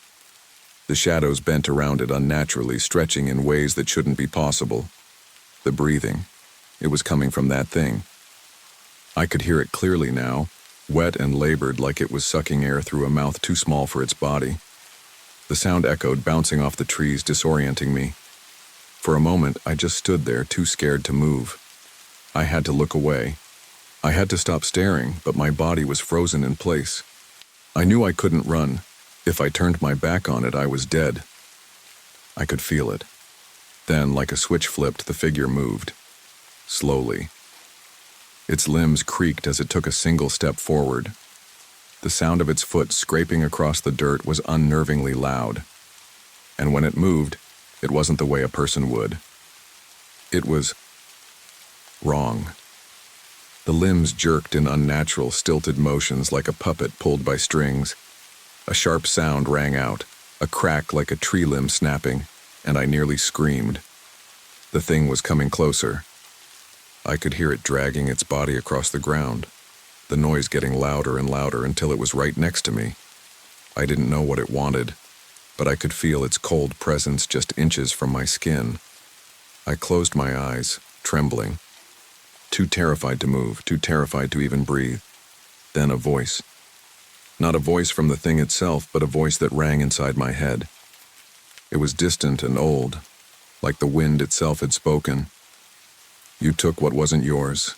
The shadows bent around it unnaturally, stretching in ways that shouldn't be possible. The breathing, it was coming from that thing. I could hear it clearly now, wet and labored, like it was sucking air through a mouth too small for its body. The sound echoed, bouncing off the trees, disorienting me. For a moment, I just stood there, too scared to move. I had to look away. I had to stop staring, but my body was frozen in place. I knew I couldn't run. If I turned my back on it, I was dead. I could feel it. Then, like a switch flipped, the figure moved. Slowly. Its limbs creaked as it took a single step forward. The sound of its foot scraping across the dirt was unnervingly loud. And when it moved, it wasn't the way a person would. It was wrong. The limbs jerked in unnatural, stilted motions like a puppet pulled by strings. A sharp sound rang out, a crack like a tree limb snapping, and I nearly screamed. The thing was coming closer. I could hear it dragging its body across the ground, the noise getting louder and louder until it was right next to me. I didn't know what it wanted, but I could feel its cold presence just inches from my skin. I closed my eyes, trembling, too terrified to move, too terrified to even breathe. Then a voice. Not a voice from the thing itself, but a voice that rang inside my head. It was distant and old, like the wind itself had spoken. You took what wasn't yours.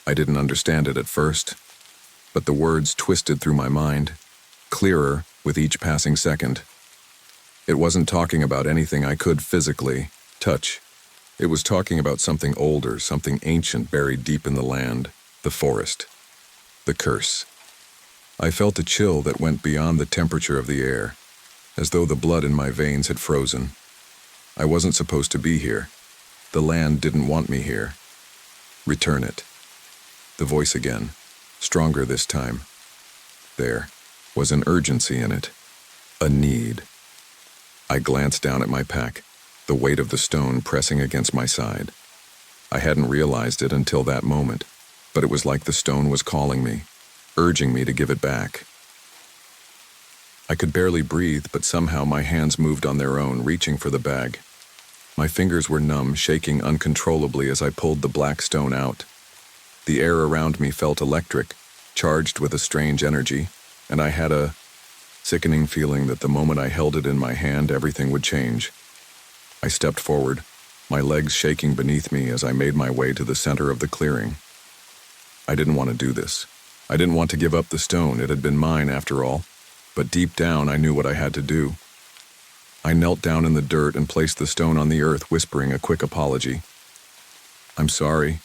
I didn't understand it at first, but the words twisted through my mind, clearer with each passing second. It wasn't talking about anything I could physically touch. It was talking about something older, something ancient buried deep in the land, the forest, the curse. I felt a chill that went beyond the temperature of the air, as though the blood in my veins had frozen. I wasn't supposed to be here. The land didn't want me here. Return it. The voice again, stronger this time. There was an urgency in it, a need. I glanced down at my pack, the weight of the stone pressing against my side. I hadn't realized it until that moment, but it was like the stone was calling me, urging me to give it back. I could barely breathe, but somehow my hands moved on their own, reaching for the bag. My fingers were numb, shaking uncontrollably as I pulled the black stone out. The air around me felt electric, charged with a strange energy, and I had a sickening feeling that the moment I held it in my hand, everything would change. I stepped forward, my legs shaking beneath me as I made my way to the center of the clearing. I didn't want to do this. I didn't want to give up the stone. It had been mine after all, but deep down I knew what I had to do. I knelt down in the dirt and placed the stone on the earth, whispering a quick apology. "I'm sorry,"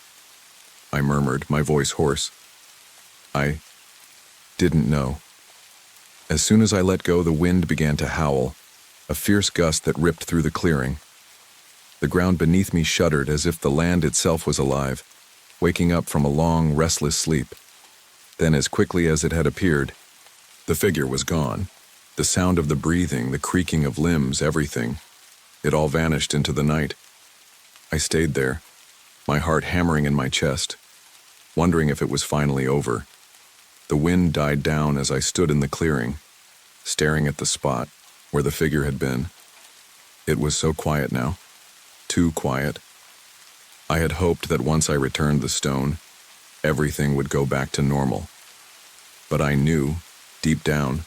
I murmured, my voice hoarse. "I didn't know." As soon as I let go, the wind began to howl, a fierce gust that ripped through the clearing. The ground beneath me shuddered as if the land itself was alive, waking up from a long, restless sleep. Then, as quickly as it had appeared, the figure was gone. The sound of the breathing, the creaking of limbs, everything. It all vanished into the night. I stayed there, my heart hammering in my chest, wondering if it was finally over. The wind died down as I stood in the clearing, staring at the spot where the figure had been. It was so quiet now, too quiet. I had hoped that once I returned the stone, everything would go back to normal. But I knew, deep down,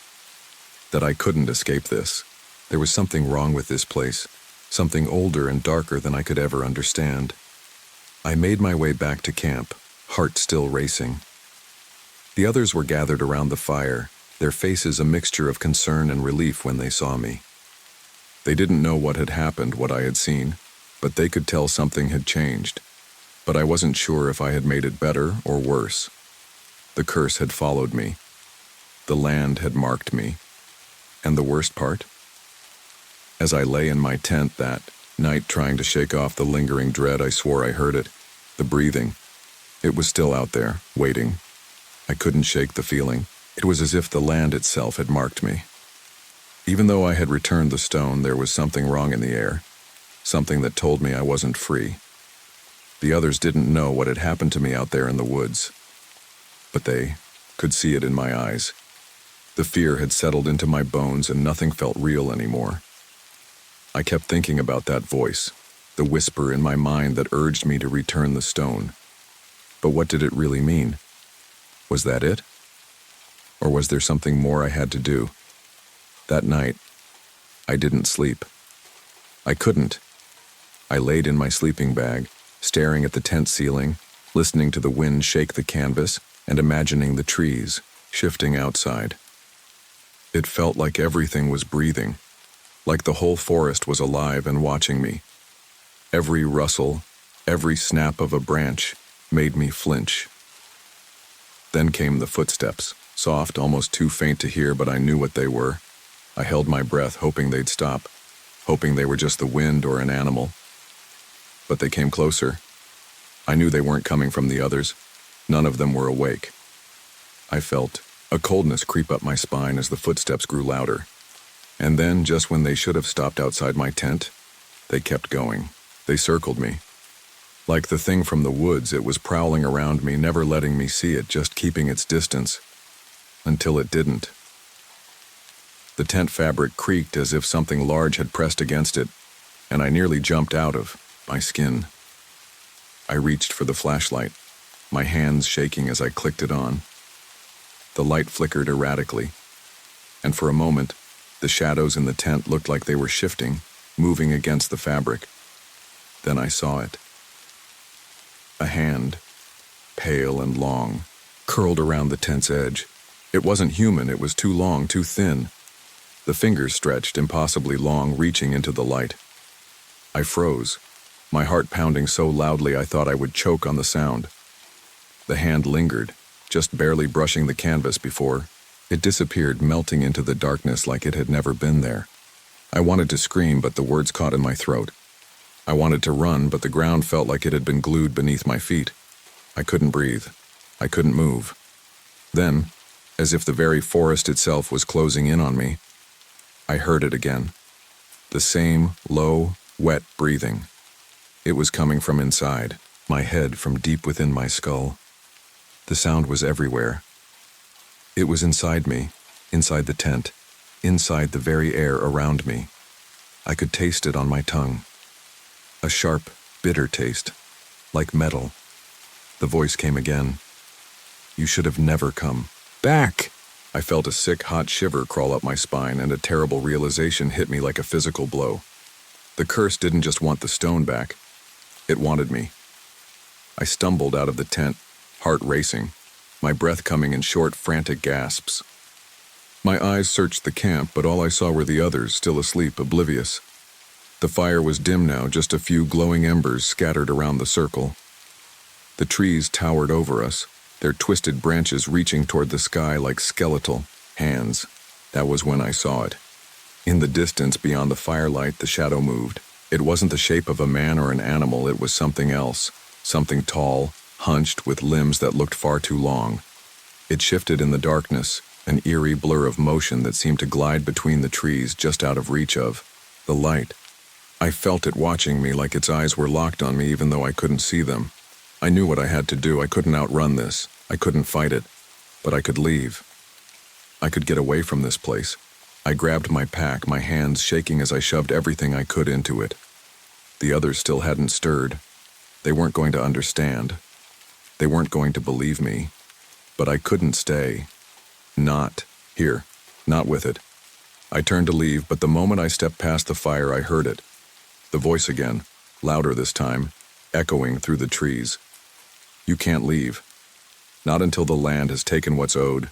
that I couldn't escape this. There was something wrong with this place, something older and darker than I could ever understand. I made my way back to camp, heart still racing. The others were gathered around the fire, their faces a mixture of concern and relief when they saw me. They didn't know what had happened, what I had seen, but they could tell something had changed. But I wasn't sure if I had made it better or worse. The curse had followed me. The land had marked me. And the worst part? As I lay in my tent that night trying to shake off the lingering dread, I swore I heard it. The breathing. It was still out there, waiting. I couldn't shake the feeling. It was as if the land itself had marked me. Even though I had returned the stone, there was something wrong in the air. Something that told me I wasn't free. The others didn't know what had happened to me out there in the woods. But they could see it in my eyes. The fear had settled into my bones and nothing felt real anymore. I kept thinking about that voice, the whisper in my mind that urged me to return the stone. But what did it really mean? Was that it? Or was there something more I had to do? That night, I didn't sleep. I couldn't. I laid in my sleeping bag, staring at the tent ceiling, listening to the wind shake the canvas, and imagining the trees shifting outside. It felt like everything was breathing, like the whole forest was alive and watching me. Every rustle, every snap of a branch made me flinch. Then came the footsteps, soft, almost too faint to hear, but I knew what they were. I held my breath, hoping they'd stop, hoping they were just the wind or an animal. But they came closer. I knew they weren't coming from the others. None of them were awake. I felt a coldness creep up my spine as the footsteps grew louder. And then, just when they should have stopped outside my tent, they kept going. They circled me. Like the thing from the woods, it was prowling around me, never letting me see it, just keeping its distance. Until it didn't. The tent fabric creaked as if something large had pressed against it, and I nearly jumped out of my skin. I reached for the flashlight, my hands shaking as I clicked it on. The light flickered erratically, and for a moment, the shadows in the tent looked like they were shifting, moving against the fabric. Then I saw it. A hand, pale and long, curled around the tent's edge. It wasn't human, it was too long, too thin. The fingers stretched impossibly long, reaching into the light. I froze, my heart pounding so loudly I thought I would choke on the sound. The hand lingered, just barely brushing the canvas before it disappeared, melting into the darkness like it had never been there. I wanted to scream, but the words caught in my throat. I wanted to run, but the ground felt like it had been glued beneath my feet. I couldn't breathe. I couldn't move. Then, as if the very forest itself was closing in on me, I heard it again. The same low, wet breathing. It was coming from inside, my head, from deep within my skull. The sound was everywhere. It was inside me, inside the tent, inside the very air around me. I could taste it on my tongue. A sharp, bitter taste, like metal. The voice came again. You should have never come. Back! I felt a sick, hot shiver crawl up my spine, and a terrible realization hit me like a physical blow. The curse didn't just want the stone back. It wanted me. I stumbled out of the tent, heart racing, my breath coming in short, frantic gasps. My eyes searched the camp, but all I saw were the others, still asleep, oblivious. The fire was dim now, just a few glowing embers scattered around the circle. The trees towered over us, their twisted branches reaching toward the sky like skeletal hands. That was when I saw it. In the distance, beyond the firelight, the shadow moved, It wasn't the shape of a man or an animal, it was something else, something tall, hunched, with limbs that looked far too long. It shifted in the darkness, an eerie blur of motion that seemed to glide between the trees just out of reach of the light. I felt it watching me, like its eyes were locked on me even though I couldn't see them. I knew what I had to do. I couldn't outrun this. I couldn't fight it. But I could leave. I could get away from this place. I grabbed my pack, my hands shaking as I shoved everything I could into it. The others still hadn't stirred. They weren't going to understand. They weren't going to believe me. But I couldn't stay. Not here. Not with it. I turned to leave, but the moment I stepped past the fire, I heard it. The voice again, louder this time, echoing through the trees. You can't leave. Not until the land has taken what's owed.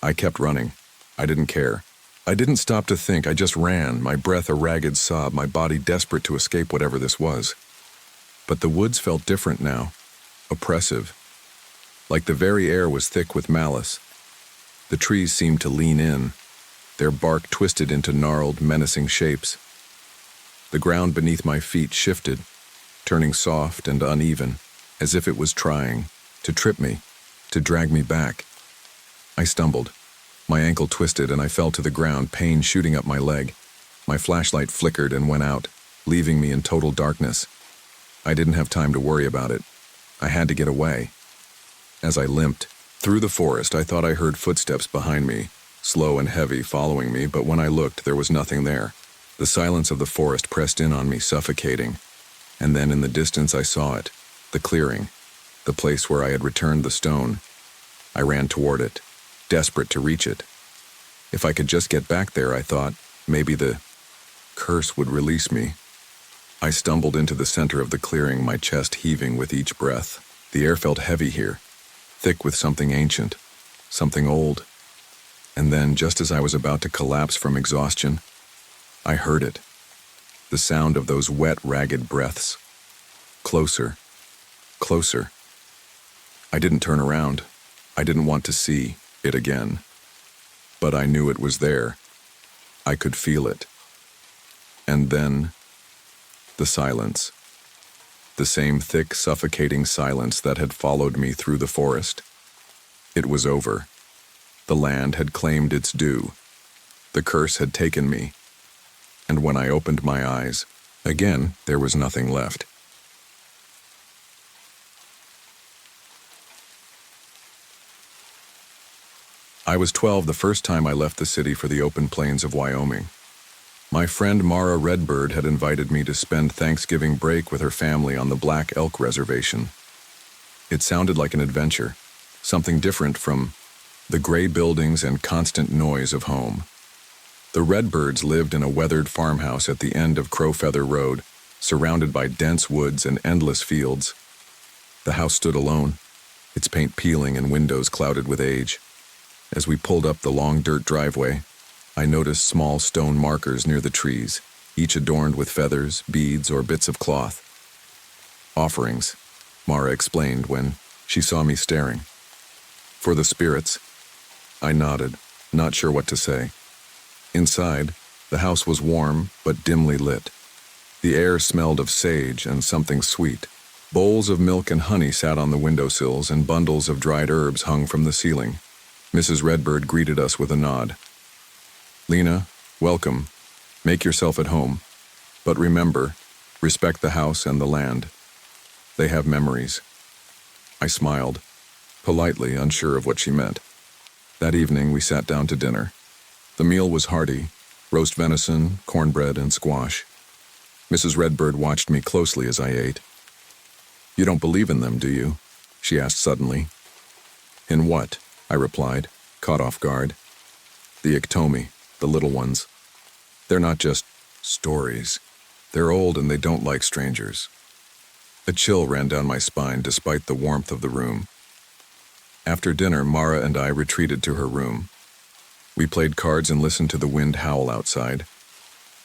I kept running. I didn't care. I didn't stop to think. I just ran, my breath a ragged sob, my body desperate to escape whatever this was. But the woods felt different now, oppressive. Like the very air was thick with malice. The trees seemed to lean in, their bark twisted into gnarled, menacing shapes. The ground beneath my feet shifted, turning soft and uneven, as if it was trying to trip me, to drag me back. I stumbled. My ankle twisted and I fell to the ground, pain shooting up my leg. My flashlight flickered and went out, leaving me in total darkness. I didn't have time to worry about it. I had to get away. As I limped through the forest, I thought I heard footsteps behind me, slow and heavy, following me, but when I looked, there was nothing there. The silence of the forest pressed in on me, suffocating. And then in the distance I saw it, the clearing, the place where I had returned the stone. I ran toward it, desperate to reach it. If I could just get back there, I thought, maybe the curse would release me. I stumbled into the center of the clearing, my chest heaving with each breath. The air felt heavy here, thick with something ancient, something old. And then, just as I was about to collapse from exhaustion, I heard it. The sound of those wet, ragged breaths. Closer. Closer. I didn't turn around. I didn't want to see it again. But I knew it was there. I could feel it. And then, the silence. The same thick, suffocating silence that had followed me through the forest. It was over. The land had claimed its due. The curse had taken me. And when I opened my eyes, again, there was nothing left. I was 12 the first time I left the city for the open plains of Wyoming. My friend Mara Redbird had invited me to spend Thanksgiving break with her family on the Black Elk Reservation. It sounded like an adventure, something different from the gray buildings and constant noise of home. The Redbirds lived in a weathered farmhouse at the end of Crowfeather Road, surrounded by dense woods and endless fields. The house stood alone, its paint peeling and windows clouded with age. As we pulled up the long dirt driveway, I noticed small stone markers near the trees, each adorned with feathers, beads, or bits of cloth. Offerings, Mara explained when she saw me staring. For the spirits. I nodded, not sure what to say. Inside, the house was warm but dimly lit. The air smelled of sage and something sweet. Bowls of milk and honey sat on the windowsills and bundles of dried herbs hung from the ceiling. Mrs. Redbird greeted us with a nod. Lena, welcome. Make yourself at home. But remember, respect the house and the land. They have memories. I smiled, politely, unsure of what she meant. That evening, we sat down to dinner. The meal was hearty, roast venison, cornbread, and squash. Mrs. Redbird watched me closely as I ate. You don't believe in them, do you? She asked suddenly. In what? I replied, caught off guard. The Iktomi, the little ones. They're not just stories. They're old and they don't like strangers. A chill ran down my spine despite the warmth of the room. After dinner, Mara and I retreated to her room. We played cards and listened to the wind howl outside.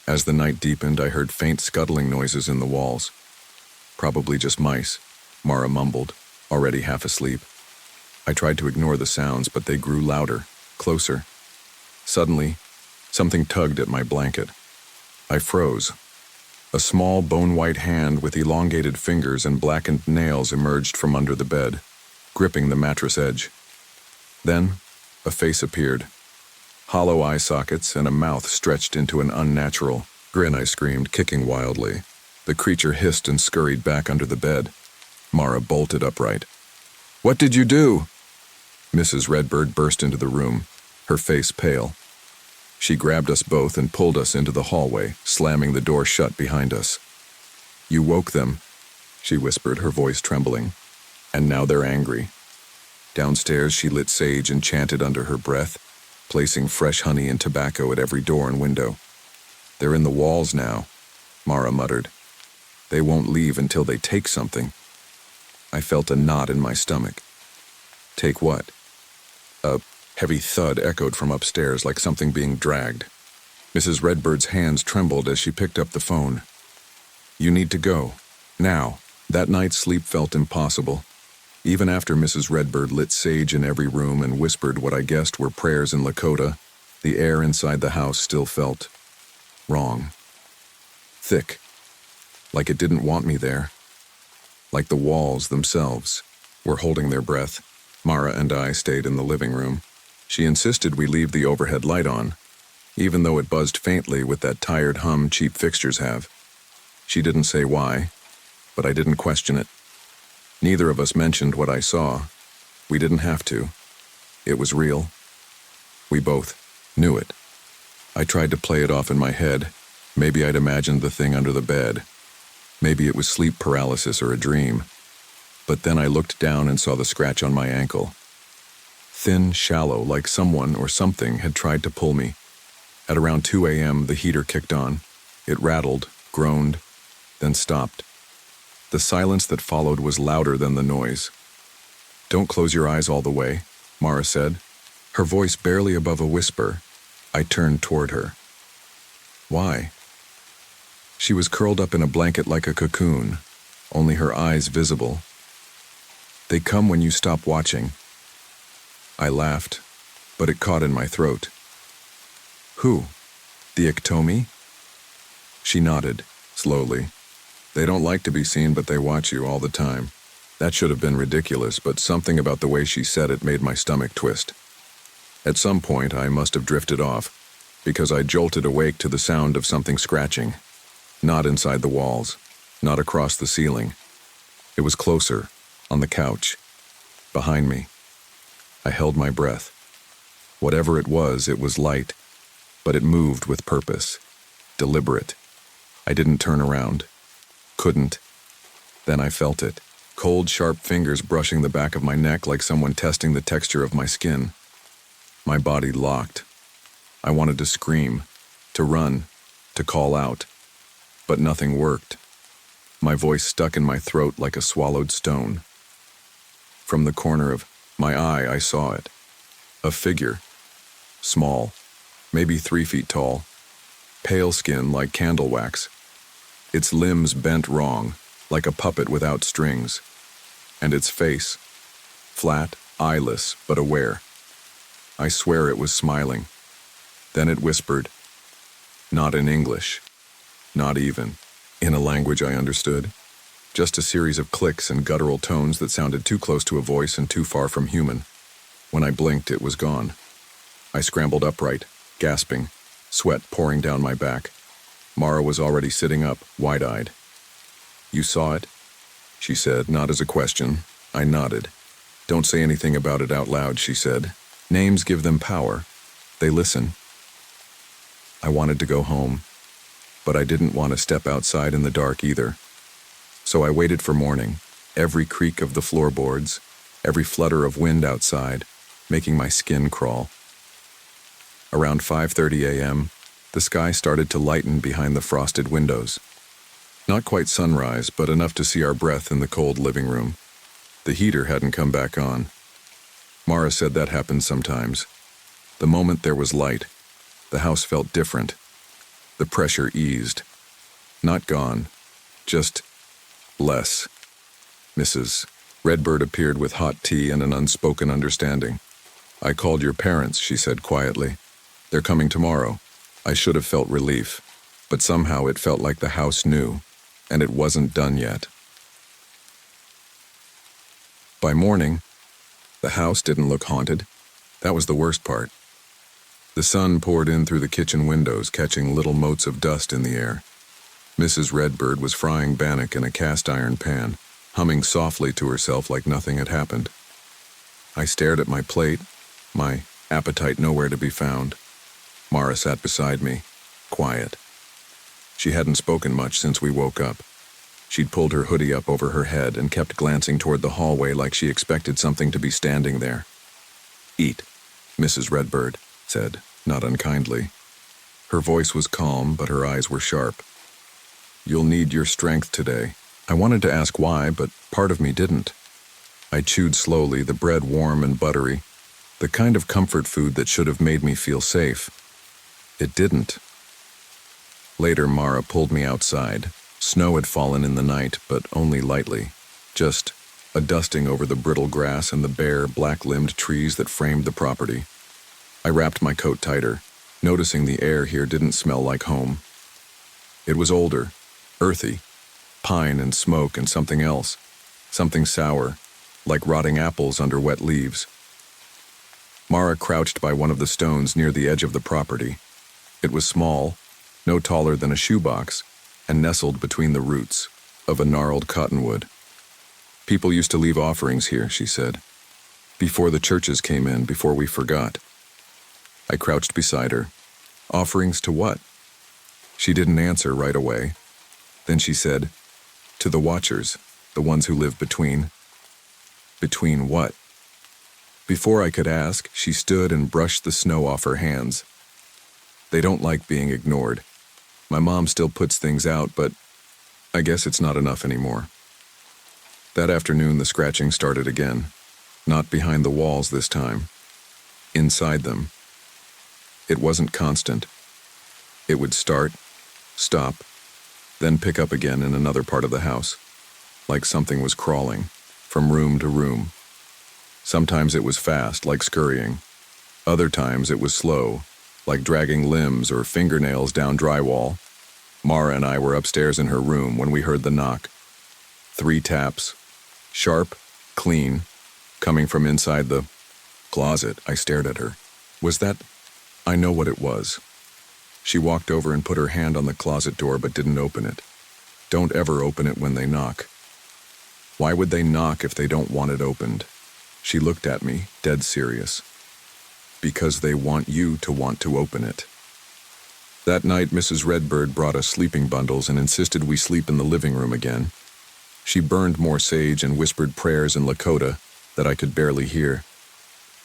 As the night deepened, I heard faint scuttling noises in the walls. Probably just mice, Mara mumbled, already half asleep. I tried to ignore the sounds, but they grew louder, closer. Suddenly, something tugged at my blanket. I froze. A small bone-white hand with elongated fingers and blackened nails emerged from under the bed, gripping the mattress edge. Then, a face appeared. Hollow eye sockets and a mouth stretched into an unnatural grin, I screamed, kicking wildly. The creature hissed and scurried back under the bed. Mara bolted upright. "What did you do?" Mrs. Redbird burst into the room, her face pale. She grabbed us both and pulled us into the hallway, slamming the door shut behind us. "You woke them," she whispered, her voice trembling. "And now they're angry." Downstairs, she lit sage and chanted under her breath, placing fresh honey and tobacco at every door and window. "They're in the walls now," Mara muttered. "They won't leave until they take something." I felt a knot in my stomach. "Take what?" A heavy thud echoed from upstairs like something being dragged. Mrs. Redbird's hands trembled as she picked up the phone. "You need to go. Now." That night's sleep felt impossible. Even after Mrs. Redbird lit sage in every room and whispered what I guessed were prayers in Lakota, the air inside the house still felt wrong. Thick. Like it didn't want me there. Like the walls themselves were holding their breath. Mara and I stayed in the living room. She insisted we leave the overhead light on, even though it buzzed faintly with that tired hum cheap fixtures have. She didn't say why, but I didn't question it. Neither of us mentioned what I saw. We didn't have to. It was real. We both knew it. I tried to play it off in my head. Maybe I'd imagined the thing under the bed. Maybe it was sleep paralysis or a dream. But then I looked down and saw the scratch on my ankle. Thin, shallow, like someone or something had tried to pull me. At around 2 a.m., the heater kicked on. It rattled, groaned, then stopped. The silence that followed was louder than the noise. "Don't close your eyes all the way," Mara said, her voice barely above a whisper. I turned toward her. "Why?" She was curled up in a blanket like a cocoon, only her eyes visible. "They come when you stop watching." I laughed, but it caught in my throat. "Who? The Iktomi?" She nodded, slowly. "They don't like to be seen, but they watch you all the time." That should have been ridiculous, but something about the way she said it made my stomach twist. At some point, I must have drifted off, because I jolted awake to the sound of something scratching. Not inside the walls, not across the ceiling. It was closer, on the couch, behind me. I held my breath. Whatever it was light, but it moved with purpose, deliberate. I didn't turn around. Couldn't. Then I felt it. Cold, sharp fingers brushing the back of my neck like someone testing the texture of my skin. My body locked. I wanted to scream, to run, to call out. But nothing worked. My voice stuck in my throat like a swallowed stone. From the corner of my eye, I saw it. A figure. Small, maybe 3 feet tall. Pale skin like candle wax. Its limbs bent wrong, like a puppet without strings. And its face. Flat, eyeless, but aware. I swear it was smiling. Then it whispered. Not in English. Not even in a language I understood. Just a series of clicks and guttural tones that sounded too close to a voice and too far from human. When I blinked, it was gone. I scrambled upright, gasping, sweat pouring down my back. Mara was already sitting up, wide-eyed. "You saw it?" she said, not as a question. I nodded. "Don't say anything about it out loud," she said. "Names give them power. They listen." I wanted to go home, but I didn't want to step outside in the dark either. So I waited for morning, every creak of the floorboards, every flutter of wind outside, making my skin crawl. Around 5:30 a.m., the sky started to lighten behind the frosted windows. Not quite sunrise, but enough to see our breath in the cold living room. The heater hadn't come back on. Mara said that happened sometimes. The moment there was light, the house felt different. The pressure eased. Not gone, just less. Mrs. Redbird appeared with hot tea and an unspoken understanding. "I called your parents," she said quietly. "They're coming tomorrow." I should have felt relief, but somehow it felt like the house knew, and it wasn't done yet. By morning, the house didn't look haunted. That was the worst part. The sun poured in through the kitchen windows, catching little motes of dust in the air. Mrs. Redbird was frying bannock in a cast-iron pan, humming softly to herself like nothing had happened. I stared at my plate, my appetite nowhere to be found. Mara sat beside me, quiet. She hadn't spoken much since we woke up. She'd pulled her hoodie up over her head and kept glancing toward the hallway like she expected something to be standing there. "Eat," Mrs. Redbird said, not unkindly. Her voice was calm, but her eyes were sharp. "You'll need your strength today." I wanted to ask why, but part of me didn't. I chewed slowly, the bread warm and buttery, the kind of comfort food that should have made me feel safe. It didn't. Later, Mara pulled me outside. Snow had fallen in the night, but only lightly. Just a dusting over the brittle grass and the bare, black-limbed trees that framed the property. I wrapped my coat tighter, noticing the air here didn't smell like home. It was older, earthy, pine and smoke and something else, something sour, like rotting apples under wet leaves. Mara crouched by one of the stones near the edge of the property. It was small, no taller than a shoebox, and nestled between the roots of a gnarled cottonwood. "People used to leave offerings here," she said, "before the churches came in, before we forgot." I crouched beside her. "Offerings to what?" She didn't answer right away. Then she said, "To the watchers, the ones who live between." "Between what?" Before I could ask, she stood and brushed the snow off her hands. "They don't like being ignored. My mom still puts things out, but I guess it's not enough anymore." That afternoon, the scratching started again. Not behind the walls this time. Inside them. It wasn't constant. It would start, stop, then pick up again in another part of the house, like something was crawling, from room to room. Sometimes it was fast, like scurrying. Other times it was slow, like dragging limbs or fingernails down drywall. Mara and I were upstairs in her room when we heard the knock. 3 taps. Sharp, clean, coming from inside the closet. I stared at her. Was that? I know what it was. She walked over and put her hand on the closet door but didn't open it. Don't ever open it when they knock. Why would they knock if they don't want it opened? She looked at me, dead serious. Because they want you to want to open it. That night, Mrs. Redbird brought us sleeping bundles and insisted we sleep in the living room again. She burned more sage and whispered prayers in Lakota that I could barely hear.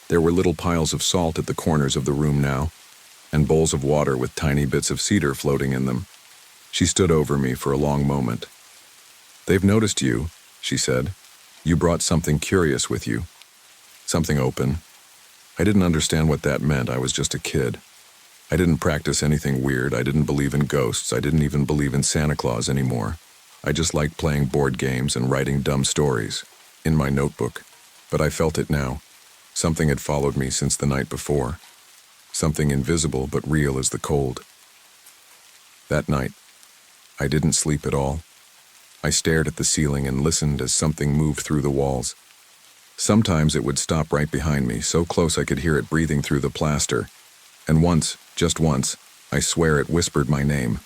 There were little piles of salt at the corners of the room now, and bowls of water with tiny bits of cedar floating in them. She stood over me for a long moment. "They've noticed you," she said. "You brought something curious with you. Something open." I didn't understand what that meant. I was just a kid. I didn't practice anything weird. I didn't believe in ghosts. I didn't even believe in Santa Claus anymore. I just liked playing board games and writing dumb stories in my notebook. But I felt it now. Something had followed me since the night before. Something invisible but real as the cold. That night, I didn't sleep at all. I stared at the ceiling and listened as something moved through the walls. Sometimes it would stop right behind me, so close I could hear it breathing through the plaster. And once, just once, I swear it whispered my name.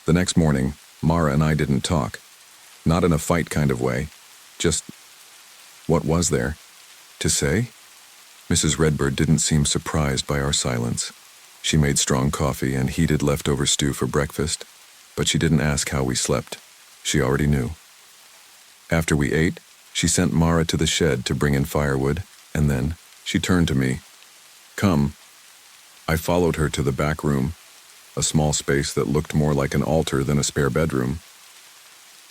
The next morning, Mara and I didn't talk. Not in a fight kind of way. Just, what was there to say? Mrs. Redbird didn't seem surprised by our silence. She made strong coffee and heated leftover stew for breakfast, but she didn't ask how we slept. She already knew. After we ate, she sent Mara to the shed to bring in firewood, and then she turned to me. "Come." I followed her to the back room, a small space that looked more like an altar than a spare bedroom.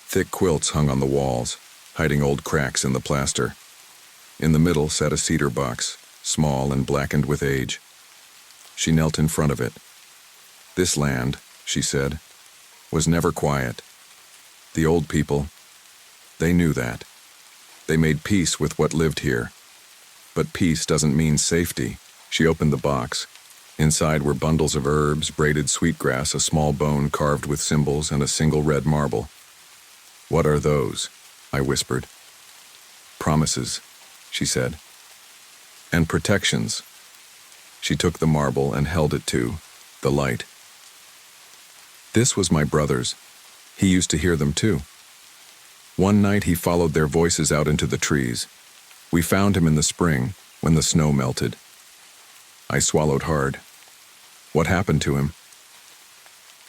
Thick quilts hung on the walls, hiding old cracks in the plaster. In the middle sat a cedar box, small and blackened with age. She knelt in front of it. "This land," she said, "was never quiet. The old people, they knew that. They made peace with what lived here. But peace doesn't mean safety." She opened the box. Inside were bundles of herbs, braided sweetgrass, a small bone carved with symbols, and a single red marble. "What are those?" I whispered. "Promises," she said. "And protections." She took the marble and held it to the light. This was my brother's. He used to hear them too. One night he followed their voices out into the trees. We found him in the spring, when the snow melted. I swallowed hard. What happened to him?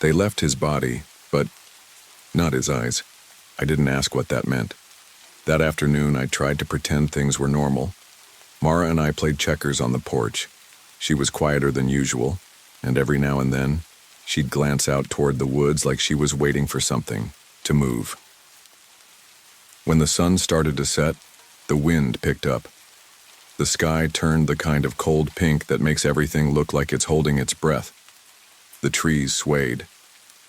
They left his body, but not his eyes. I didn't ask what that meant. That afternoon I tried to pretend things were normal. Mara and I played checkers on the porch. She was quieter than usual, and every now and then, she'd glance out toward the woods like she was waiting for something to move. When the sun started to set, the wind picked up. The sky turned the kind of cold pink that makes everything look like it's holding its breath. The trees swayed,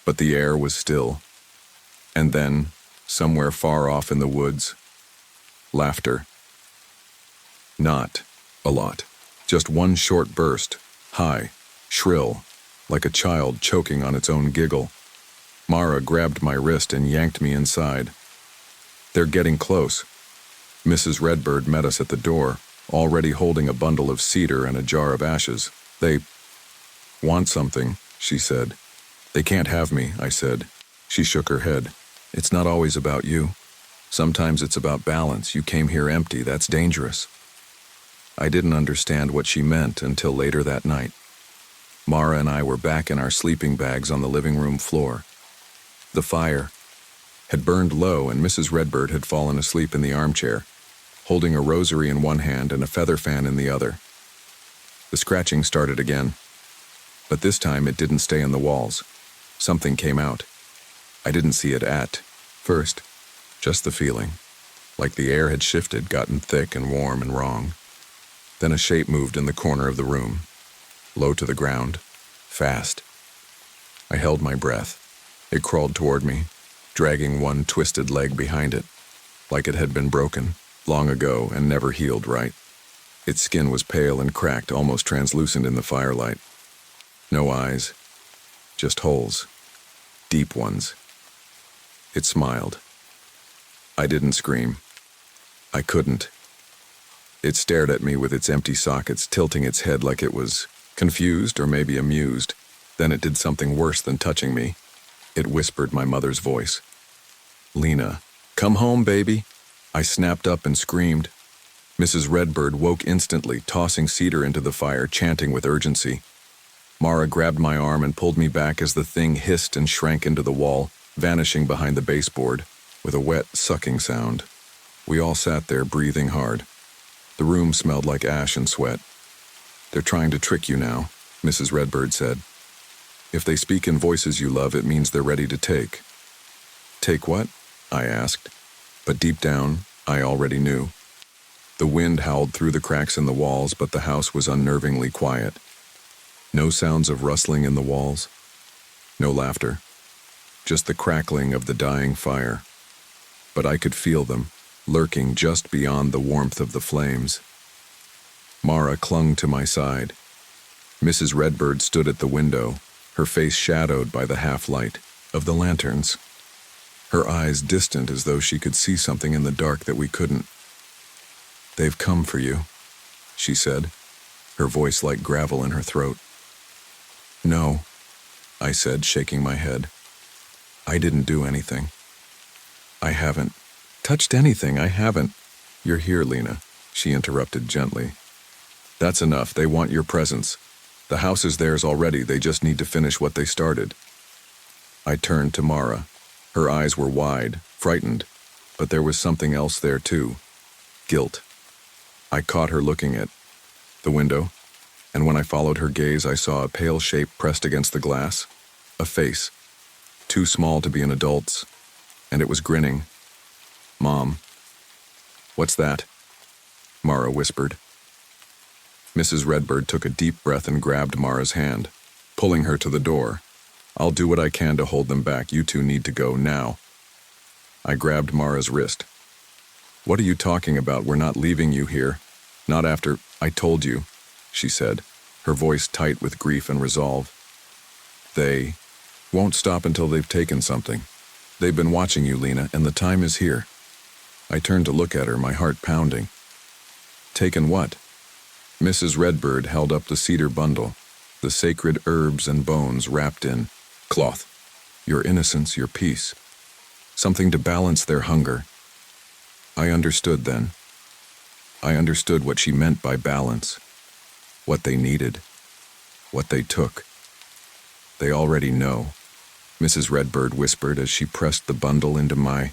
but the air was still. And then, somewhere far off in the woods, laughter. Not a lot. Just one short burst, high, shrill, like a child choking on its own giggle. Mara grabbed my wrist and yanked me inside. "They're getting close." Mrs. Redbird met us at the door, already holding a bundle of cedar and a jar of ashes. "They want something," she said. "They can't have me," I said. She shook her head. "It's not always about you. Sometimes it's about balance. You came here empty. That's dangerous." I didn't understand what she meant until later that night. Mara and I were back in our sleeping bags on the living room floor. The fire had burned low, and Mrs. Redbird had fallen asleep in the armchair, holding a rosary in one hand and a feather fan in the other. The scratching started again, but this time it didn't stay in the walls. Something came out. I didn't see it at first, just the feeling, like the air had shifted, gotten thick and warm and wrong. Then a shape moved in the corner of the room, low to the ground, fast. I held my breath. It crawled toward me, dragging one twisted leg behind it, like it had been broken long ago and never healed right. Its skin was pale and cracked, almost translucent in the firelight. No eyes, just holes, deep ones. It smiled. I didn't scream. I couldn't. It stared at me with its empty sockets, tilting its head like it was confused or maybe amused. Then it did something worse than touching me. It whispered my mother's voice. "Lena, come home, baby." I snapped up and screamed. Mrs. Redbird woke instantly, tossing cedar into the fire, chanting with urgency. Mara grabbed my arm and pulled me back as the thing hissed and shrank into the wall, vanishing behind the baseboard, with a wet, sucking sound. We all sat there, breathing hard. The room smelled like ash and sweat. "They're trying to trick you now," Mrs. Redbird said. "If they speak in voices you love, it means they're ready to take." "Take what?" I asked. But deep down, I already knew. The wind howled through the cracks in the walls, but the house was unnervingly quiet. No sounds of rustling in the walls. No laughter. Just the crackling of the dying fire. But I could feel them, lurking just beyond the warmth of the flames. Mara clung to my side. Mrs. Redbird stood at the window, her face shadowed by the half-light of the lanterns. Her eyes distant as though she could see something in the dark that we couldn't. "They've come for you," she said, her voice like gravel in her throat. "No," I said, shaking my head. "I didn't do anything. I haven't touched anything. I haven't." "You're here, Lena," she interrupted gently. "That's enough. They want your presence. The house is theirs already. They just need to finish what they started." I turned to Mara. Her eyes were wide, frightened, but there was something else there too. Guilt. I caught her looking at the window, and when I followed her gaze, I saw a pale shape pressed against the glass. A face, too small to be an adult's, and it was grinning. "Mom." "What's that?" Mara whispered. Mrs. Redbird took a deep breath and grabbed Mara's hand, pulling her to the door. "I'll do what I can to hold them back. You two need to go now." I grabbed Mara's wrist. "What are you talking about? We're not leaving you here. Not after I told you," she said, her voice tight with grief and resolve. They won't stop until they've taken something. They've been watching you, Lena, and the time is here. I turned to look at her, my heart pounding. Taken what? Mrs. Redbird held up the cedar bundle, the sacred herbs and bones wrapped in cloth. Your innocence, your peace. Something to balance their hunger. I understood then. I understood what she meant by balance. What they needed. What they took. They already know, Mrs. Redbird whispered as she pressed the bundle into my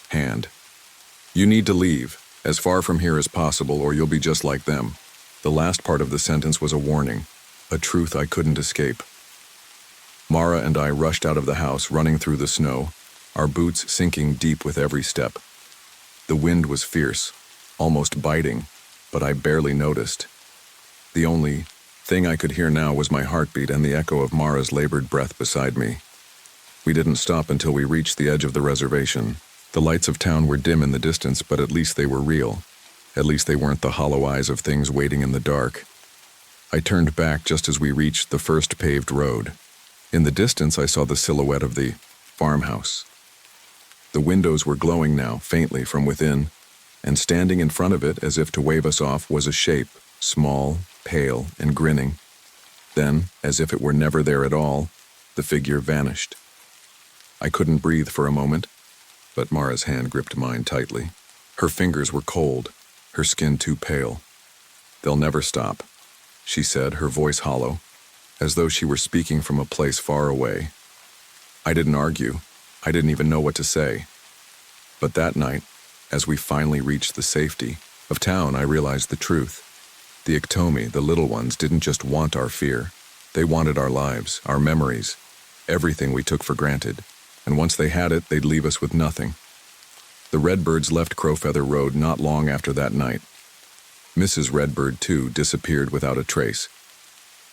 hand. You need to leave, as far from here as possible, or you'll be just like them. The last part of the sentence was a warning, a truth I couldn't escape. Mara and I rushed out of the house, running through the snow, our boots sinking deep with every step. The wind was fierce, almost biting, but I barely noticed. The only thing I could hear now was my heartbeat and the echo of Mara's labored breath beside me. We didn't stop until we reached the edge of the reservation. The lights of town were dim in the distance, but at least they were real. At least they weren't the hollow eyes of things waiting in the dark. I turned back just as we reached the first paved road. In the distance, I saw the silhouette of the farmhouse. The windows were glowing now, faintly from within, and standing in front of it as if to wave us off was a shape, small, pale, and grinning. Then, as if it were never there at all, the figure vanished. I couldn't breathe for a moment, but Mara's hand gripped mine tightly. Her fingers were cold, her skin too pale. They'll never stop, she said, her voice hollow, as though she were speaking from a place far away. I didn't argue. I didn't even know what to say. But that night, as we finally reached the safety of town, I realized the truth. The Iktomi, the little ones, didn't just want our fear. They wanted our lives, our memories, everything we took for granted. And once they had it, they'd leave us with nothing. The Redbirds left Crowfeather Road not long after that night. Mrs. Redbird, too, disappeared without a trace.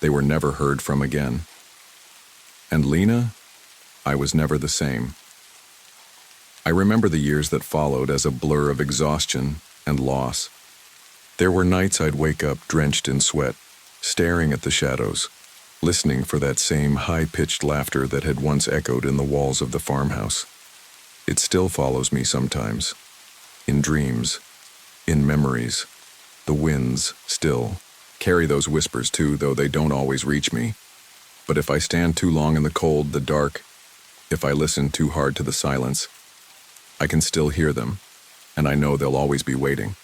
They were never heard from again. And Lena? I was never the same. I remember the years that followed as a blur of exhaustion and loss. There were nights I'd wake up drenched in sweat, staring at the shadows, listening for that same high-pitched laughter that had once echoed in the walls of the farmhouse. It still follows me sometimes, in dreams, in memories. The winds, still, carry those whispers too, though they don't always reach me. But if I stand too long in the cold, the dark, if I listen too hard to the silence, I can still hear them, and I know they'll always be waiting.